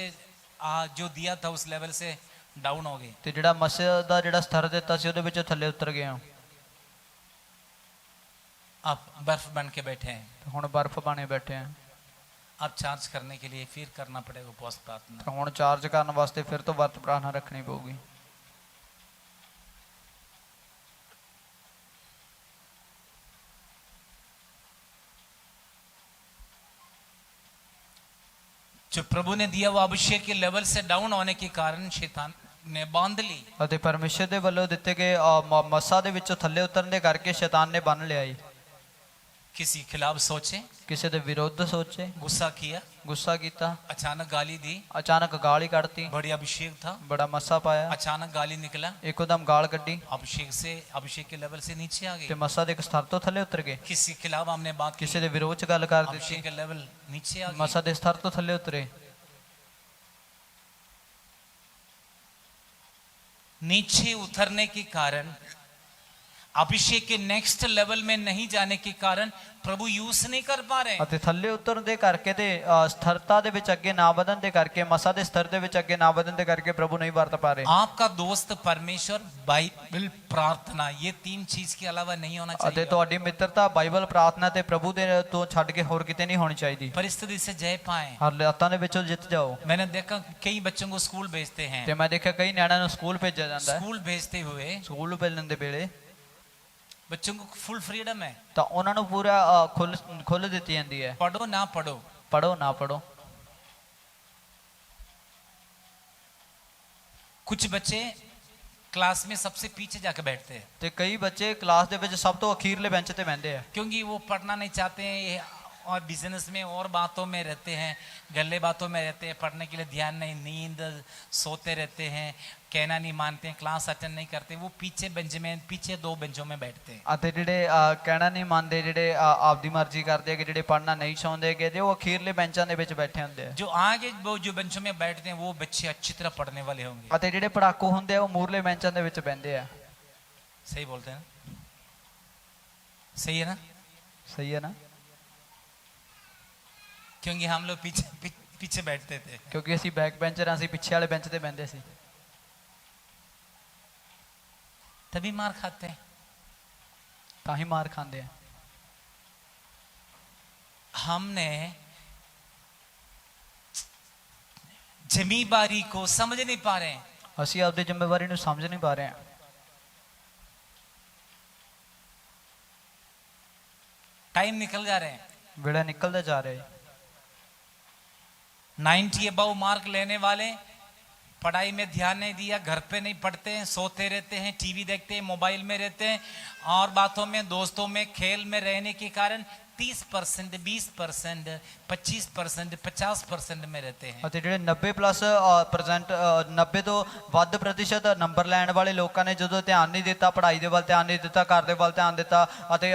जो दिया था उस लेवल से डाउन हो गए। ਤੇ ਜਿਹੜਾ ਮਸੀਹ ਦਾ ਜਿਹੜਾ ਸਤਰ ਦਿੱਤਾ ਸੀ ਉਹਦੇ ਵਿੱਚੋਂ ਥੱਲੇ ਉਤਰ ਗਏ ਹੋ। अब बर्फ बन के बैठे हैं। ਤੇ ਹੁਣ ਬਰਫ਼ ਬਣੇ ਬੈਠੇ ਆ। अब चार्ज करने के लिए फिर करना पड़ेगा उपवास प्रार्थना। ਤਾਂ ਹੁਣ ਚਾਰਜ ਕਰਨ ਵਾਸਤੇ ਫਿਰ ਤੋਂ ਵਰਤ ਪ੍ਰਾਰਥਨਾ ਰੱਖਣੀ ਪਊਗੀ। जो प्रभु ने दिया वो अभिषेक के लेवल से डाउन होने के कारण शैतान ने बांध ली। ਅਤੇ ਪਰਮੇਸ਼ਰ ਦੇ ਵੱਲੋਂ ਦਿੱਤੇ ਗਏ ਮਸਾ ਦੇ ਵਿੱਚੋਂ ਥੱਲੇ ਉਤਰਨ ਦੇ ਕਰਕੇ ਸ਼ੈਤਾਨ ਨੇ ਬੰਨ ਲਿਆ ਈ। किसी खिलाफ सोचे, ਕਿਸੇ ਦੇ ਵਿਰੁੱਧ ਸੋਚੇ, गुस्सा किया, ਗੁੱਸਾ ਕੀਤਾ, अचानक गाली दी, ਅਚਾਨਕ ਗਾਲ ਹੀ ਕੱਢਤੀ, बड़ी अभिषेक था, ਬੜਾ ਮੱਸਾ ਪਾਇਆ, अचानक गाली निकला, ਇੱਕੋਦਮ ਗਾਲ ਕੱਢੀ अभिषेक के लेवल से नीचे आ ਤੇ गए। ਮੱਸਾ ਦੇ ਇੱਕ ਸਤਰ ਤੋਂ ਥੱਲੇ ਉਤਰ ਗਏ। किसी खिलाफ हमने बात की, ਕਿਸੇ ਦੇ ਵਿਰੋਧ ਚ ਗੱਲ ਕਰ अभिषेक ਦਿੱਤੀ, के लेवल नीचे आ गए। ਮੱਸਾ ਦੇ ਸਤਰ ਤੋਂ ਥੱਲੇ ਉਤਰੇ। नीचे उतरने के कारण, अभिषेक के नेक्स्ट लेवल में नहीं जाने के कारण प्रभु यूज नहीं कर पा रहे। ਅਤੇ ਥੱਲੇ ਉਤਰਨ ਦੇ ਕਰਕੇ ਤੇ ਸਥਿਰਤਾ ਦੇ ਵਿੱਚ ਅੱਗੇ ਨਾ ਵਧਣ ਦੇ ਕਰਕੇ, ਮਸਾ ਦੇ ਸਤਰ ਦੇ ਵਿੱਚ ਅੱਗੇ ਨਾ ਵਧਣ ਦੇ ਕਰਕੇ ਪ੍ਰਭੂ ਨਹੀਂ ਵਰਤ ਪਾ ਰਹੇ। आपका दोस्त परमेश्वर, बाइबल, प्रार्थना, ये तीन चीज के अलावा नहीं होना ਅਤੇ चाहिए। ਤੁਹਾਡੀ ਮਿੱਤਰਤਾ ਬਾਈਬਲ, ਪ੍ਰਾਰਥਨਾ ਤੇ ਪ੍ਰਭੂ ਦੇ ਤੋਂ ਛੱਡ ਕੇ ਹੋਰ ਕਿਤੇ ਨਹੀਂ ਹੋਣੀ ਚਾਹੀਦੀ। परिस्थिति से जय पाए। ਹਾਲਾਤਾਂ ਦੇ ਵਿੱਚੋਂ ਜਿੱਤ ਜਾਓ। मैंने देखा कई बच्चों को स्कूल भेजते हैं, ਤੇ ਮੈਂ ਦੇਖਿਆ ਕਈ ਨਿਆਣਿਆਂ ਨੂੰ ਸਕੂਲ ਭੇਜਿਆ ਜਾਂਦਾ ਹੈ। स्कूल भेजते हुए ਸਕੂਲ ਭੇਜਣ ਦੇ ਵੇਲੇ बच्चों को फुल फ्रीडम है, ਤਾਂ ਉਹਨਾਂ ਨੂੰ ਪੂਰਾ ਖੁੱਲ੍ਹ ਦਿੱਤੀ ਜਾਂਦੀ ਹੈ, पढ़ो ना पढ़ो। ਪੜੋ ਨਾ ਪੜੋ। कुछ बच्चे क्लास में सबसे पीछे जाकर बैठते हैं ਤੇ ਕਈ ਬੱਚੇ ਕਲਾਸ ਦੇ ਵਿੱਚ ਸਭ ਤੋਂ ਅਖੀਰਲੇ ਬੈਂਚ ਤੇ ਬਹਿੰਦੇ ਆ, क्योंकि वो पढ़ना नहीं चाहते हैं और बिजनेस में और बातों में रहते हैं, गले बातों में रहते हैं, पढ़ने के लिए ध्यान नहीं, नींद, सोते रहते हैं, कहना नहीं मानते हैं, क्लास अटेंड नहीं करते, वो पीछे बेंच में, पीछे दो बेंचों में बैठते हैं। ਅਤੇ ਜਿਹੜੇ ਕਹਿਣਾ ਨਹੀਂ ਮੰਨਦੇ, ਜਿਹੜੇ ਆਪਦੀ ਮਰਜ਼ੀ ਕਰਦੇ ਕਿ ਜਿਹੜੇ ਪੜ੍ਹਨਾ ਨਹੀਂ ਚਾਹੁੰਦੇ ਕਿ ਉਹ ਅਖੀਰਲੇ ਬੈਂਚਾਂ ਦੇ ਵਿੱਚ ਬੈਠੇ ਹੁੰਦੇ ਆ। जो आगे वो जो बेंचों में बैठते हैं वो बच्चे अच्छी तरह पढ़ने वाले होंगे। ਅਤੇ ਜਿਹੜੇ ਪੜਾਕੂ ਹੁੰਦੇ ਆ ਉਹ ਮੂਰਲੇ ਬੈਂਚਾਂ ਦੇ ਵਿੱਚ ਬਹਿੰਦੇ ਆ। सही बोलते हैं ना? सही है ना? ਸਹੀ ਹੈ ਨਾ? क्योंकि हम लोग पीछे बैठते थे। ਕਿਉਂਕਿ ਅਸੀਂ ਬੈਕ ਬੈਂਚਰ ਆ, ਅਸੀਂ ਪਿੱਛੇ ਵਾਲੇ ਬੈਂਚ ਤੇ ਬਹਿੰਦੇ ਸੀ, तभी मार खाते हैं। ਤਾਂ ਹੀ ਮਾਰ ਖਾਂਦੇ ਆ। हमने जिम्मेदारी को समझ नहीं पा रहे हैं। ਅਸੀਂ ਆਪਦੀ ਜ਼ਿੰਮੇਵਾਰੀ ਨੂੰ ਸਮਝ ਨਹੀਂ ਪਾ ਰਹੇ ਹਾਂ। टाइम निकल जा रहे हैं। ਵੇਲਾ ਨਿਕਲਦਾ ਜਾ ਰਿਹਾ ਹੈ। 90 अबव मार्क लेने वाले पढ़ाई में ध्यान नहीं दिया, घर पे नहीं पढ़ते हैं, सोते रहते हैं, टीवी देखते हैं, मोबाइल में रहते हैं, और बातों में, दोस्तों में, खेल में रहने के कारण 30%, 20%, 25%, 50% में रहते हैं। ਅਤੇ ਜਿਹੜੇ 90% 90 ਤੋਂ ਵੱਧ ਪ੍ਰਤੀਸ਼ਤ ਨੰਬਰ ਲੈਣ ਵਾਲੇ ਲੋਕਾਂ ਨੇ ਜਦੋਂ ਧਿਆਨ ਨਹੀਂ ਦਿੱਤਾ, ਪੜ੍ਹਾਈ ਦੇ ਵੱਲ ਧਿਆਨ ਨਹੀਂ ਦਿੱਤਾ, ਘਰ ਦੇ ਵੱਲ ਧਿਆਨ ਦਿੱਤਾ, ਅਤੇ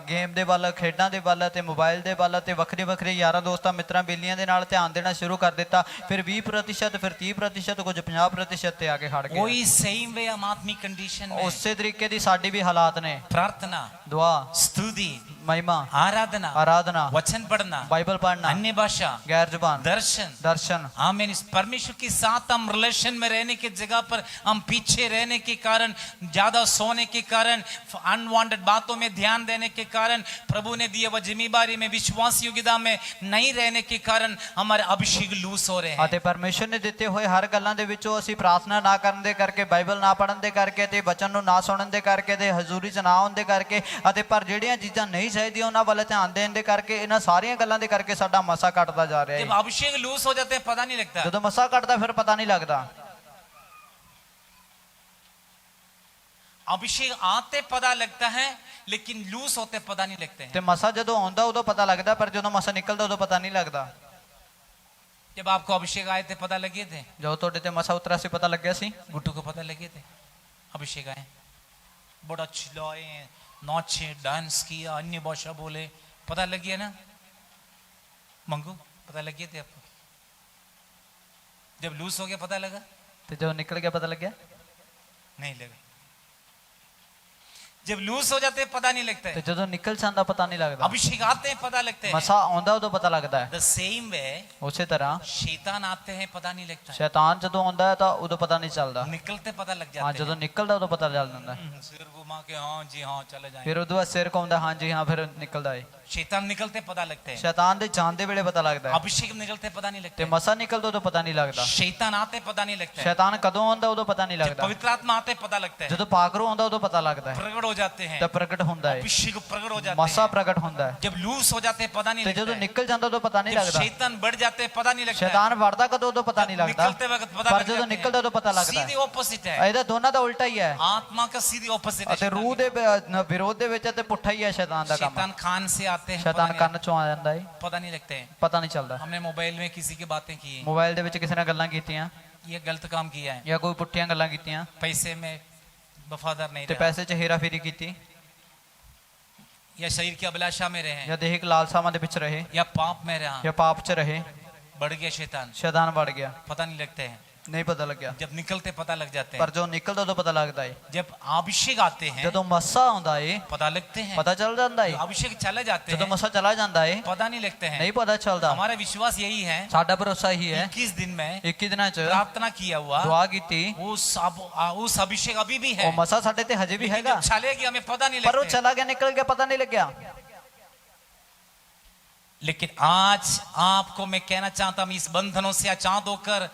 ਗੇਮ ਦੇ ਵੱਲ, ਖੇਡਾਂ ਦੇ ਵੱਲ, ਅਤੇ ਮੋਬਾਈਲ ਦੇ ਵੱਲ, ਅਤੇ ਵੱਖਰੇ ਵੱਖਰੇ ਯਾਰਾਂ ਦੋਸਤਾਂ ਮਿੱਤਰਾਂ ਬੇਲੀਆਂ ਦੇ ਨਾਲ ਧਿਆਨ ਦੇਣਾ ਸ਼ੁਰੂ ਕਰ ਦਿੱਤਾ। ਫਿਰ 20%, ਫਿਰ 30%, ਕੁਝ 50% ਤੇ ਆ ਕੇ ਖੜ ਗਏ। वही सेम वे हम आत्मिक कंडीशन में, ਉਸੇ ਤਰੀਕੇ ਦੀ ਸਾਡੀ ਵੀ ਹਾਲਾਤ ਨੇ। प्रार्थना, ਦੁਆ, स्तुति, ਮਹਿਮਾ, आराधना, आराधना, वचन पढ़ना, बाइबल पढ़ना, अन्य भाषा, गैर जुबान, दर्शन, दर्शन, आमीन। इस परमेश्वर के साथ हम रिलेशन में रहने की जगह पर हम पीछे रहने के कारण, ज्यादा सोने के कारण, अनवांटेड बातों में ध्यान देने के कारण, प्रभु ने दिए वह जिम्मेदारी में विश्वास योग्यता में नहीं रहने के कारण हमारे अभिषेक लूस हो रहे हैं। ਅਤੇ ਪਰਮੇਸ਼ਰ ਨੇ ਦਿੱਤੇ ਹੋਏ ਹਰ ਗੱਲਾਂ ਦੇ ਵਿੱਚੋਂ ਅਸੀਂ ਪ੍ਰਾਰਥਨਾ ਨਾ ਕਰਨ ਦੇ ਕਰਕੇ, ਬਾਈਬਲ ਨਾ ਪੜਨ ਦੇ ਕਰਕੇ, ਤੇ ਵਚਨ ਨੂੰ ਨਾ ਸੁਣਨ ਦੇ ਕਰਕੇ, ਤੇ ਹਜ਼ੂਰੀ 'ਚ ਨਾ ਆਉਣ ਦੇ ਕਰਕੇ, ਅਤੇ ਪਰ ਜਿਹੜੀਆਂ ਚੀਜ਼ਾਂ ਨਹੀਂ ਚਾਹੀਦੀਆਂ ਉਹਨਾਂ ਵੱਲ ਧਿਆਨ ਦੇਣ ਦੇ ਕਰਕੇ, ਇਹਨਾਂ ਸਾਰੀਆਂ ਗੱਲਾਂ ਦੇ ਕਰਕੇ ਸਾਡਾ ਮਸਾ ਘਟਦਾ ਜਾ ਰਿਹਾ जब ਹੈ। अभिषेक लूस हो जाते हैं पता नहीं लगता। ਜਦੋਂ ਮਸਾ ਘਟਦਾ ਫਿਰ ਪਤਾ ਨਹੀਂ ਲੱਗਦਾ। अभिषेक आते पता लगता है, लेकिन लूस होते पता नहीं लगते हैं। ਤੇ ਮਸਾ ਜਦੋਂ ਆਉਂਦਾ ਉਦੋਂ ਪਤਾ ਲੱਗਦਾ, ਪਰ ਜਦੋਂ ਮਸਾ ਨਿਕਲਦਾ ਉਦੋਂ ਪਤਾ ਨਹੀਂ ਲੱਗਦਾ। जब आपको अभिषेक आए थे पता लगे थे? ਜਦੋਂ ਤੁਹਾਡੇ ਤੇ ਮਸਾ ਉਤਰਿਆ ਸੀ ਪਤਾ ਲੱਗਿਆ ਸੀ? गुट्टू को पता लगे थे अभिषेक आए? बड़ा चिल्लाए, नाचे, डांस किया, अन्य भाषा बोले, पता लग गया ना? मंगू पता लग गए थे आपको? जब लूज हो गया पता लगा? ਤੇ ਜਦੋਂ ਨਿਕਲ ਗਿਆ ਪਤਾ ਲੱਗਿਆ? नहीं लगा। जब लूज हो जाते हैं पता नहीं लगता ਤੇ है। ਜਦੋਂ ਨਿਕਲ ਜਾਂਦਾ ਪਤਾ ਨਹੀਂ ਲੱਗਦਾ। अभिषेक आते हैं पता लगते हैं। ਮਸਾ ਆਉਂਦਾ ਉਦੋਂ ਪਤਾ ਲੱਗਦਾ ਹੈ। द सेम वे ਉਸੇ ਤਰ੍ਹਾਂ शैतान आते हैं पता नहीं लगता है। ਸ਼ੈਤਾਨ ਜਦੋਂ ਆਉਂਦਾ ਹੈ ਤਾਂ ਉਦੋਂ ਪਤਾ ਨਹੀਂ ਚੱਲਦਾ। निकलते पता लग ਹਾਂ, जाते ਜਦੋਂ हैं। ਨਿਕਲਦਾ ਉਦੋਂ ਪਤਾ ਚੱਲ ਜਾਂਦਾ ਹੈ। सिर घुमा के हाँ जी हाँ चले जाएंगे। ਫਿਰ ਉਦੋਂ ਬਾਅਦ ਸਿਰ ਘੁੰਮਦਾ, ਹਾਂਜੀ ਹਾਂ, ਫਿਰ ਨਿਕਲਦਾ ਹੈ। शैतान निकलते पता लगते हैं। ਸ਼ੈਤਾਨ ਦੇ ਜਾਂਦੇ ਵੇਲੇ ਪਤਾ ਲੱਗਦਾ ਹੈ। अभिषेक निकलते पता नहीं लगते ਤੇ ਮਸਾ ਨਿਕਲਦਾ ਉਦੋਂ ਪਤਾ ਨਹੀਂ ਲੱਗਦਾ। शैतान आते पता नहीं लगता है। ਸ਼ੈਤਾਨ ਕਦੋਂ ਆਉਂਦਾ ਉਦੋਂ ਪਤਾ ਨਹੀਂ जब ਲੱਗਦਾ। पवित्र आत्मा आते पता लगता है। ਜਦੋਂ ਪਾਕਰੂ ਆਉਂਦਾ ਉਦੋਂ ਪਤਾ ਲੱਗਦਾ ਹੈ। प्रकट हो जाते हैं। ਤਾਂ ਪ੍ਰਗਟ ਹੁੰਦਾ ਹੈ, अभिषेक प्रकट हो जाते ਮਸਾ हैं। ਪ੍ਰਗਟ ਹੁੰਦਾ ਹੈ। जब लूज हो जाते हैं पता नहीं ਤੇ लगता ਜਦੋਂ है। ਨਿਕਲ ਜਾਂਦਾ ਉਦੋਂ ਪਤਾ ਨਹੀਂ जब ਲੱਗਦਾ। शैतान बढ़ जाते हैं पता नहीं लगता है। ਸ਼ੈਤਾਨ ਵੜਦਾ ਕਦੋਂ ਉਦੋਂ ਪਤਾ ਨਹੀਂ ਲੱਗਦਾ, निकलते वक्त पता ਪਰ लग ਜਦੋਂ जाते ਨਿਕਲਦਾ ਉਦੋਂ ਪਤਾ हैं। ਲੱਗਦਾ सीधे ਹੈ। ऑपोजिट है। ਇਹਦਾ ਦੋਨਾਂ ਦਾ ਉਲਟਾ ਹੀ ਹੈ। आत्मा का सीधे ऑपोजिट है। ਅਤੇ ਰੂਹ ਦੇ ਵਿਰੋਧ ਦੇ ਵਿੱਚ ਤੇ ਪੁੱਠਾ ਹੀ ਹੈ ਸ਼ੈਤਾਨ ਦਾ ਕੰਮ। शैतान खान से आते हैं ਸ਼ੈਤਾਨ ਕੰਨ ਚੋਂ ਆ ਜਾਂਦਾ ਹੈ, पता नहीं लगते हैं। ਪਤਾ ਨਹੀਂ ਚੱਲਦਾ। हमने मोबाइल में किसी की बातें की, ਮੋਬਾਈਲ ਦੇ ਵਿੱਚ ਕਿਸੇ ਨਾਲ ਗੱਲਾਂ ਕੀਤੀਆਂ ये गलत काम किया है, ਜਾਂ ਕੋਈ ਪੁੱਠੀਆਂ ਗੱਲਾਂ ਕੀਤੀਆਂ पैसे में वफादार नहीं ਤੇ रहा, ਪੈਸੇ 'ਚ ਹੇਰਾਫੇਰੀ ਕੀਤੀ, या शरीर की अभिलाषा में रहे, ਜਾਂ ਦੇਹਿਕ ਲਾਲਸਾਵਾਂ ਦੇ ਵਿੱਚ ਰਹੇ, या पाप में रहा, ਜਾਂ ਪਾਪ 'ਚ ਰਹੇ, बढ़ गया शैतान, ਸ਼ੈਤਾਨ ਵੜ ਗਿਆ, पता नहीं लगते हैं। ਨਹੀਂ ਪਤਾ ਲੱਗਿਆ। जब निकलते पता लग जाते ਪਰ हैं। ਜਦੋਂ ਨਿਕਲਦਾ ਉਦੋਂ ਪਤਾ ਲੱਗਦਾ ਹੈ। जब अभिषेक आते हैं ਜਦੋਂ ਮਸਾ ਆਉਂਦਾ ਏ पता लगते हैं। ਪਤਾ ਚੱਲ ਜਾਂਦਾ ਹੈ। अभिषेक चले जाते ਜਦੋਂ हैं ਮਸਾ ਚਲਾ ਜਾਂਦਾ ਏ पता नहीं लगते हैं। ਨਹੀਂ ਪਤਾ ਚੱਲਦਾ। हमारा विश्वास यही है, ਸਾਡਾ ਭਰੋਸਾ ਇਹੀ ਹੈ 21 दिन में 21 ਦਿਨਾਂ 'ਚ प्रार्थना किया हुआ ਦੁਆ ਕੀਤੀ, उस अभिषेक अभी भी है, ਉਹ ਮਸਾ ਸਾਡੇ ਤੇ ਹਜੇ ਵੀ लेकिन ਹੈਗਾ, जब चले गया हमें पता नहीं ਪਰ ਉਹ लगता है। ਚਲਾ ਗਿਆ, ਨਿਕਲ ਗਿਆ, ਪਤਾ ਨਹੀਂ ਲੱਗਿਆ। लेकिन आज आपको मैं कहना चाहता हूं, इस बंधनों से आजाद होकर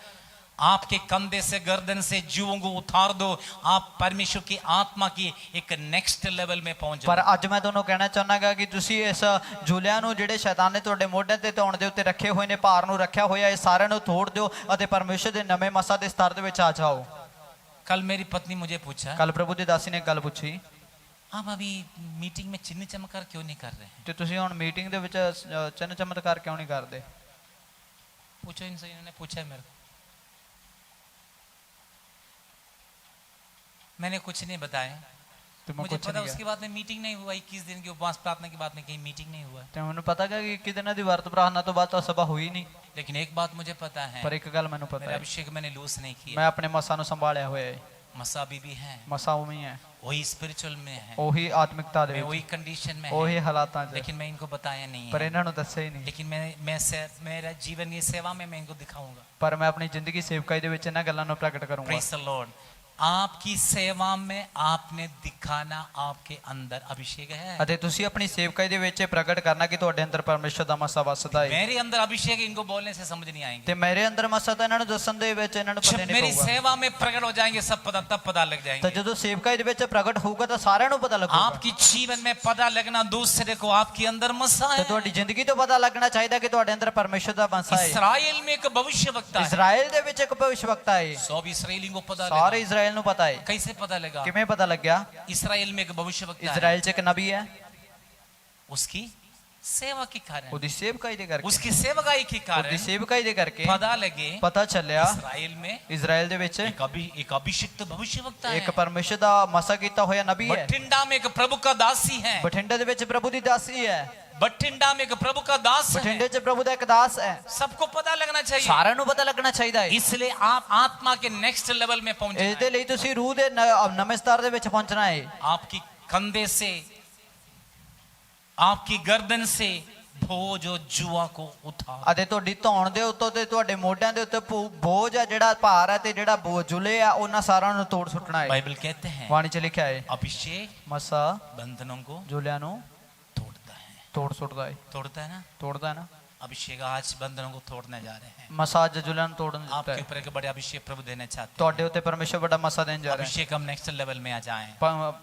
आपके कंधे से, गर्दन से जीवों को उतार दो। आप परमेश्वर की आत्मा की एक नेक्स्ट लेवल में पहुंच ਪਰ जाओ। ਅੱਜ ਮੈਂ ਤੁਹਾਨੂੰ ਕਹਿਣਾ ਚਾਹੁੰਦਾਗਾ ਕਿ ਤੁਸੀਂ ਇਸ ਜੂਲਿਆਂ ਨੂੰ ਜਿਹੜੇ ਸ਼ੈਤਾਨ ਨੇ ਤੁਹਾਡੇ ਮੋਢਿਆਂ ਤੇ ਧੌਣ ਦੇ ਉੱਤੇ ਰੱਖੇ ਹੋਏ ਨੇ, ਭਾਰ ਨੂੰ ਰੱਖਿਆ ਹੋਇਆ, ਇਹ ਸਾਰਿਆਂ ਨੂੰ ਤੋੜ ਦਿਓ ਅਤੇ ਪਰਮੇਸ਼ਰ ਦੇ ਨਵੇਂ ਮਸਾ ਦੇ ਸਤਰ ਦੇ ਵਿੱਚ ਆ ਜਾਓ। कल मेरी पत्नी मुझे पूछा, ਕੱਲ ਪ੍ਰਭੂ ਦੀ ਦਾਸੀ ਨੇ ਗੱਲ ਪੁੱਛੀ, आप अभी मीटिंग में चिन्ह चमत्कार क्यों नहीं कर रहे हैं? ਤੇ ਤੁਸੀਂ ਹੁਣ ਮੀਟਿੰਗ ਦੇ ਵਿੱਚ ਚਿੰਨ੍ਹ ਚਮਤਕਾਰ ਕਿਉਂ ਨਹੀਂ ਕਰਦੇ? पूछो इनसे, इन्होंने पूछा है मेरे को। मैंने कुछ नहीं बताया, ਤੇ ਮੈਂ मुझे ਕੁਛ पता ਨਹੀਂ उसके किया। बाद में मीटिंग नहीं हुआ, 21 दिन की उपवास प्रार्थना के बाद में कहीं मीटिंग नहीं हुआ। ਤੇ ਮੈਨੂੰ ਪਤਾ ਹੈ ਕਿ 21 ਦਿਨਾਂ ਦੀ ਵਰਤ ਪ੍ਰਾਰਥਨਾ ਤੋਂ ਬਾਅਦ ਤਾਂ ਸਭਾ ਹੋਈ ਨਹੀਂ, लेकिन एक बात मुझे पता है, ਪਰ ਇੱਕ ਗੱਲ ਮੈਨੂੰ ਪਤਾ मेरे ਹੈ, अभिषेक मैंने लूज नहीं किया। ਮੈਂ ਆਪਣੇ ਮਸਾਂ ਨੂੰ ਸੰਭਾਲਿਆ ਹੋਇਆ ਹੈ। मसा अभी भी है, ਮਸਾ ਉਵੇਂ ਹੀ ਹੈ, वही स्पिरिचुअल में है, ਉਹੀ ਆਤਮਿਕਤਾ ਦੇ मैं ਵਿੱਚ, वही कंडीशन में ਉਹੀ है, ਹਾਲਾਤਾਂ 'ਚ, लेकिन मैं इनको बताया नहीं ਪਰ है। ਇਹਨਾਂ ਨੂੰ ਦੱਸਿਆ ਹੀ ਨਹੀਂ। लेकिन मेरा जीवन ये सेवा में मैं इनको दिखाऊंगा। ਪਰ ਮੈਂ ਆਪਣੀ ਜ਼ਿੰਦगी ਸੇਵਕਾਈ ਦੇ ਵਿੱਚ ਇਹਨਾਂ ਗੱਲਾਂ ਨੂੰ ਪ੍ਰਗਟ ਕਰੂੰਗਾ। Praise the Lord. आपकी सेवा में आपने दिखाना आपके अंदर अभिषेक है। ਅਤੇ ਤੁਸੀਂ ਆਪਣੀ ਸੇਵਕਾਈ ਦੇ ਵਿੱਚ ਇਹ ਪ੍ਰਗਟ ਕਰਨਾ ਕਿ ਤੁਹਾਡੇ ਅੰਦਰ ਪਰਮੇਸ਼ਰ ਦਾ ਮਸਾ ਵਸਦਾ ਹੈ। मेरे अंदर अभिषेक इनको बोलने से समझ नहीं आएंगे। ਤੇ ਮੇਰੇ ਅੰਦਰ ਮਸਾ ਤਾਂ ਇਹਨਾਂ ਨੂੰ ਦੱਸਣ ਦੇ ਵਿੱਚ ਇਹਨਾਂ ਨੂੰ ਪਤਾ जब ਨਹੀਂ मेरी ਪਊਗਾ। सेवा में प्रकट हो जाएंगे सब पता तब पता लग ਤਾਂ जाएंगे। ਜਦੋਂ ਸੇਵਕਾਈ ਦੇ ਵਿੱਚ ਪ੍ਰਗਟ ਹੋਊਗਾ ਤਾਂ ਸਾਰਿਆਂ ਨੂੰ ਪਤਾ ਲੱਗੂਗਾ। आपकी जीवन में पता लगना दूसरे को आपके अंदर मसा ਤੇ है। ਤੁਹਾਡੀ ਜ਼ਿੰਦਗੀ ਤੋਂ ਪਤਾ ਲੱਗਣਾ ਚਾਹੀਦਾ ਕਿ ਤੁਹਾਡੇ ਅੰਦਰ ਪਰਮੇਸ਼ਰ ਦਾ ਮਸਾ ਹੈ। इस्राएल में एक भविष्यवक्ता है। ਇਜ਼ਰਾਈਲ ਦੇ ਵਿੱਚ ਇੱਕ ਭਵਿੱਖਵਕਤਾ ਹੈ। सब इसराइली को पता ਸਾਰੇ लगा। ਇਜ਼ਰਾਈਲ ਨੂੰ ਪਤਾ ਹੈ। कैसे पता लगा? ਕਿਵੇਂ ਪਤਾ ਲੱਗਿਆ? इसराइल में एक भविष्यवक्ता है। ਇਜ਼ਰਾਈਲ 'ਚ ਇੱਕ ਨਬੀ ਹੈ, उसकी सेवा के कारण, ਉਹਦੀ ਸੇਵਕਾਈ ਦੇ ਕਰਕੇ, उसकी सेवकाई के ਉਹਦੀ कारण ਸੇਵਕਾਈ ਦੇ ਕਰਕੇ पता लगे ਪਤਾ ਚੱਲਿਆ इसराइल में ਇਜ਼ਰਾਈਲ ਦੇ ਵਿੱਚ एक अभिषिक्त भविष्यवक्ता है। ਇੱਕ ਪਰਮੇਸ਼ਰ ਦਾ ਮਸਾ ਕੀਤਾ ਹੋਇਆ ਨਬੀ ਹੈ। बठिंडा में एक प्रभु का दासी है। ਬਠਿੰਡੇ ਦੇ ਵਿੱਚ ਪ੍ਰਭੂ ਦੀ ਦਾਸੀ ਹੈ। बठिंडा में एक प्रभु का दास है। ਬਠਿੰਡੇ 'ਚ ਪ੍ਰਭੂ ਦਾ ਇੱਕ ਦਾਸ ਹੈ। सबको पता लगना चाहिए। ਸਾਰਿਆਂ ਨੂੰ ਪਤਾ ਲੱਗਣਾ ਚਾਹੀਦਾ ਹੈ। इसलिए आप आत्मा के नेक्स्ट लेवल में पहुंचना ਇਸ ਦੇ है। ਲਈ ਤੁਸੀਂ ਰੂਹ ਦੇ ਨਵੇਂ ਸਤਰ ਦੇ ਵਿੱਚ ਪਹੁੰਚਣਾ ਹੈ। आपकी कंधे से, आपकी गर्दन से बोझ और जुआ को उठा। ਅਤੇ ਤੁਹਾਡੀ ਧੌਣ ਦੇ ਉੱਤੋਂ ਤੇ ਤੁਹਾਡੇ ਮੋਢਿਆਂ ਦੇ ਉੱਤੇ ਬੋਝ ਆ, ਜਿਹੜਾ ਭਾਰ ਹੈ ਤੇ ਜਿਹੜਾ ਜੁਲੇ ਆ, ਉਹਨਾਂ ਸਾਰਿਆਂ ਨੂੰ ਤੋੜ ਸੁੱਟਣਾ ਹੈ। बाइबल कहते हैं ਬਾਣੀ 'ਚ ਲਿਖਿਆ ਹੈ अभिषेक ਮਸਾ बंधनों को ਜੁਲਿਆਂ ਨੂੰ तोड़ता है। ਤੋੜ ਸੁੱਟਦਾ ਹੈ। तोड़ता है ना? ਤੋੜਦਾ ਹੈ ਨਾ। अभिषेक आज बंधनों को तोड़ने जा रहे हैं। ਮਸਾ ਅੱਜ ਜੁਲਿਆਂ ਨੂੰ ਤੋੜਨ ਦਿੱਤਾ आपके ਹੈ। ऊपर एक बड़े अभिषेक प्रभु देने चाहते ਤੁਹਾਡੇ हैं। ਉੱਤੇ ਪਰਮੇਸ਼ਰ ਵੱਡਾ ਮਸਾ ਦੇਣ ਜਾ ਰਿਹਾ ਹੈ। अभिषेक हम नेक्स्ट लेवल में आ जाएं।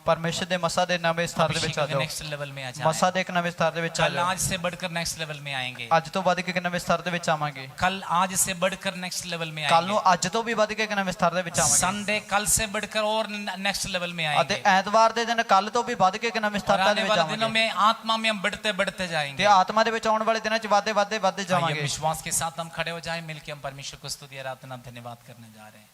ਪਰਮੇਸ਼ਰ ਦੇ ਮਸਾ ਦੇ ਨਵੇਂ ਸਤਰ ਦੇ ਵਿੱਚ ਆ अभिषेक ਜਾਓ। नेक्स्ट लेवल में आ जाएं। ਮਸਾ ਦੇ ਇੱਕ ਨਵੇਂ ਸਤਰ ਦੇ ਵਿੱਚ ਆ कल ਜਾਓ। आज से बढ़कर नेक्स्ट लेवल में आएंगे। ਅੱਜ ਤੋਂ ਵੱਧ ਕੇ ਇੱਕ ਨਵੇਂ ਸਤਰ ਦੇ ਵਿੱਚ ਆਵਾਂਗੇ। कल आज से बढ़कर नेक्स्ट लेवल में ਕੱਲ ਨੂੰ आएंगे। ਅੱਜ ਤੋਂ ਵੀ ਵੱਧ ਕੇ ਇੱਕ ਨਵੇਂ ਸਤਰ ਦੇ ਵਿੱਚ ਆਵਾਂਗੇ। संडे कल से बढ़कर और नेक्स्ट लेवल में ਅਤੇ आएंगे। ਐਤਵਾਰ ਦੇ ਦਿਨ ਕੱਲ ਤੋਂ ਵੀ ਵੱਧ ਕੇ ਇੱਕ ਨਵੇਂ और ਸਤਰ आने ਦੇ ਵਿੱਚ वाले दिनों ਆਵਾਂਗੇ। में आत्मा में हम बढ़ते बढ़ते ਤੇ जाएंगे। ਆਤਮਾ ਦੇ ਵਿੱਚ ਆਉਣ ਵਾਲੇ ਦਿਨਾਂ 'ਚ ਵਾਧੇ आइए ਜਾਵਾਂਗੇ। विश्वास के साथ हम खड़े हो जाएं, मिलकर हम परमेश्वर को स्तुति आराधना धन्यवाद करने जा रहे हैं।